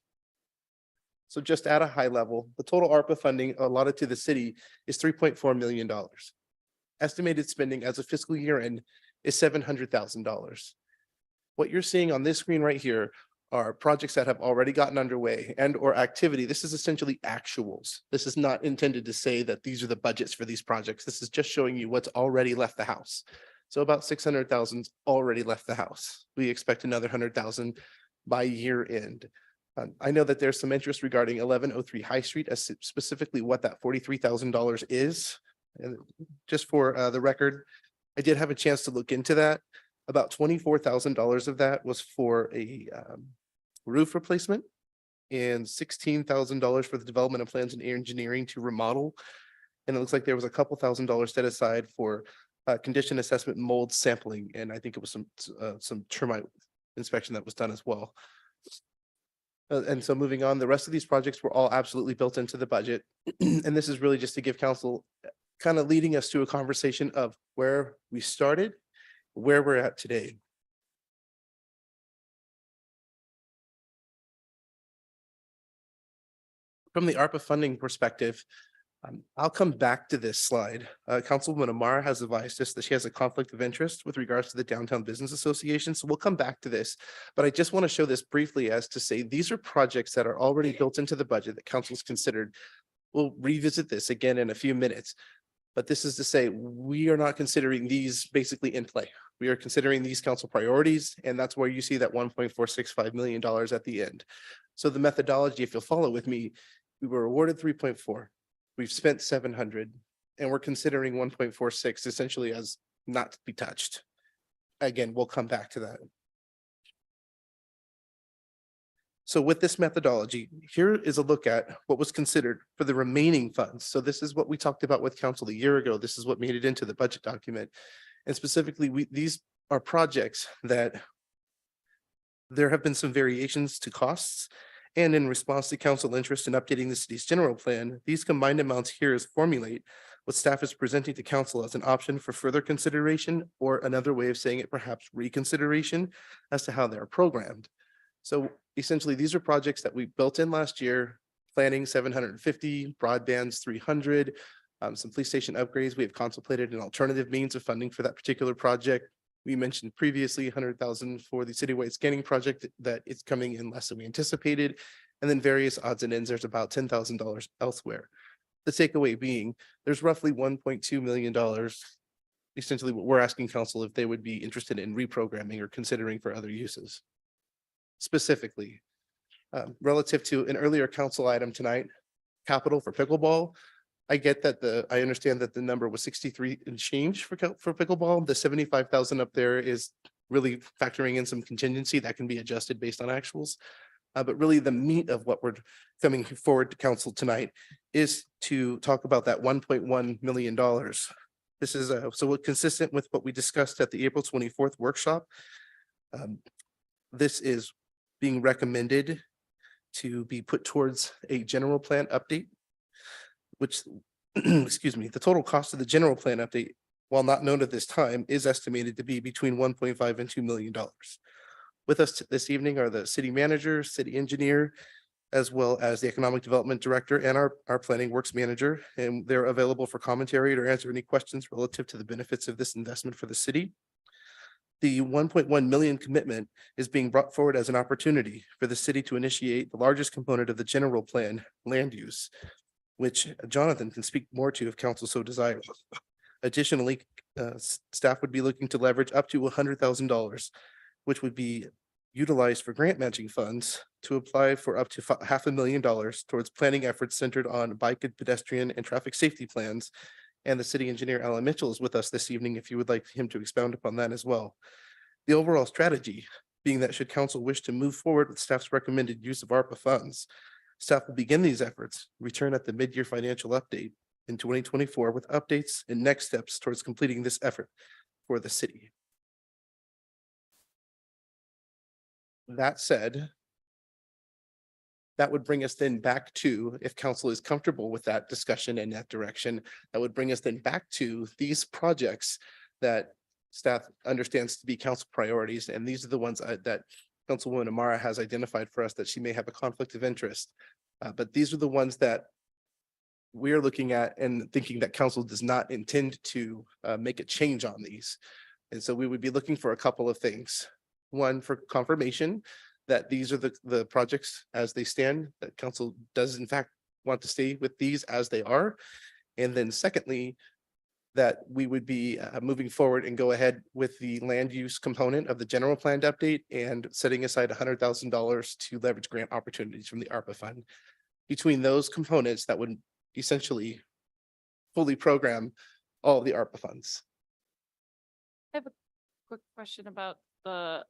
So just at a high level, the total ARPA funding allotted to the city is $3.4 million. Estimated spending as of fiscal year end is $700,000. What you're seeing on this screen right here are projects that have already gotten underway and or activity. This is essentially actuals. This is not intended to say that these are the budgets for these projects. This is just showing you what's already left the house. So about 600,000 already left the house. We expect another 100,000 by year end. I know that there's some interest regarding 1103 High Street, as specifically what that $43,000 is. And just for the record, I did have a chance to look into that. About $24,000 of that was for a roof replacement and $16,000 for the development of plans and engineering to remodel. And it looks like there was a couple $1,000s set aside for condition assessment, mold sampling, and I think it was some termite inspection that was done as well. And so moving on, the rest of these projects were all absolutely built into the budget. And this is really just to give council kind of leading us to a conversation of where we started, where we're at today. From the ARPA funding perspective, I'll come back to this slide. Councilwoman Amara has advised us that she has a conflict of interest with regards to the Downtown Business Association. So we'll come back to this, but I just want to show this briefly as to say these are projects that are already built into the budget that council's considered. We'll revisit this again in a few minutes, but this is to say we are not considering these basically in play. We are considering these council priorities, and that's where you see that $1.465 million at the end. So the methodology, if you'll follow with me, we were awarded 3.4. We've spent 700 and we're considering 1.46 essentially as not to be touched. Again, we'll come back to that. So with this methodology, here is a look at what was considered for the remaining funds. So this is what we talked about with council a year ago. This is what made it into the budget document. And specifically, these are projects that there have been some variations to costs. And in response to council interest in updating the city's general plan, these combined amounts here is formulate what staff is presenting to council as an option for further consideration, or another way of saying it, perhaps reconsideration as to how they're programmed. So essentially, these are projects that we built in last year, planning 750, broadbands 300, some police station upgrades. We have contemplated an alternative means of funding for that particular project. We mentioned previously 100,000 for the citywide scanning project that is coming in less than we anticipated. And then various odds and ends, there's about $10,000 elsewhere. The takeaway being there's roughly $1.2 million. Essentially what we're asking council if they would be interested in reprogramming or considering for other uses. Specifically, relative to an earlier council item tonight, capital for pickleball. I get that I understand that the number was 63 and change for pickleball. The 75,000 up there is really factoring in some contingency that can be adjusted based on actuals. But really the meat of what we're coming forward to council tonight is to talk about that $1.1 million. This is so consistent with what we discussed at the April 24th workshop. This is being recommended to be put towards a general plan update, which, excuse me, the total cost of the general plan update, while not known at this time, is estimated to be between 1.5 and $2 million. With us this evening are the city manager, city engineer, as well as the economic development director and our planning works manager, and they're available for commentary or answer any questions relative to the benefits of this investment for the city. The 1.1 million commitment is being brought forward as an opportunity for the city to initiate the largest component of the general plan, land use, which Jonathan can speak more to if council so desires. Additionally, staff would be looking to leverage up to $100,000, which would be utilized for grant matching funds to apply for up to $500,000 towards planning efforts centered on bike and pedestrian and traffic safety plans. And the city engineer, Alan Mitchell, is with us this evening if you would like him to expound upon that as well. The overall strategy being that should council wish to move forward with staff's recommended use of ARPA funds, staff will begin these efforts, return at the mid-year financial update in 2024 with updates and next steps towards completing this effort for the city. That said, that would bring us then back to, if council is comfortable with that discussion and that direction, that would bring us then back to these projects that staff understands to be council priorities, and these are the ones that Councilwoman Amara has identified for us that she may have a conflict of interest. But these are the ones that we are looking at and thinking that council does not intend to make a change on these. And so we would be looking for a couple of things. One, for confirmation that these are the projects as they stand, that council does in fact want to stay with these as they are. And then secondly, that we would be moving forward and go ahead with the land use component of the general planned update and setting aside $100,000 to leverage grant opportunities from the ARPA fund. Between those components, that would essentially fully program all of the ARPA funds. I have a quick question about the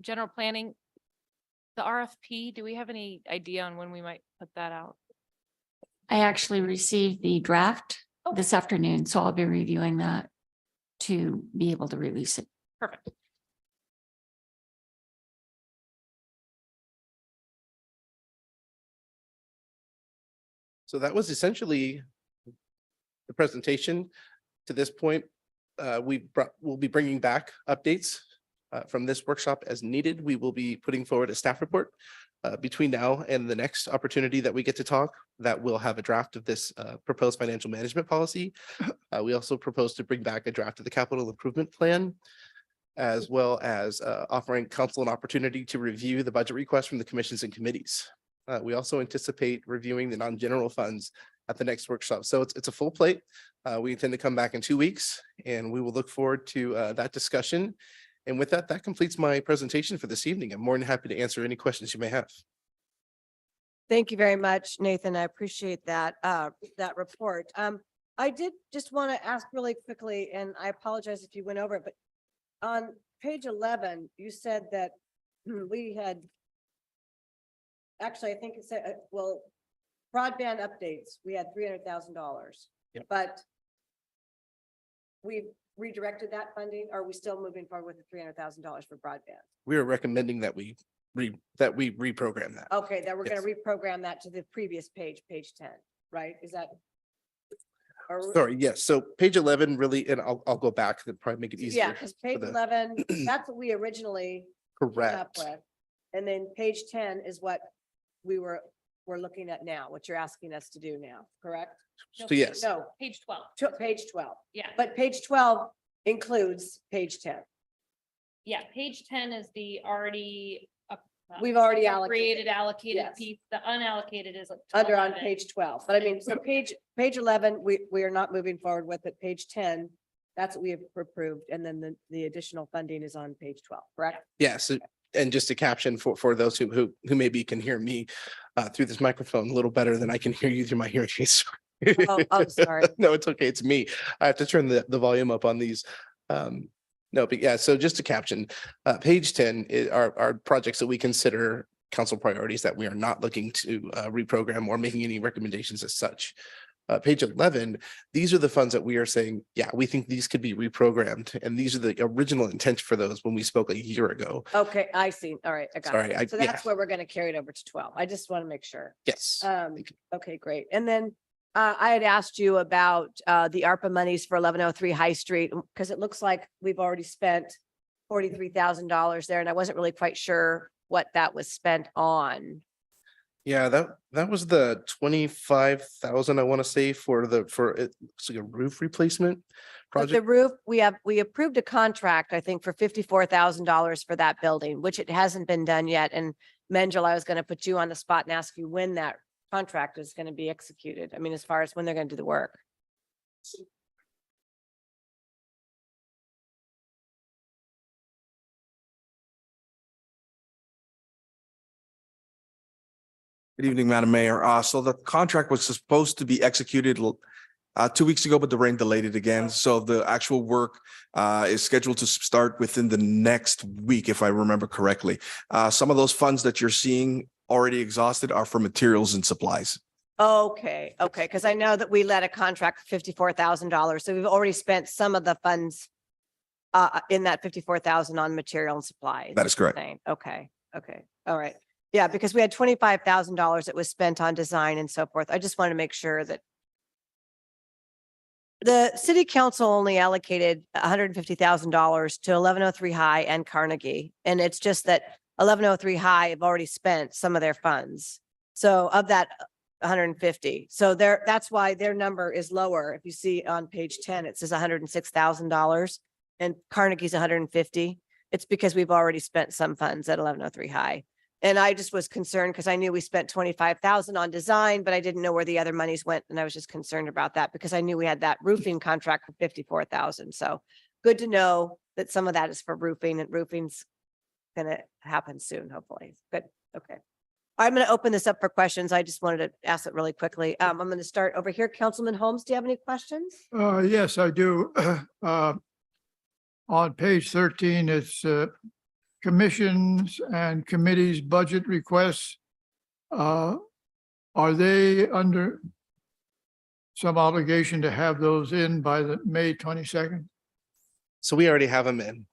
general planning. The RFP, do we have any idea on when we might put that out? I actually received the draft this afternoon, so I'll be reviewing that to be able to release it. Perfect. So that was essentially the presentation. To this point, we'll be bringing back updates from this workshop as needed. We will be putting forward a staff report between now and the next opportunity that we get to talk, that will have a draft of this proposed financial management policy. We also propose to bring back a draft of the capital improvement plan, as well as offering council an opportunity to review the budget requests from the commissions and committees. We also anticipate reviewing the non-general funds at the next workshop. So it's a full plate. We intend to come back in 2 weeks, and we will look forward to that discussion. And with that, that completes my presentation for this evening. I'm more than happy to answer any questions you may have. Thank you very much, Nathan. I appreciate that, that report. I did just want to ask really quickly, and I apologize if you went over it, but on page 11, you said that we had, actually, I think it said, well, broadband updates, we had $300,000. Yep. But we've redirected that funding. Or are we still moving forward with the $300,000 for broadband? We are recommending that we reprogram that. Okay, that we're going Yes. to reprogram that to the previous page, page 10, right? Is that? or- Sorry, yes. So page 11 really, and I'll go back and probably make it easier. Yeah, because page for the- 11, that's what we originally came up Correct. with. And then page 10 is what we're looking at now, what you're asking us to do now, correct? So yes, No, Page 12. page 12. Yeah. But page 12 includes page 10. Yeah, page 10 is the already. We've already Created allocated Yes. piece. The unallocated is. Under on 11. page 12. But I mean, so page 11, we are not moving forward with it. Page 10, that's what we have approved. And then the additional funding is on page 12, correct? yes. And just a caption for those who maybe can hear me through this microphone a little better than I can hear you through my hearing aids. Oh, sorry. No, it's okay. It's me. I have to turn the volume up on these. No, but yeah, so just to caption, page 10 are projects that we consider council priorities that we are not looking to reprogram or making any recommendations as such. Page 11, these are the funds that we are saying, yeah, we think these could be reprogrammed. And these are the original intent for those when we spoke a year ago. Okay, I see. All right, I got Sorry, it. So yeah. that's where we're going to carry it over to 12. I just want to make sure. Yes. Okay, great. And then I had asked you about the ARPA monies for 1103 High Street, because it looks like we've already spent $43,000 there, and I wasn't really quite sure what that was spent on. Yeah, that was the 25,000, I want to say, for it looks like a roof replacement But the project. roof, we approved a contract, I think, for $54,000 for that building, which it hasn't been done yet. And Mendel, I was going to put you on the spot and ask you when that contract is going to be executed. I mean, as far as when they're going to do the work. Good evening, Madam Mayor. So the contract was supposed to be executed 2 weeks ago, but the rain delayed it again. So the actual work is scheduled to start within the next week, if I remember correctly. Some of those funds that you're seeing already exhausted are for materials and supplies. Okay, because I know that we let a contract for $54,000. So we've already spent some of the funds in that 54,000 on material and supplies. That is correct. Saying, okay, all right. Yeah, because we had $25,000 that was spent on design and so forth. I just want to make sure that the city council only allocated $150,000 to 1103 High and Carnegie. And it's just that 1103 High have already spent some of their funds. So of that 150, so that's why their number is lower. If you see on page 10, it says $106,000 and Carnegie's 150. It's because we've already spent some funds at 1103 High. And I just was concerned because I knew we spent 25,000 on design, but I didn't know where the other monies went. And I was just concerned about that because I knew we had that roofing contract for 54,000. So good to know that some of that is for roofing, and roofing's gonna happen soon, hopefully. Good. Okay. I'm going to open this up for questions. I just wanted to ask it really quickly. I'm going to start over here. Councilman Holmes, do you have any questions? Yes, I do. On page 13, it's commissions and committees budget requests. Are they under some obligation to have those in by the May 22nd? So we already have them in.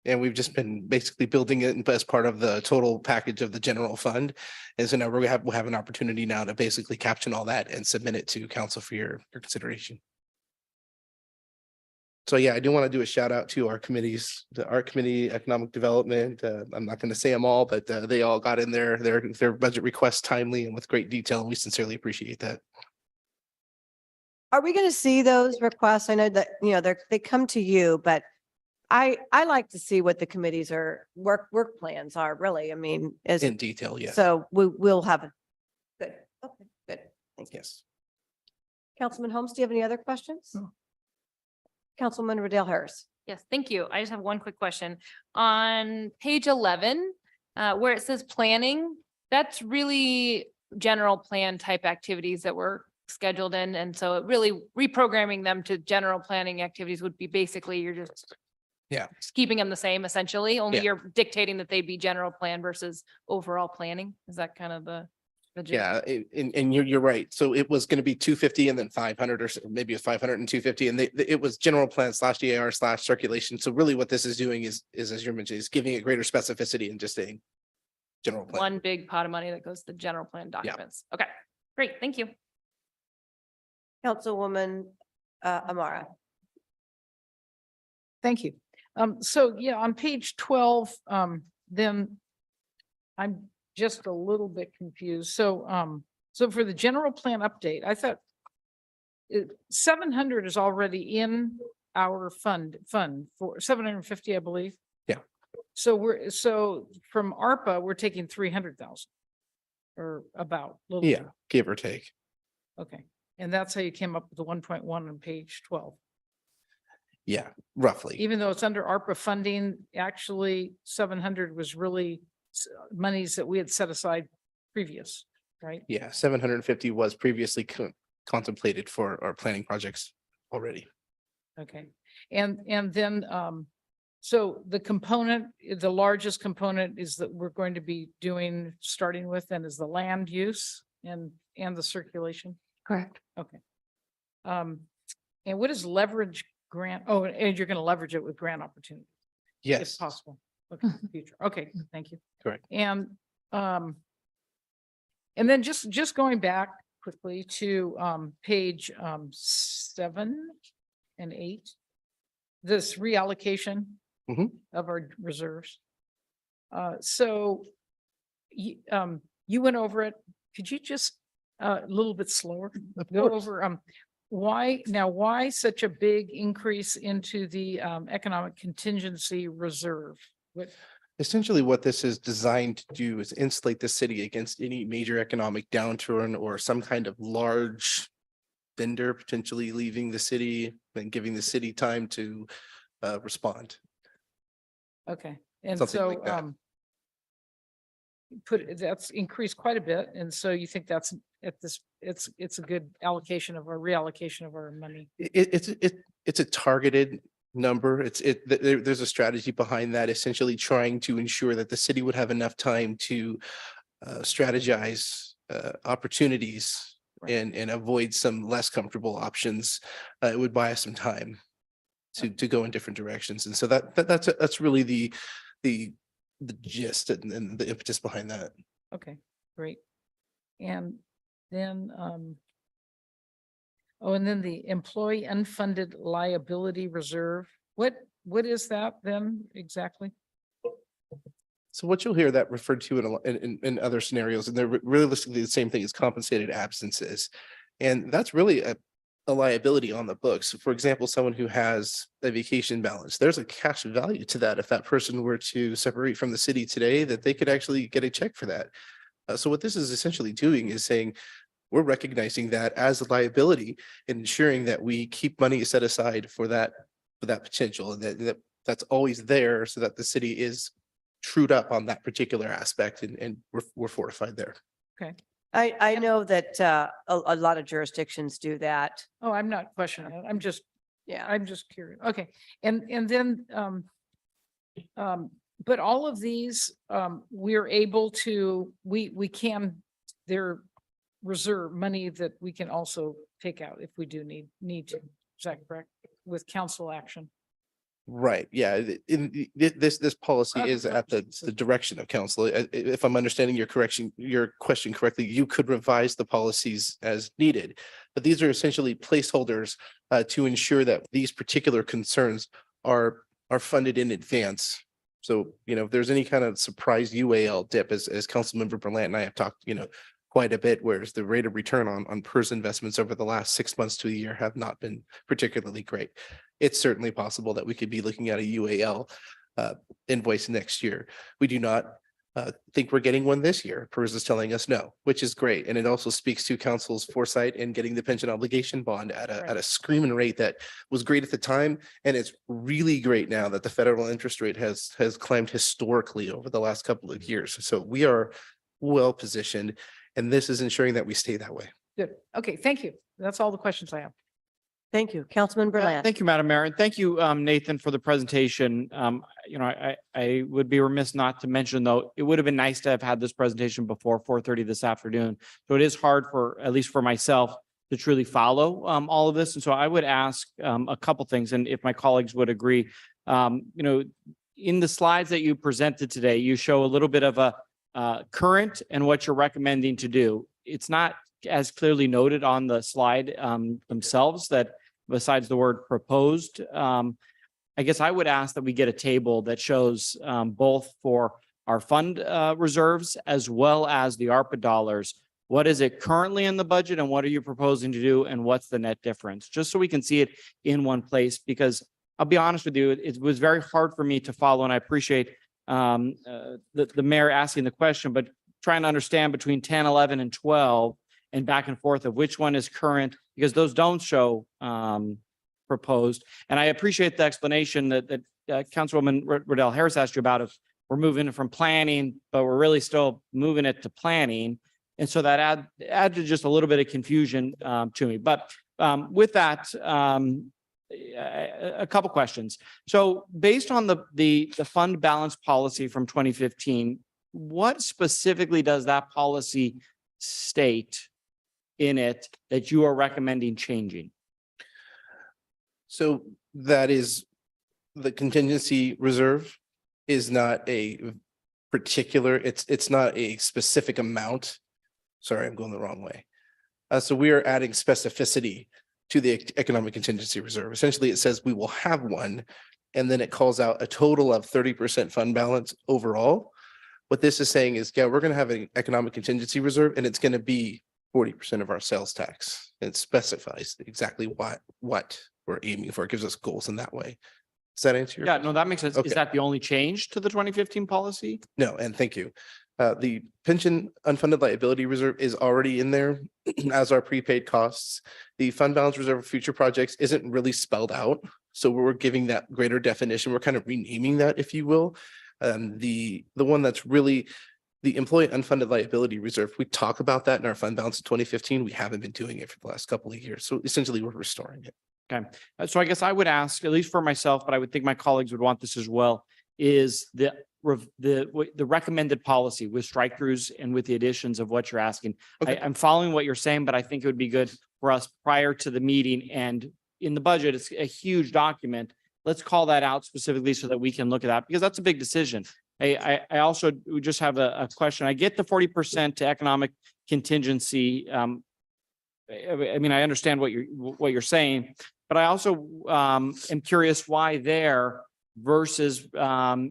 And we've just been basically building it as part of the total package of the general fund. And so now we'll have an opportunity now to basically caption all that and submit it to council for your consideration. So yeah, I do want to do a shout out to our committees, the Art Committee, Economic Development. I'm not going to say them all, but they all got in their budget requests timely and with great detail. And we sincerely appreciate that. Are we going to see those requests? I know that, they come to you, but I like to see what the committees are, work plans are really. I mean, In detail, yes. So we'll have a good. Okay, good. Thank you. Yes. Councilman Holmes, do you have any other questions? No. Councilman Riddell Harris. Yes, thank you. I just have one quick question. On page 11, where it says planning, that's really general plan type activities that were scheduled in. And so it really reprogramming them to general planning activities would be basically you're just keeping them the same essentially, only you're dictating that they be general plan versus overall planning. Is that kind of the gist? Yeah, and you're right. So it was going to be 250 and then 500 or maybe it was 500 and 250. And it was general plan / circulation. So really what this is doing is as you mentioned, is giving it greater specificity and just saying general plan. One big pot of money that goes to the general plan documents. Okay, great. Thank you. Councilwoman Amara. Thank you. So yeah, on page 12, then I'm just a little bit confused. So, so for the general plan update, I thought 700 is already in our fund for 750, I believe. Yeah. So from ARPA, we're taking 300,000 or about. Yeah, give or take. Okay. And that's how you came up with the 1.1 on page 12. Yeah, roughly. Even though it's under ARPA funding, actually 700 was really monies that we had set aside previous, right? Yeah, 750 was previously contemplated for our planning projects already. Okay. And then, so the component, the largest component is that we're going to be doing, starting with, then is the land use and the circulation. Correct. Okay. And what is leverage grant? Oh, and you're going to leverage it with grant opportunities. Yes. If possible. Okay, future. Okay, thank you. Correct. And then just going back quickly to page 7 and 8, this reallocation of our reserves. So you went over it. Could you just a little bit slower go over why such a big increase into the economic contingency reserve? Essentially, what this is designed to do is insulate the city against any major economic downturn or some kind of large vendor potentially leaving the city and giving the city time to respond. Okay, and Something so like that. that's increased quite a bit, and so you think that's at this it's a good allocation of our reallocation of our money. It's a targeted number. There's a strategy behind that, essentially trying to ensure that the city would have enough time to strategize opportunities and avoid some less comfortable options. It would buy us some time to go in different directions, and so that's really the gist and the impetus behind that. Okay, great. And then Oh, and then the employee unfunded liability reserve. What is that then exactly? So what you'll hear that referred to in other scenarios, and they're realistically the same thing as compensated absences. And that's really a liability on the books. For example, someone who has a vacation balance, there's a cash value to that. If that person were to separate from the city today, that they could actually get a check for that. So what this is essentially doing is saying, we're recognizing that as a liability and ensuring that we keep money set aside for that potential, and that's always there so that the city is trued up on that particular aspect, and we're fortified there. Okay. I know that a lot of jurisdictions do that. Oh, I'm not questioning it. I'm just curious. Okay. And then, but all of these, we're able to, we can, they're reserve money that we can also take out if we do need to. Is that correct? With council action? Right, yeah, this policy is at the direction of council. If I'm understanding your question correctly, you could revise the policies as needed. But these are essentially placeholders to ensure that these particular concerns are funded in advance. So, if there's any kind of surprise UAL dip, as Councilmember Berlant and I have talked, quite a bit, whereas the rate of return on PERS investments over the last 6 months to a year have not been particularly great. It's certainly possible that we could be looking at a UAL invoice next year. We do not think we're getting one this year. PERS is telling us no, which is great. And it also speaks to council's foresight in getting the pension obligation bond at a screaming rate that was great at the time. And it's really great now that the federal interest rate has climbed historically over the last couple of years. So we are well positioned. And this is ensuring that we stay that way. Good. Okay, thank you. That's all the questions I have. Thank you, Councilman Berlant. Thank you, Madam Mayor, and thank you, Nathan, for the presentation. I would be remiss not to mention, though, it would have been nice to have had this presentation before 4:30 this afternoon. So it is hard for, at least for myself, to truly follow all of this. And so I would ask a couple things, and if my colleagues would agree, in the slides that you presented today, you show a little bit of a current and what you're recommending to do. It's not as clearly noted on the slide themselves that besides the word proposed, I guess I would ask that we get a table that shows both for our fund reserves as well as the ARPA dollars. What is it currently in the budget and what are you proposing to do and what's the net difference? Just so we can see it in one place, because I'll be honest with you, it was very hard for me to follow, and I appreciate the mayor asking the question, but trying to understand between 10, 11, and 12 and back and forth of which one is current, because those don't show proposed. And I appreciate the explanation that Councilwoman Riddell Harris asked you about if we're moving it from planning, but we're really still moving it to planning. And so that added just a little bit of confusion to me. But with that, a couple questions. So based on the fund balance policy from 2015, what specifically does that policy state in it that you are recommending changing? So that is, the contingency reserve is not a particular, it's not a specific amount. Sorry, I'm going the wrong way. So we are adding specificity to the economic contingency reserve. Essentially, it says we will have one, and then it calls out a total of 30% fund balance overall. What this is saying is, yeah, we're going to have an economic contingency reserve, and it's going to be 40% of our sales tax. It specifies exactly what we're aiming for. It gives us goals in that way. Does that answer your question? No, that makes sense. Okay. Is that the only change to the 2015 policy? No, and thank you. The pension unfunded liability reserve is already in there as our prepaid costs. The fund balance reserve for future projects isn't really spelled out. So we're giving that greater definition. We're kind of renaming that, if you will. The one that's really the employee unfunded liability reserve, we talk about that in our fund balance in 2015. We haven't been doing it for the last couple of years. So essentially we're restoring it. Okay. So I guess I would ask, at least for myself, but I would think my colleagues would want this as well, is the recommended policy with strike throughs and with the additions of what you're asking. Okay. I'm following what you're saying, but I think it would be good for us prior to the meeting, and in the budget, it's a huge document. Let's call that out specifically so that we can look at that, because that's a big decision. I also just have a question. I get the 40% to economic contingency I mean, I understand what you're saying, but I also am curious why there versus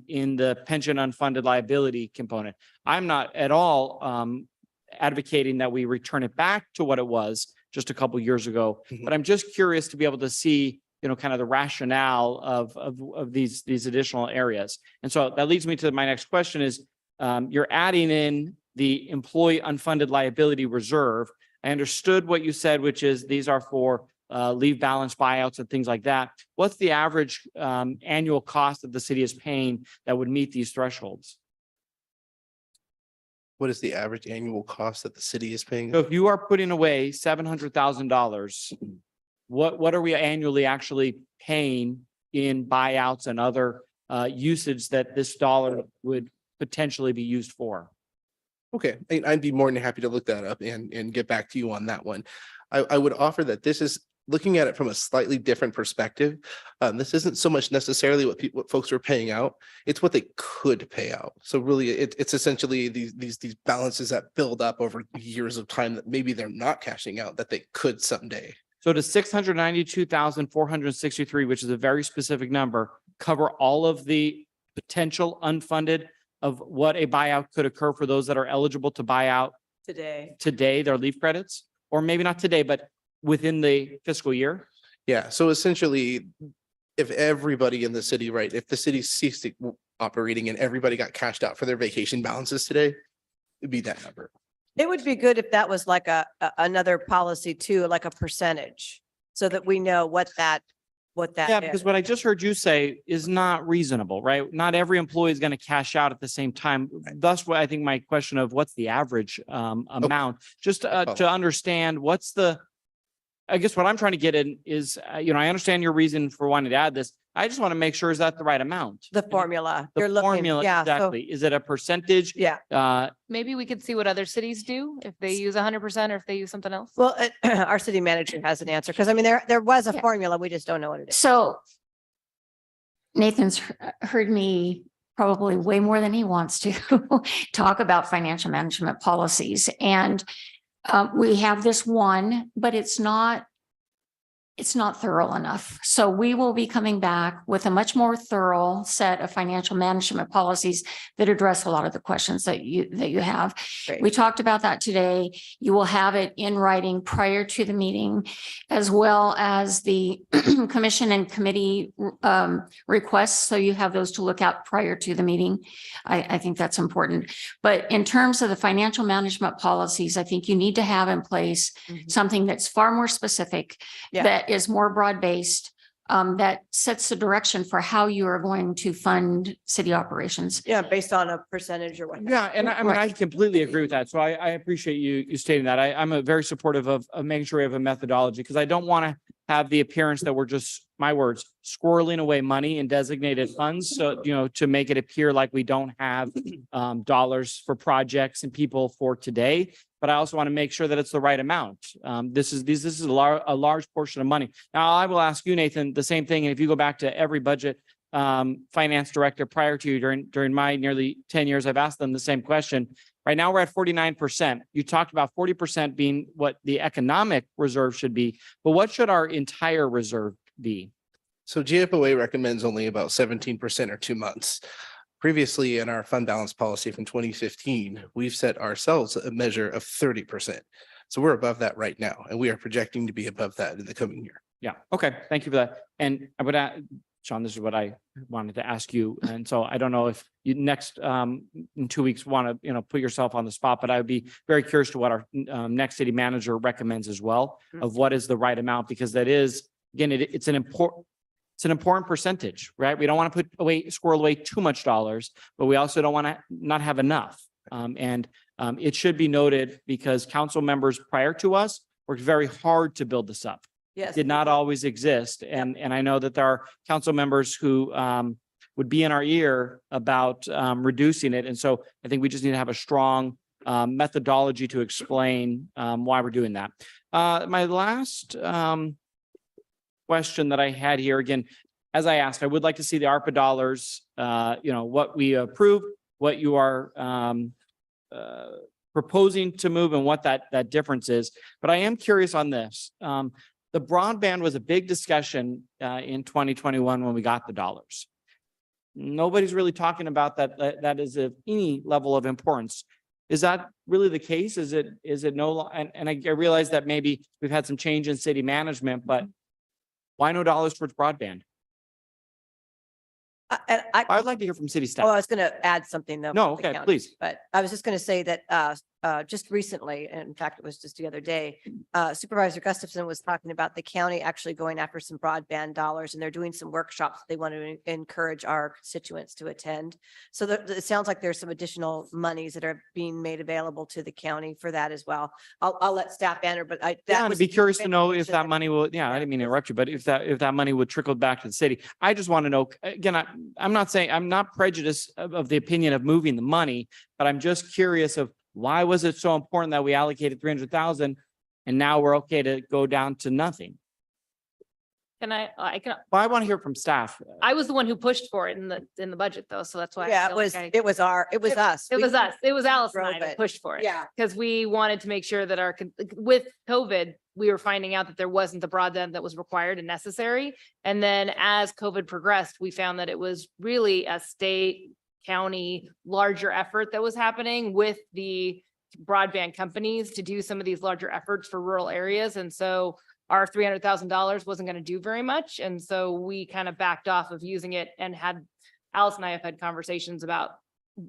in the pension unfunded liability component. I'm not at all advocating that we return it back to what it was just a couple years ago, but I'm just curious to be able to see, you know, kind of the rationale of these additional areas. And so that leads me to my next question is, you're adding in the employee unfunded liability reserve. I understood what you said, which is these are for leave balance buyouts and things like that. What's the average annual cost that the city is paying that would meet these thresholds? What is the average annual cost that the city is paying? So if you are putting away $700,000, what are we annually actually paying in buyouts and other usage that this dollar would potentially be used for? Okay, I'd be more than happy to look that up and get back to you on that one. I would offer that this is looking at it from a slightly different perspective. This isn't so much necessarily what folks are paying out, it's what they could pay out. So really, it's essentially these balances that build up over years of time that maybe they're not cashing out that they could someday. So does 692,463, which is a very specific number, cover all of the potential unfunded of what a buyout could occur for those that are eligible to buy out today, their leave credits? Or maybe not today, but within the fiscal year? Yeah, so essentially, if everybody in the city, right, if the city ceased operating and everybody got cashed out for their vacation balances today, it'd be that number. It would be good if that was like another policy too, like a percentage, so that we know what that Yeah, is. because what I just heard you say is not reasonable, right? Not every employee is going to cash out at the same time. Thus, what I think my question of what's the average amount, just to understand what's the, I guess what I'm trying to get in is, you know, I understand your reason for wanting to add this. I just want to make sure, is that the right amount? The formula. The You're looking, formula, yeah, so- exactly. Is it a percentage? Yeah. Maybe we could see what other cities do, if they use 100% or if they use something else. Well, our city manager has an answer, because I mean, there was a formula, we just don't know what it is. So Nathan's heard me probably way more than he wants to talk about financial management policies. And we have this one, but it's not thorough enough. So we will be coming back with a much more thorough set of financial management policies that address a lot of the questions that you have. Great. We talked about that today. You will have it in writing prior to the meeting, as well as the commission and committee requests. So you have those to look at prior to the meeting. I think that's important. But in terms of the financial management policies, I think you need to have in place something that's far more specific, that is more broad-based, that sets the direction for how you are going to fund city operations. Yeah, based on a percentage or whatnot. Yeah, and I mean, I completely agree with that. So I appreciate you stating that. I'm a very supportive of making sure we have a methodology, because I don't want to have the appearance that we're just, my words, squirreling away money in designated funds. So, you know, to make it appear like we don't have dollars for projects and people for today. But I also want to make sure that it's the right amount. This is a large portion of money. Now, I will ask you, Nathan, the same thing. And if you go back to every budget finance director prior to you during my nearly 10 years, I've asked them the same question. Right now, we're at 49%. You talked about 40% being what the economic reserve should be, but what should our entire reserve be? So GFOA recommends only about 17% or 2 months. Previously, in our fund balance policy from 2015, we've set ourselves a measure of 30%. So we're above that right now, and we are projecting to be above that in the coming year. Yeah. Okay. Thank you for that. And I would add, Sean, this is what I wanted to ask you. And so I don't know if you next in 2 weeks want to, you know, put yourself on the spot, but I would be very curious to what our next city manager recommends as well, of what is the right amount, because that is, again, it's an important percentage, right? We don't want to squirrel away too much dollars, but we also don't want to not have enough. It should be noted, because council members prior to us worked very hard to build this up. Yes. Did not always exist. And I know that there are council members who would be in our ear about reducing it. And so I think we just need to have a strong methodology to explain why we're doing that. My last question that I had here, again, as I asked, I would like to see the ARPA dollars, you know, what we approved, what you are proposing to move and what that difference is. But I am curious on this. The broadband was a big discussion in 2021 when we got the dollars. Nobody's really talking about that is of any level of importance. Is that really the case? Is it no? And I realize that maybe we've had some change in city management, but why no dollars towards broadband? I'd like to hear from city staff. Oh, I was going to add something though. No, for the okay, county, please. But I was just going to say that just recently, and in fact, it was just the other day, Supervisor Gustafson was talking about the county actually going after some broadband dollars, and they're doing some workshops they want to encourage our constituents to attend. So it sounds like there's some additional monies that are being made available to the county for that as well. I'll let staff answer, but Yeah, I'd be curious to know if that money will, I didn't mean to interrupt you, but if that money would trickle back to the city. I just want to know, again, I'm not saying, I'm not prejudiced of the opinion of moving the money, but I'm just curious of why was it so important that we allocated 300,000 and now we're okay to go down to nothing? I can, Well, I want to hear from staff. I was the one who pushed for it in the budget though, so that's why. I Yeah, feel it was, like it was us. It We- was us. It was Alice and I drove that it. pushed for it. Yeah. Because we wanted to make sure that with COVID, we were finding out that there wasn't the broadband that was required and necessary. And then as COVID progressed, we found that it was really a state, county, larger effort that was happening with the broadband companies to do some of these larger efforts for rural areas. And so our $300,000 wasn't going to do very much. And so we kind of backed off of using it and Alice and I have had conversations about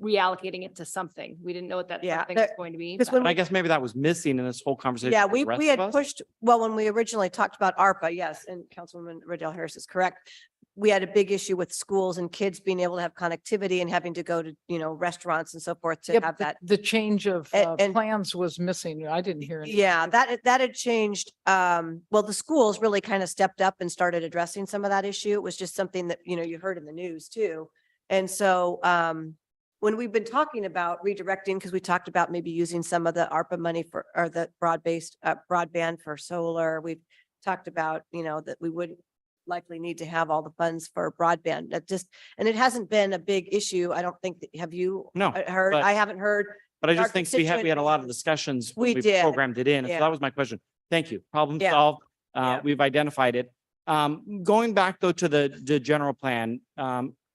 reallocating it to something. We didn't know what that something was going to be. because but- But I guess maybe that was missing in this whole conversation. Yeah, for the we rest had of us. pushed, well, when we originally talked about ARPA, yes, and Councilwoman Riddell Harris is correct. We had a big issue with schools and kids being able to have connectivity and having to go to, restaurants and so forth to Yep, have that. the change of And- plans was missing. I didn't hear it. Yeah, that had changed. Well, the schools really kind of stepped up and started addressing some of that issue. It was just something that, you heard in the news too. And so, when we've been talking about redirecting, because we talked about maybe using some of the ARPA money or the broadband for solar, we've talked about, that we would likely need to have all the funds for broadband. And it hasn't been a big issue. I don't think, have you No, heard? but- I haven't heard. But I our just think we had a lot of discussions. when We did, Programmed it in. So yeah. that was my question. Thank you. Problem Yeah. solved. Yeah. We've identified it. Going back though to the general plan,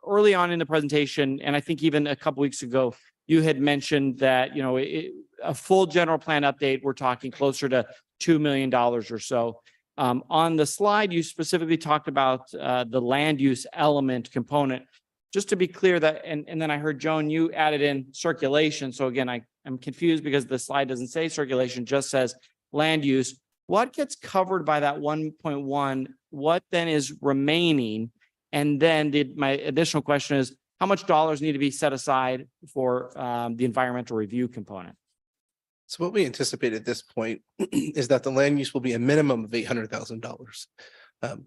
early on in the presentation, and I think even a couple weeks ago, you had mentioned that, a full general plan update, we're talking closer to $2 million or so. On the slide, you specifically talked about the land use element component. Just to be clear that, and then I heard Joan, you added in circulation. So again, I'm confused because the slide doesn't say circulation, just says land use. What gets covered by that 1.1? What then is remaining? And then my additional question is, how much dollars need to be set aside for the environmental review component? So what we anticipate at this point is that the land use will be a minimum of $800,000.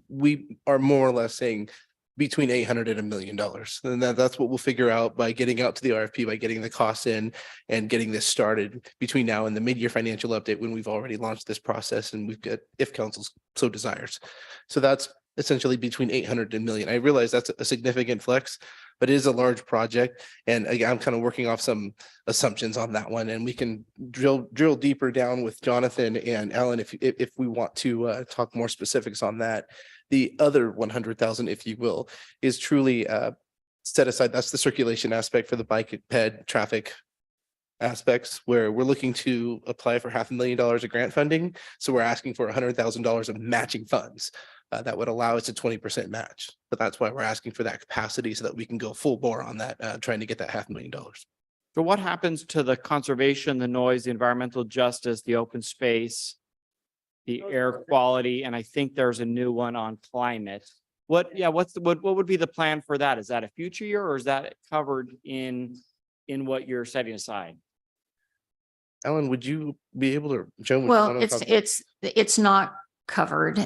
We are more or less saying between 800 and $1 million. And that's what we'll figure out by getting out to the RFP, by getting the costs in and getting this started between now and the mid-year financial update when we've already launched this process and we've got, if council so desires. So that's essentially between 800 and $1 million. I realize that's a significant flex, but it is a large project. And again, I'm kind of working off some assumptions on that one, and we can drill deeper down with Jonathan and Alan if we want to talk more specifics on that. The other 100,000, if you will, is truly set aside. That's the circulation aspect for the bike ped traffic aspects, where we're looking to apply for $500,000 of grant funding. So we're asking for $100,000 of matching funds. That would allow us a 20% match. But that's why we're asking for that capacity so that we can go full bore on that, trying to get that $500,000. So what happens to the conservation, the noise, the environmental justice, the open space, the air quality, and I think there's a new one on climate? What would be the plan for that? Is that a future year or is that covered in what you're setting aside? Alan, would you be able to, Joan? would you Well, wanna talk about- it's not covered.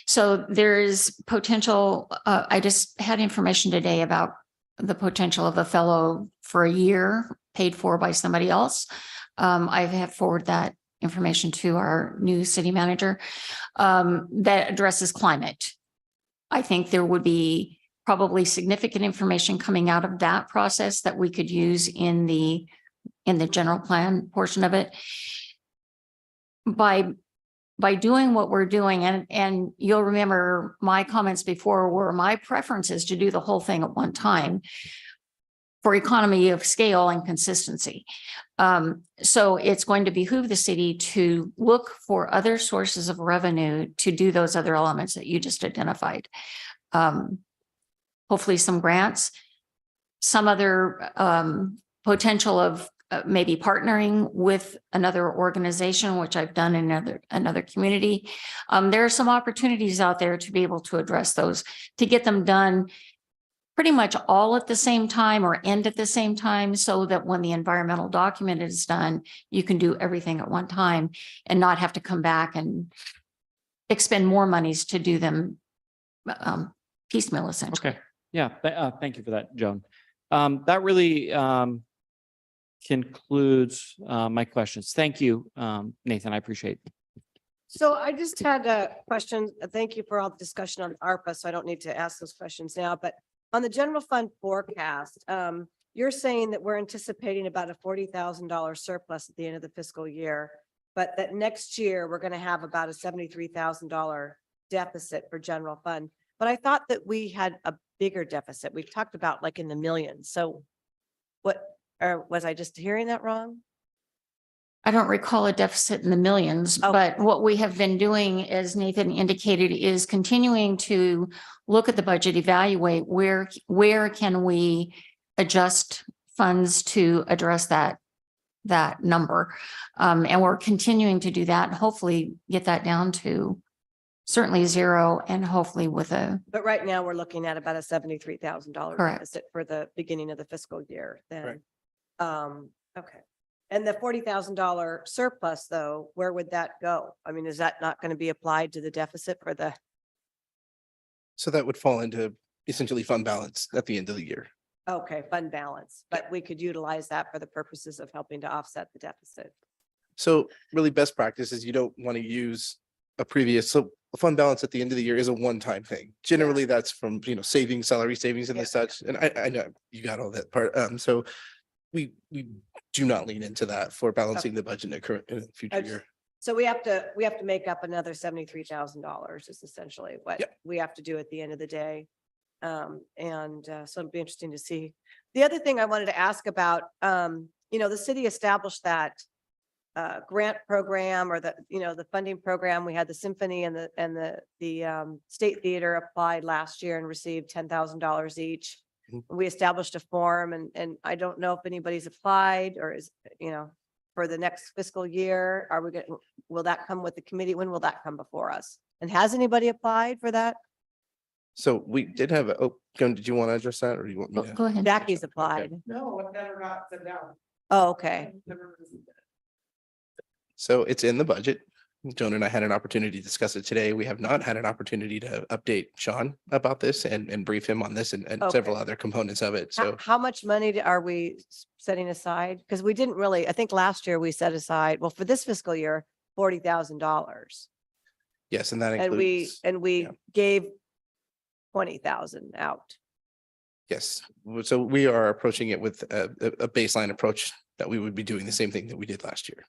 So there is potential, I just had information today about the potential of a fellow for a year paid for by somebody else. I have forwarded that information to our new city manager that addresses climate. I think there would be probably significant information coming out of that process that we could use in the in the general plan portion of it. By doing what we're doing, and you'll remember my comments before were my preference is to do the whole thing at one time for economy of scale and consistency. So it's going to behoove the city to look for other sources of revenue to do those other elements that you just identified. Hopefully some grants, some other potential of maybe partnering with another organization, which I've done in another community. There are some opportunities out there to be able to address those, to get them done pretty much all at the same time or end at the same time, so that when the environmental document is done, you can do everything at one time and not have to come back and expend more monies to do them piecemeal, essentially. Okay, yeah, thank you for that, Joan. That really concludes my questions. Thank you, Nathan, I appreciate it. So I just had a question. Thank you for all the discussion on ARPA, so I don't need to ask those questions now, but on the general fund forecast, you're saying that we're anticipating about a $40,000 surplus at the end of the fiscal year, but that next year we're going to have about a $73,000 deficit for general fund. But I thought that we had a bigger deficit. We've talked about like in the millions. So what, or was I just hearing that wrong? I don't recall a deficit in the millions, but what we have been doing, as Nathan indicated, is continuing to look at the budget, evaluate where can we adjust funds to address that number. And we're continuing to do that and hopefully get that down to certainly zero and hopefully with a. But right now we're looking at about a $73,000 Correct. deficit for the beginning of the fiscal year then. Okay. And the $40,000 surplus though, where would that go? I mean, is that not going to be applied to the deficit for the? So that would fall into essentially fund balance at the end of the year. Okay, fund balance, but we could utilize that for the purposes of helping to offset the deficit. So really best practice is you don't want to use a previous, so a fund balance at the end of the year is a one-time thing. Generally, that's from, savings, salary savings and the such. And I know you got all that part. So we do not lean into that for balancing the budget in the future year. So we have to make up another $73,000 is essentially what we have to do at the end of the day. So it'll be interesting to see. The other thing I wanted to ask about, the city established that grant program or the funding program. We had the symphony and the state theater applied last year and received $10,000 each. We established a form and I don't know if anybody's applied or is, for the next fiscal year. Will that come with the committee? When will that come before us? And has anybody applied for that? So we did have, Joan, did you want to address that or do you want me to? Go ahead. Jackie's applied. No, it never got sent down. Oh, okay. So it's in the budget. Joan and I had an opportunity to discuss it today. We have not had an opportunity to update Sean about this and brief him on this and several other components of it. So How much money are we setting aside? Because we didn't really, I think last year we set aside, well, for this fiscal year, $40,000. yes, and that And includes. we gave 20,000 out. Yes, so we are approaching it with a baseline approach that we would be doing the same thing that we did last year.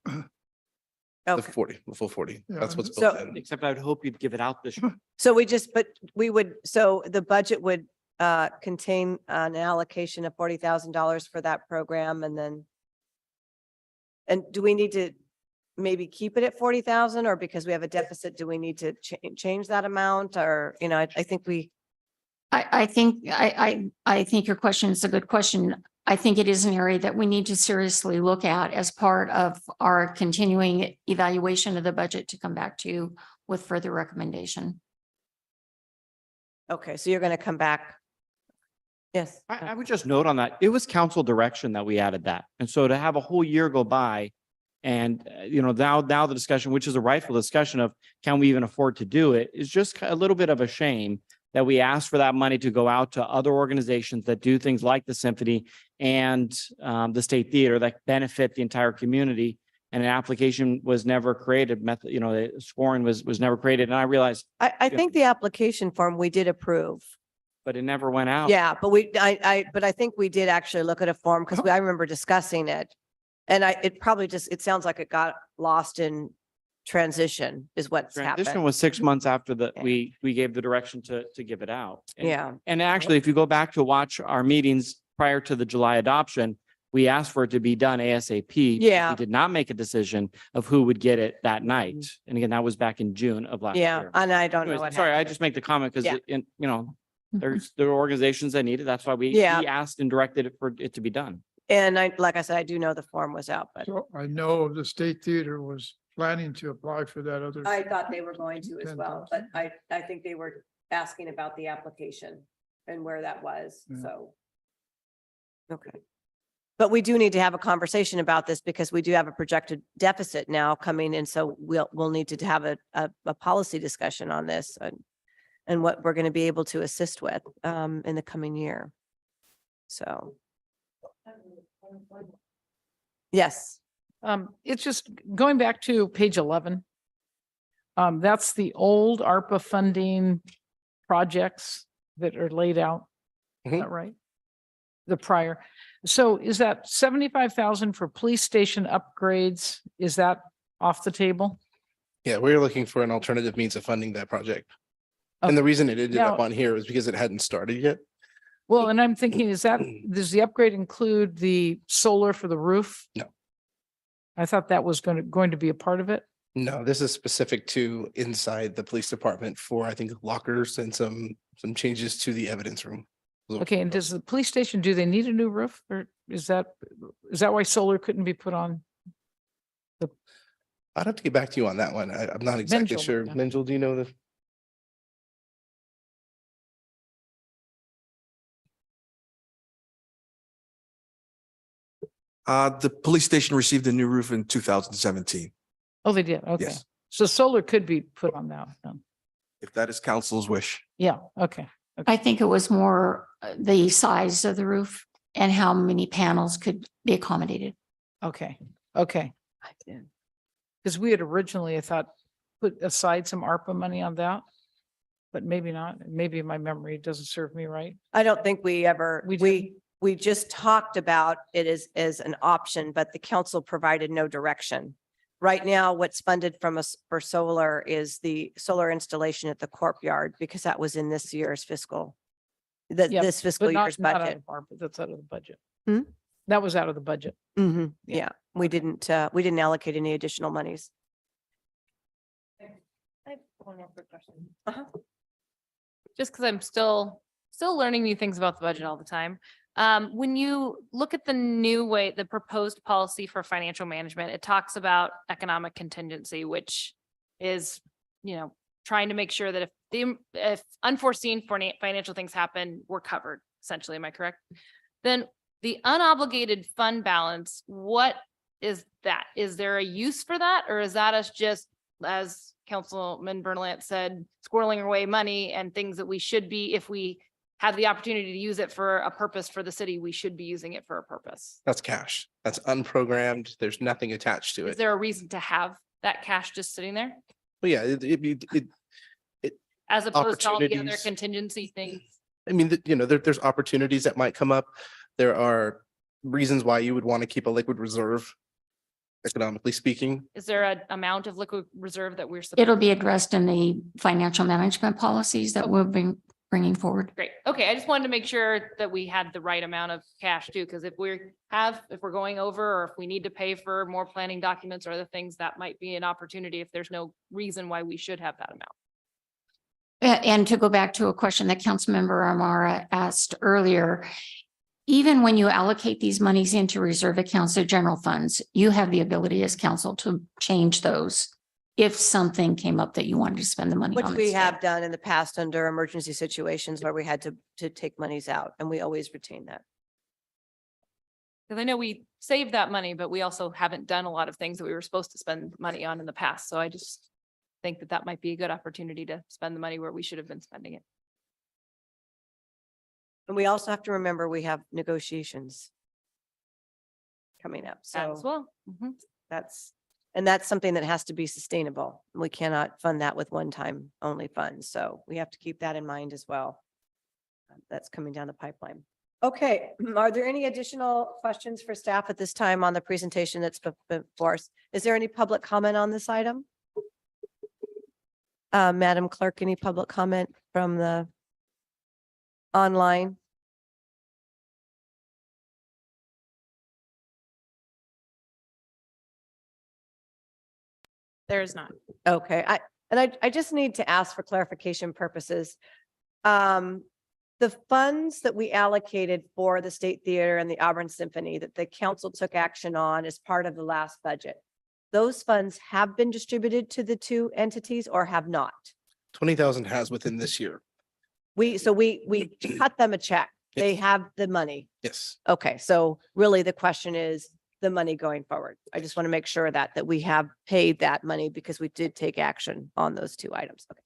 The Okay. 40, the full 40. That's what's So- built in. Except I would hope you'd give it out this year. So so the budget would contain an allocation of $40,000 for that program and do we need to maybe keep it at 40,000 or because we have a deficit, do we need to change that amount or, I think I think your question is a good question. I think it is an area that we need to seriously look at as part of our continuing evaluation of the budget to come back to you with further recommendation. okay, so you're going to come back. Yes. I would just note on that, it was council direction that we added that. And so to have a whole year go by and, now the discussion, which is a rightful discussion of can we even afford to do it, is just a little bit of a shame that we asked for that money to go out to other organizations that do things like the symphony and the state theater that benefit the entire community. And an application was never created, the scoring was never created. And I realized. I think the application form we did approve. But it never went out. Yeah, but I think we did actually look at a form because I remember discussing it. And it probably just, it sounds like it got lost in transition is what's Transition happened. was 6 months after the, Yeah. we gave the direction to give it out. And- Yeah. And actually, if you go back to watch our meetings prior to the July adoption, we asked for it to be done ASAP. Yeah. We did not make a decision of who would get it that night. And again, that was back in June of last Yeah, year. and I don't know Anyways, what sorry, I happened. just make the comment because, Yeah. there are organizations that need it. That's why we Yeah. asked and directed it for it to be done. And like I said, I do know the form was out, but So I know the State Theater was planning to apply for that other. I thought they were going to as well, but 10,000. I think they were asking about the application and where that was, Yeah. so. Okay. But we do need to have a conversation about this because we do have a projected deficit now coming in, so we'll need to have a policy discussion on this and what we're going to be able to assist with in the coming year. So. Yes. It's just going back to page 11. That's the old ARPA funding projects that are laid out. Is that right? The prior. So is that 75,000 for police station upgrades? Is that off the table? Yeah, we're looking for an alternative means of funding that project. And the reason it ended up Now- on here was because it hadn't started yet. Well, and I'm thinking, does the upgrade include the solar for the roof? No. I thought that was going to be a part of it. No, this is specific to inside the police department for, I think, lockers and some changes to the evidence room. Okay, and does the police station, do they need a new roof or is that why solar couldn't be put on? I'd have to get back to you on that one. I'm not exactly Menjel, sure. yeah. Menjel, do you know the? The police station received a new roof in 2017, Oh, they did. Okay. Yes. So solar could be put on that. then. if that is council's wish. Yeah, okay. I think it was more the size of the roof and how many panels could be accommodated. Okay, okay. I did. Because we had originally, I thought, put aside some ARPA money on that. But maybe not. Maybe my memory doesn't serve me right. I don't think we ever, We didn't? we just talked about it as an option, but the council provided no direction. Right now, what's funded from us for solar is the solar installation at the courtyard because that was in this year's fiscal. Yeah, This fiscal But not year's out budget. of ARPA, that's out of the budget. Hmm? That was out of the budget. Yeah, Yeah. we didn't allocate any additional monies. I have one more quick question. Uh-huh. Just because I'm still learning new things about the budget all the time. When you look at the new way, the proposed policy for financial management, it talks about economic contingency, which is, trying to make sure that if unforeseen financial things happen, we're covered, essentially. Am I correct? Then the unobligated fund balance, what is that? Is there a use for that? Or is that us just, as Councilman Berlant said, squirreling away money and things that we should be, if we have the opportunity to use it for a purpose for the city, we should be using it for a purpose? That's cash. That's unprogrammed. There's nothing attached to Is it. there a reason to have that cash just sitting there But yeah, it, as opposed to all the other Opportunities. contingency things? I mean, there's opportunities that might come up. There are reasons why you would want to keep a liquid reserve, economically speaking. Is there an amount of liquid reserve that we're? It'll be addressed in the financial management policies that we'll be bringing forward. Great. Okay, I just wanted to make sure that we had the right amount of cash too, because if we're going over or if we need to pay for more planning documents or other things, that might be an opportunity if there's no reason why we should have that amount. And to go back to a question that Councilmember Amara asked earlier, even when you allocate these monies into reserve accounts or general funds, you have the ability as council to change those if something came up that you wanted to spend the money Which on. we instead. have done in the past under emergency situations where we had to take monies out and we always retain that. Because I know we saved that money, but we also haven't done a lot of things that we were supposed to spend money on in the past. So I just think that that might be a good opportunity to spend the money where we should have been spending it. And we also have to remember we have negotiations coming up. That as So well. Mhm. that's something that has to be sustainable. We cannot fund that with one-time only funds. So we have to keep that in mind as well. That's coming down the pipeline. Okay, are there any additional questions for staff at this time on the presentation that's before us? Is there any public comment on this item? Madam Clerk, any public comment from the online? There is not. Okay, I just need to ask for clarification purposes. The funds that we allocated for the State Theater and the Auburn Symphony that the council took action on as part of the last budget, those funds have been distributed to the two entities or have not? 20,000 has within this year. We cut them a check. They have the money. Yes. Okay, so really the question is the money going forward. I just want to make sure that we have paid that money because we did take action on those two items. Okay,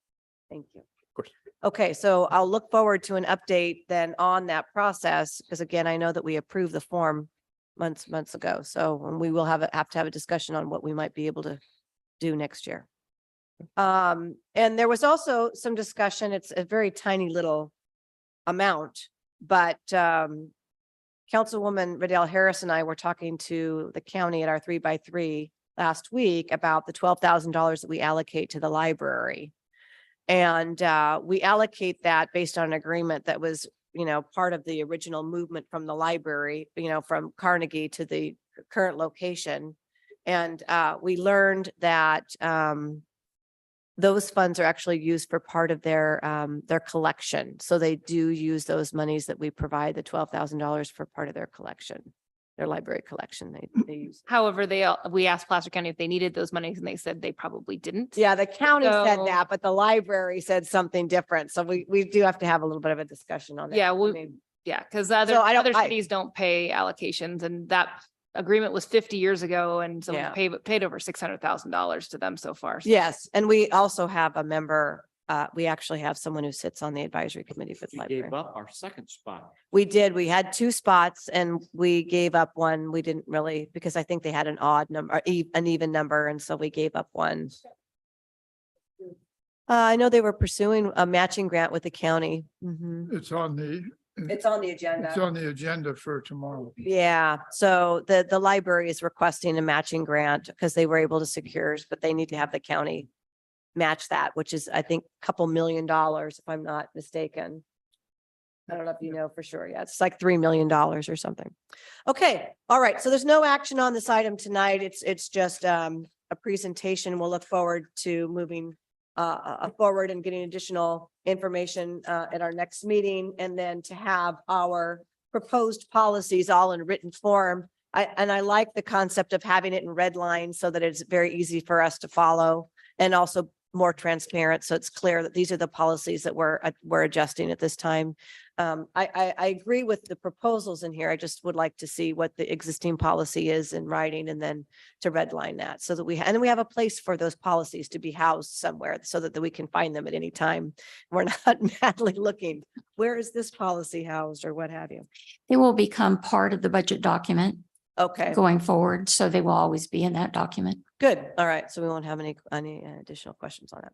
thank you. Of course. Okay, so I'll look forward to an update then on that process, because again, I know that we approved the form months ago. So we will have to have a discussion on what we might be able to do next year. And there was also some discussion, it's a very tiny little amount, but Councilwoman Riddell Harris and I were talking to the county at our 3x3 last week about the $12,000 that we allocate to the library. And we allocate that based on an agreement that was, part of the original movement from the library, from Carnegie to the current location. And we learned that those funds are actually used for part of their collection. So they do use those monies that we provide, the $12,000 for part of their collection, their library collection. They use. However, we asked Placer County if they needed those monies and they said they probably didn't. Yeah, the county said So- that, but the library said something different. So we do have to have a little bit of a discussion on that. Yeah, I mean, Yeah, because So I don't- other cities don't pay allocations, and that agreement was 50 years ago, and so Yeah. we paid over $600,000 to them so far. So- Yes, and we also have a member, we actually have someone who sits on the advisory committee for the We library. gave up our second spot. We did. We had two spots and we gave up one. We didn't really, because I think they had an odd number, an even number. And so we gave up one. I know they were pursuing a matching grant with the county. Mhm. It's on the, It's on the agenda. it's on the agenda for tomorrow. Yeah, so the library is requesting a matching grant because they were able to secure, but they need to have the county match that, which is, I think, a couple $1 million, if I'm not mistaken. I don't know if you know for sure. Yeah, it's like $3 million or something. Okay, all right. So there's no action on this item tonight. It's just a presentation. We'll look forward to moving forward and getting additional information at our next meeting, and then to have our proposed policies all in written form. I like the concept of having it in red lines so that it's very easy for us to follow, and also more transparent. So it's clear that these are the policies that we're adjusting at this time. I agree with the proposals in here. I just would like to see what the existing policy is in writing, and then to redline that so that we have a place for those policies to be housed somewhere so that we can find them at any time. We're not madly looking, where is this policy housed or what have you? They will become part of the budget document Okay, going forward, so they will always be in that document. good. All right. So we won't have any additional questions on that.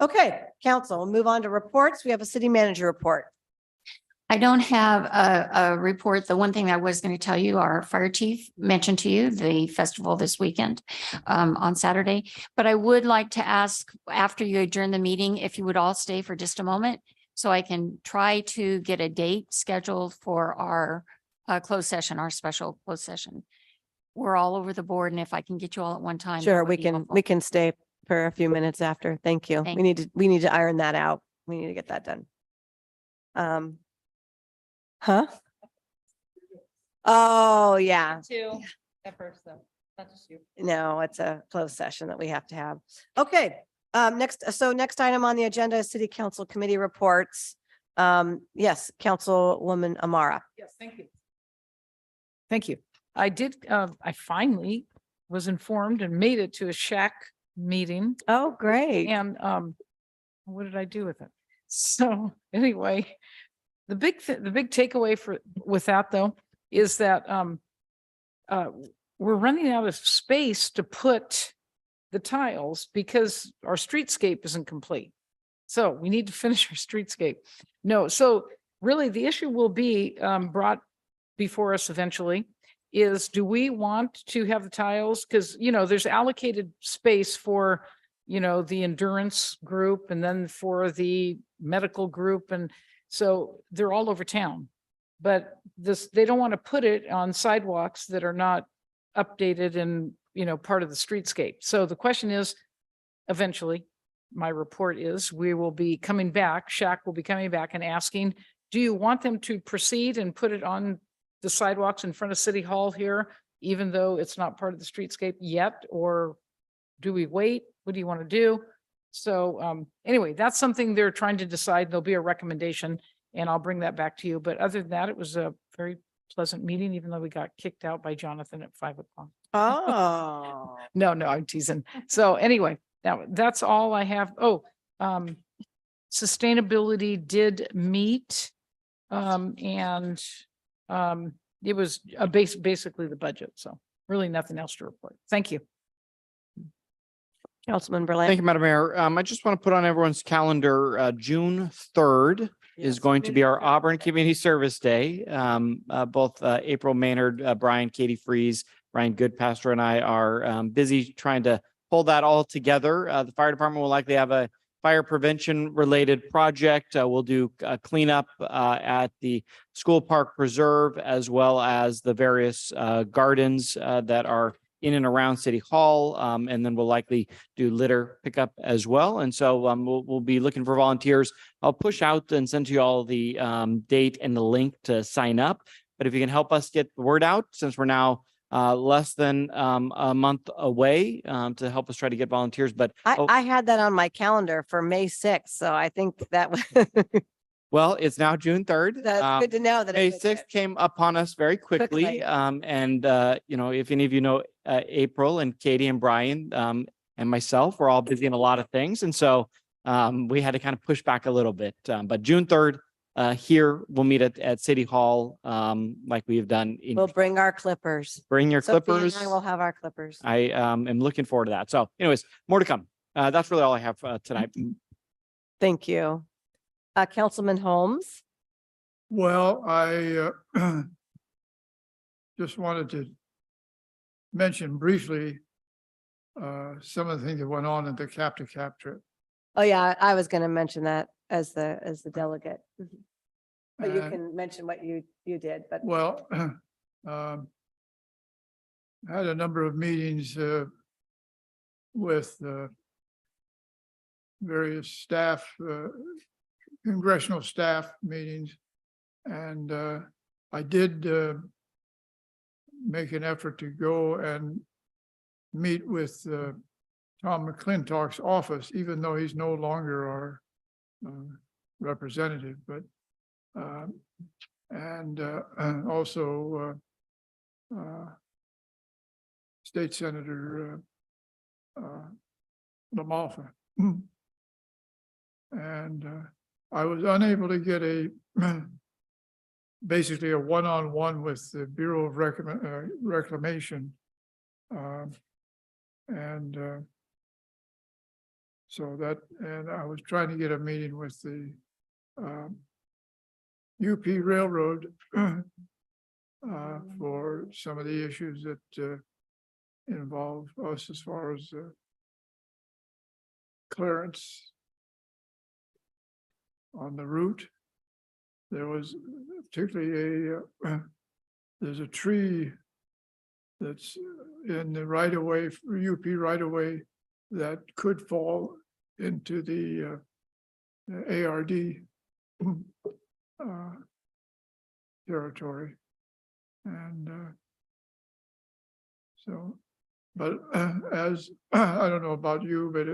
Okay, council, we'll move on to reports. We have a city manager report. I don't have a report. The one thing I was going to tell you, our fire chief mentioned to you the festival this weekend on Saturday. But I would like to ask, after you adjourn the meeting, if you would all stay for just a moment so I can try to get a date scheduled for our closed session, our special closed session. We're all over the board, and if I can get you all at one time. that Sure, would we be can, helpful. we can stay for a few minutes after. Thank you. Thank We need to iron that out. We need to get that done. Huh? Oh, yeah. Two at first, though, not just you. No, it's a closed session that we have to have. Okay, next item on the agenda is city council committee reports. Yes, Councilwoman Amara. Yes, thank you. Thank you. I finally was informed and made it to a shack meeting. Oh, great. And what did I do with it? So anyway, the big takeaway with that though, is that we're running out of space to put the tiles because our streetscape isn't complete. So we need to finish our streetscape. No, so really the issue will be brought before us eventually is, do we want to have the tiles? Because, there's allocated space for, the endurance group and then for the medical group. And so they're all over town. But they don't want to put it on sidewalks that are not updated and, part of the streetscape. So the question is, eventually, my report is, we will be coming back, Shaq will be coming back and asking, do you want them to proceed and put it on the sidewalks in front of City Hall here, even though it's not part of the streetscape yet? Or do we wait? What do you want to do? So anyway, that's something they're trying to decide. There'll be a recommendation and I'll bring that back to you. But other than that, it was a very pleasant meeting, even though we got kicked out by Jonathan at 5 o'clock. Oh. No, I'm teasing. So anyway, that's all I have. Oh, sustainability did meet. And it was basically the budget. So really nothing else to report. Thank you. Councilman Berlant. Thank you, Madam Mayor. I just want to put on everyone's calendar, June 3rd is going to be our Auburn Community Service Day. Both April Maynard, Brian, Katie Freeze, Brian Goodpastor, and I are busy trying to pull that all together. The fire department will likely have a fire prevention related project. We'll do a cleanup at the school park preserve, as well as the various gardens that are in and around City Hall. And then we'll likely do litter pickup as well. And so we'll be looking for volunteers. I'll push out and send to you all the date and the link to sign up. But if you can help us get the word out, since we're now less than a month away, to help us try to get volunteers. But I had that on my calendar for May 6th. So I think that was well, it's now June 3rd. that's good to know that. May 6th came upon us very quickly. Quickly. And if any of you know April and Katie and Brian and myself, we're all busy in a lot of things. And so we had to kind of push back a little bit. But June 3rd, here we'll meet at City Hall, like we have done. We'll bring our clippers. Bring your Sophia clippers. and I will have our clippers. I am looking forward to that. So anyways, more to come. That's really all I have tonight. Thank you. Councilman Holmes. Well, I just wanted to mention briefly some of the things that went on at the Cap to Cap trip. Oh, yeah, I was going to mention that as the delegate. But you And- can mention what you did, but. Well, I had a number of meetings with various staff, congressional staff meetings. And I did make an effort to go and meet with Tom McClintock's office, even though he's no longer our representative, but and also State Senator LaMalfa. And I was unable to get basically a one-on-one with the Bureau of Reclamation. So and I was trying to get a meeting with the UP Railroad for some of the issues that involve us as far as clearance on the route. There was particularly there's a tree that's in the right of way, UP right of way, that could fall into the ARD territory. And so, but as I don't know about you, but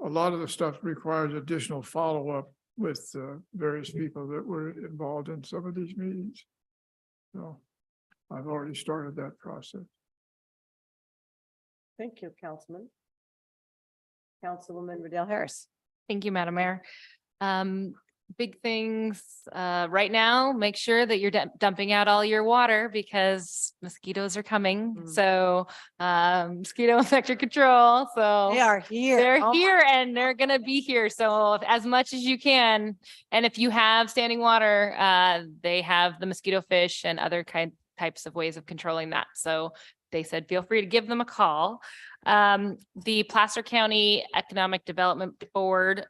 a lot of the stuff requires additional follow-up with various people that were involved in some of these meetings. So I've already started that process. Thank you, Councilman. Councilwoman Riddell Harris. Thank you, Madam Mayor. big things, right now, make sure that you're dumping out all your water because mosquitoes are coming. So, mosquito vector control. So They are here. they're Oh my- here and they're gonna be here. So as much as you can, and if you have standing water, they have the mosquito fish and other types of ways of controlling that. So they said, feel free to give them a call. The Placer County Economic Development Board,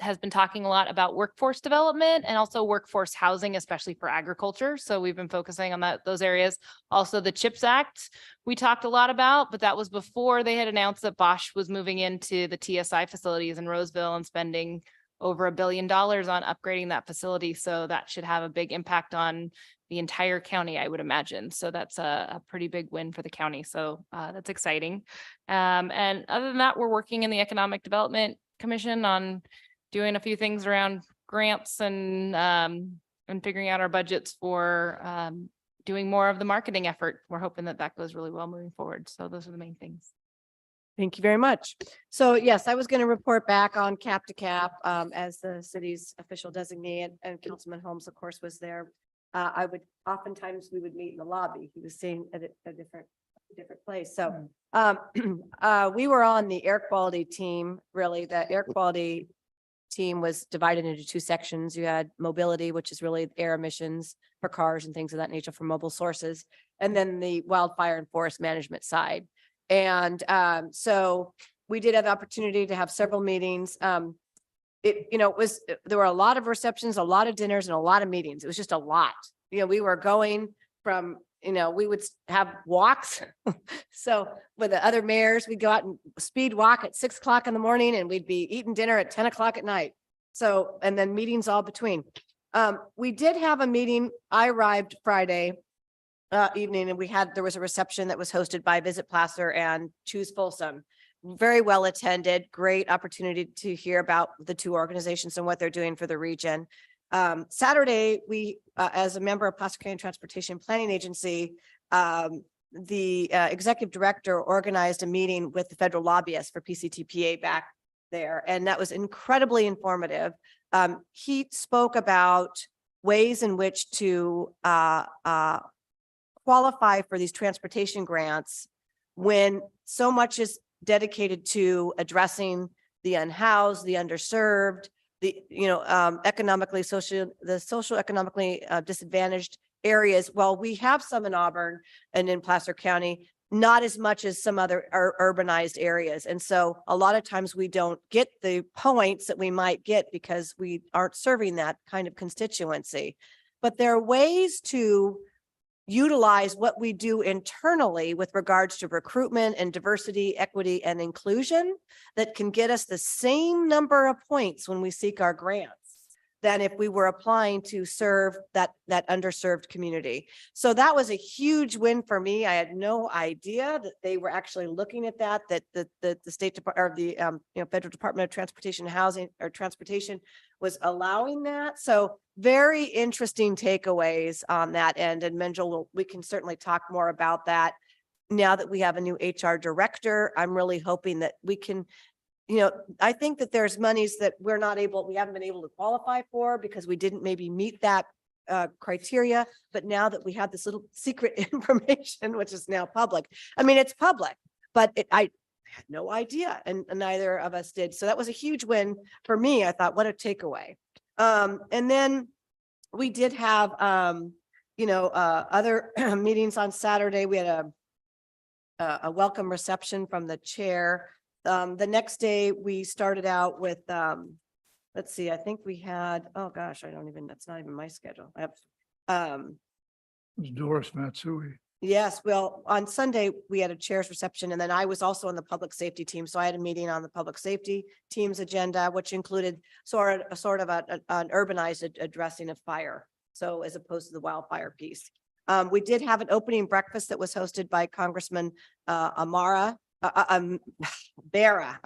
has been talking a lot about workforce development and also workforce housing, especially for agriculture. So we've been focusing on those areas. Also the CHIPS Act, we talked a lot about, but that was before they had announced that Bosch was moving into the TSI facilities in Roseville and spending over $1 billion on upgrading that facility. So that should have a big impact on the entire county, I would imagine. So that's a pretty big win for the county. So that's exciting. And other than that, we're working in the Economic Development Commission on doing a few things around grants and figuring out our budgets for doing more of the marketing effort. We're hoping that that goes really well moving forward. So those are the main things. Thank you very much. So yes, I was going to report back on Cap to Cap as the city's official designee, and Councilman Holmes, of course, was there. Oftentimes we would meet in the lobby. He was staying at a different place. So we were on the air quality team. Really, the air quality team was divided into two sections. You had mobility, which is really air emissions for cars and things of that nature from mobile sources, and then the wildfire and forest management side. And so we did have the opportunity to have several meetings. There were a lot of receptions, a lot of dinners, and a lot of meetings. It was just a lot. We were going from, we would have walks. So with the other mayors, we'd go out and speed walk at 6 o'clock in the morning, and we'd be eating dinner at 10 o'clock at night. So, and then meetings all between. We did have a meeting. I arrived Friday evening, and there was a reception that was hosted by Visit Placer and Choose Folsom. Very well attended, great opportunity to hear about the two organizations and what they're doing for the region. Saturday, we, as a member of Placer County Transportation Planning Agency, the executive director organized a meeting with the federal lobbyists for PCTPA back there, and that was incredibly informative. He spoke about ways in which to qualify for these transportation grants when so much is dedicated to addressing the unhoused, the underserved, the socioeconomically disadvantaged areas. While we have some in Auburn and in Placer County, not as much as some other urbanized areas. And so a lot of times we don't get the points that we might get because we aren't serving that kind of constituency. But there are ways to utilize what we do internally with regards to recruitment and diversity, equity, and inclusion that can get us the same number of points when we seek our grants than if we were applying to serve that underserved community. So that was a huge win for me. I had no idea that they were actually looking at that the State Department or the Federal Department of Transportation and Housing or Transportation was allowing that. So very interesting takeaways on that end. And Menjel, we can certainly talk more about that now that we have a new HR director. I'm really hoping that we can, I think that there's monies that we haven't been able to qualify for because we didn't maybe meet that criteria. But now that we have this little secret information, which is now public, I mean, it's public, but I had no idea, and neither of us did. So that was a huge win for me. I thought, what a takeaway. And then we did have, other meetings on Saturday. We had a welcome reception from the chair. The next day we started out with, let's see, I think we had, oh gosh, that's not even my schedule. I have, It was Doris Matsui. yes, well, on Sunday, we had a chair's reception, and then I was also on the public safety team. So I had a meeting on the public safety team's agenda, which included sort of an urbanized addressing of fire. So as opposed to the wildfire piece. We did have an opening breakfast that was hosted by Congressman Ami Vera,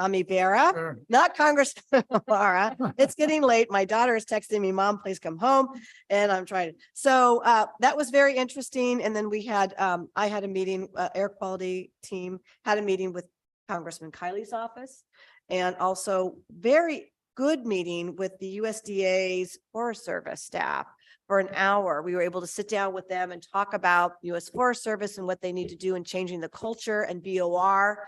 Sure. not Congressman Amara. It's getting late. My daughter is texting me, Mom, please come home. And I'm trying to. So that was very interesting. And then we had, I had a meeting, air quality team had a meeting with Congressman Kiley's office. And also very good meeting with the USDA's Forest Service staff for an hour. We were able to sit down with them and talk about US Forest Service and what they need to do in changing the culture and BOR.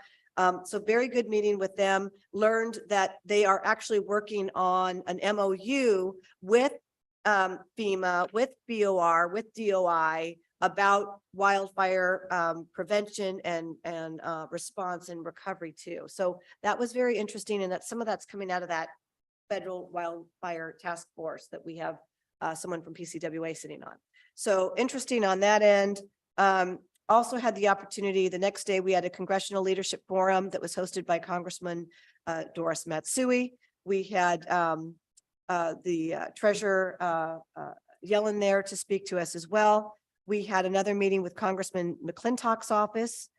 So very good meeting with them. Learned that they are actually working on an MOU with FEMA, with BOR, with DOI about wildfire prevention and response and recovery too. So that was very interesting, and that some of that's coming out of that federal wildfire task force that we have someone from PCWA sitting on. So interesting on that end. Also had the opportunity, the next day we had a congressional leadership forum that was hosted by Congressman Doris Matsui. We had the treasurer Yellen there to speak to us as well. We had another meeting with Congressman McClintock's office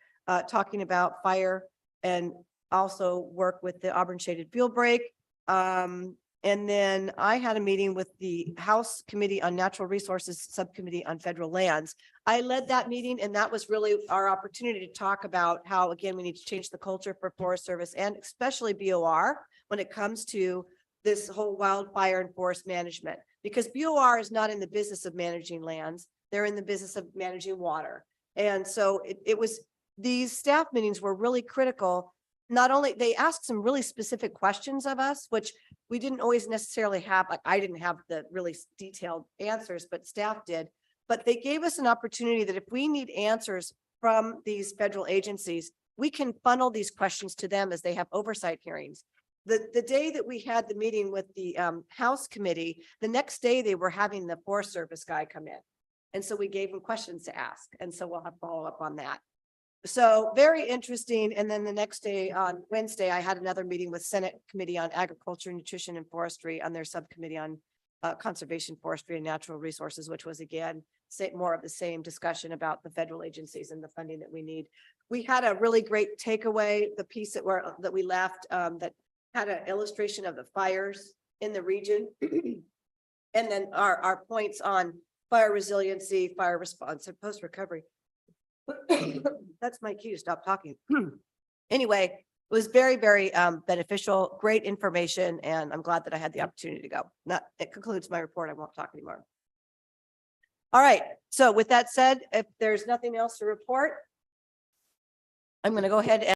talking about fire and also work with the Auburn Shaded Fuel Break. And then I had a meeting with the House Committee on Natural Resources Subcommittee on Federal Lands. I led that meeting, and that was really our opportunity to talk about how, again, we need to change the culture for Forest Service and especially BOR when it comes to this whole wildfire and forest management, because BOR is not in the business of managing lands. They're in the business of managing water. And so it was, these staff meetings were really critical. Not only, they asked some really specific questions of us, which we didn't always necessarily have, like I didn't have the really detailed answers, but staff did. But they gave us an opportunity that if we need answers from these federal agencies, we can funnel these questions to them as they have oversight hearings. The day that we had the meeting with the House Committee, the next day they were having the Forest Service guy come in. And so we gave him questions to ask. And so we'll have follow up on that. So very interesting. And then the next day on Wednesday, I had another meeting with Senate Committee on Agriculture, Nutrition and Forestry on their subcommittee on conservation, forestry and natural resources, which was again, more of the same discussion about the federal agencies and the funding that we need. We had a really great takeaway, the piece that we left that had an illustration of the fires in the region. And then our points on fire resiliency, fire response and post-recovery. That's my cue to stop talking. Anyway, it was very, very beneficial, great information, and I'm glad that I had the opportunity to go. It concludes my report. I won't talk anymore. All right. So with that said, if there's nothing else to report, I'm going to go ahead and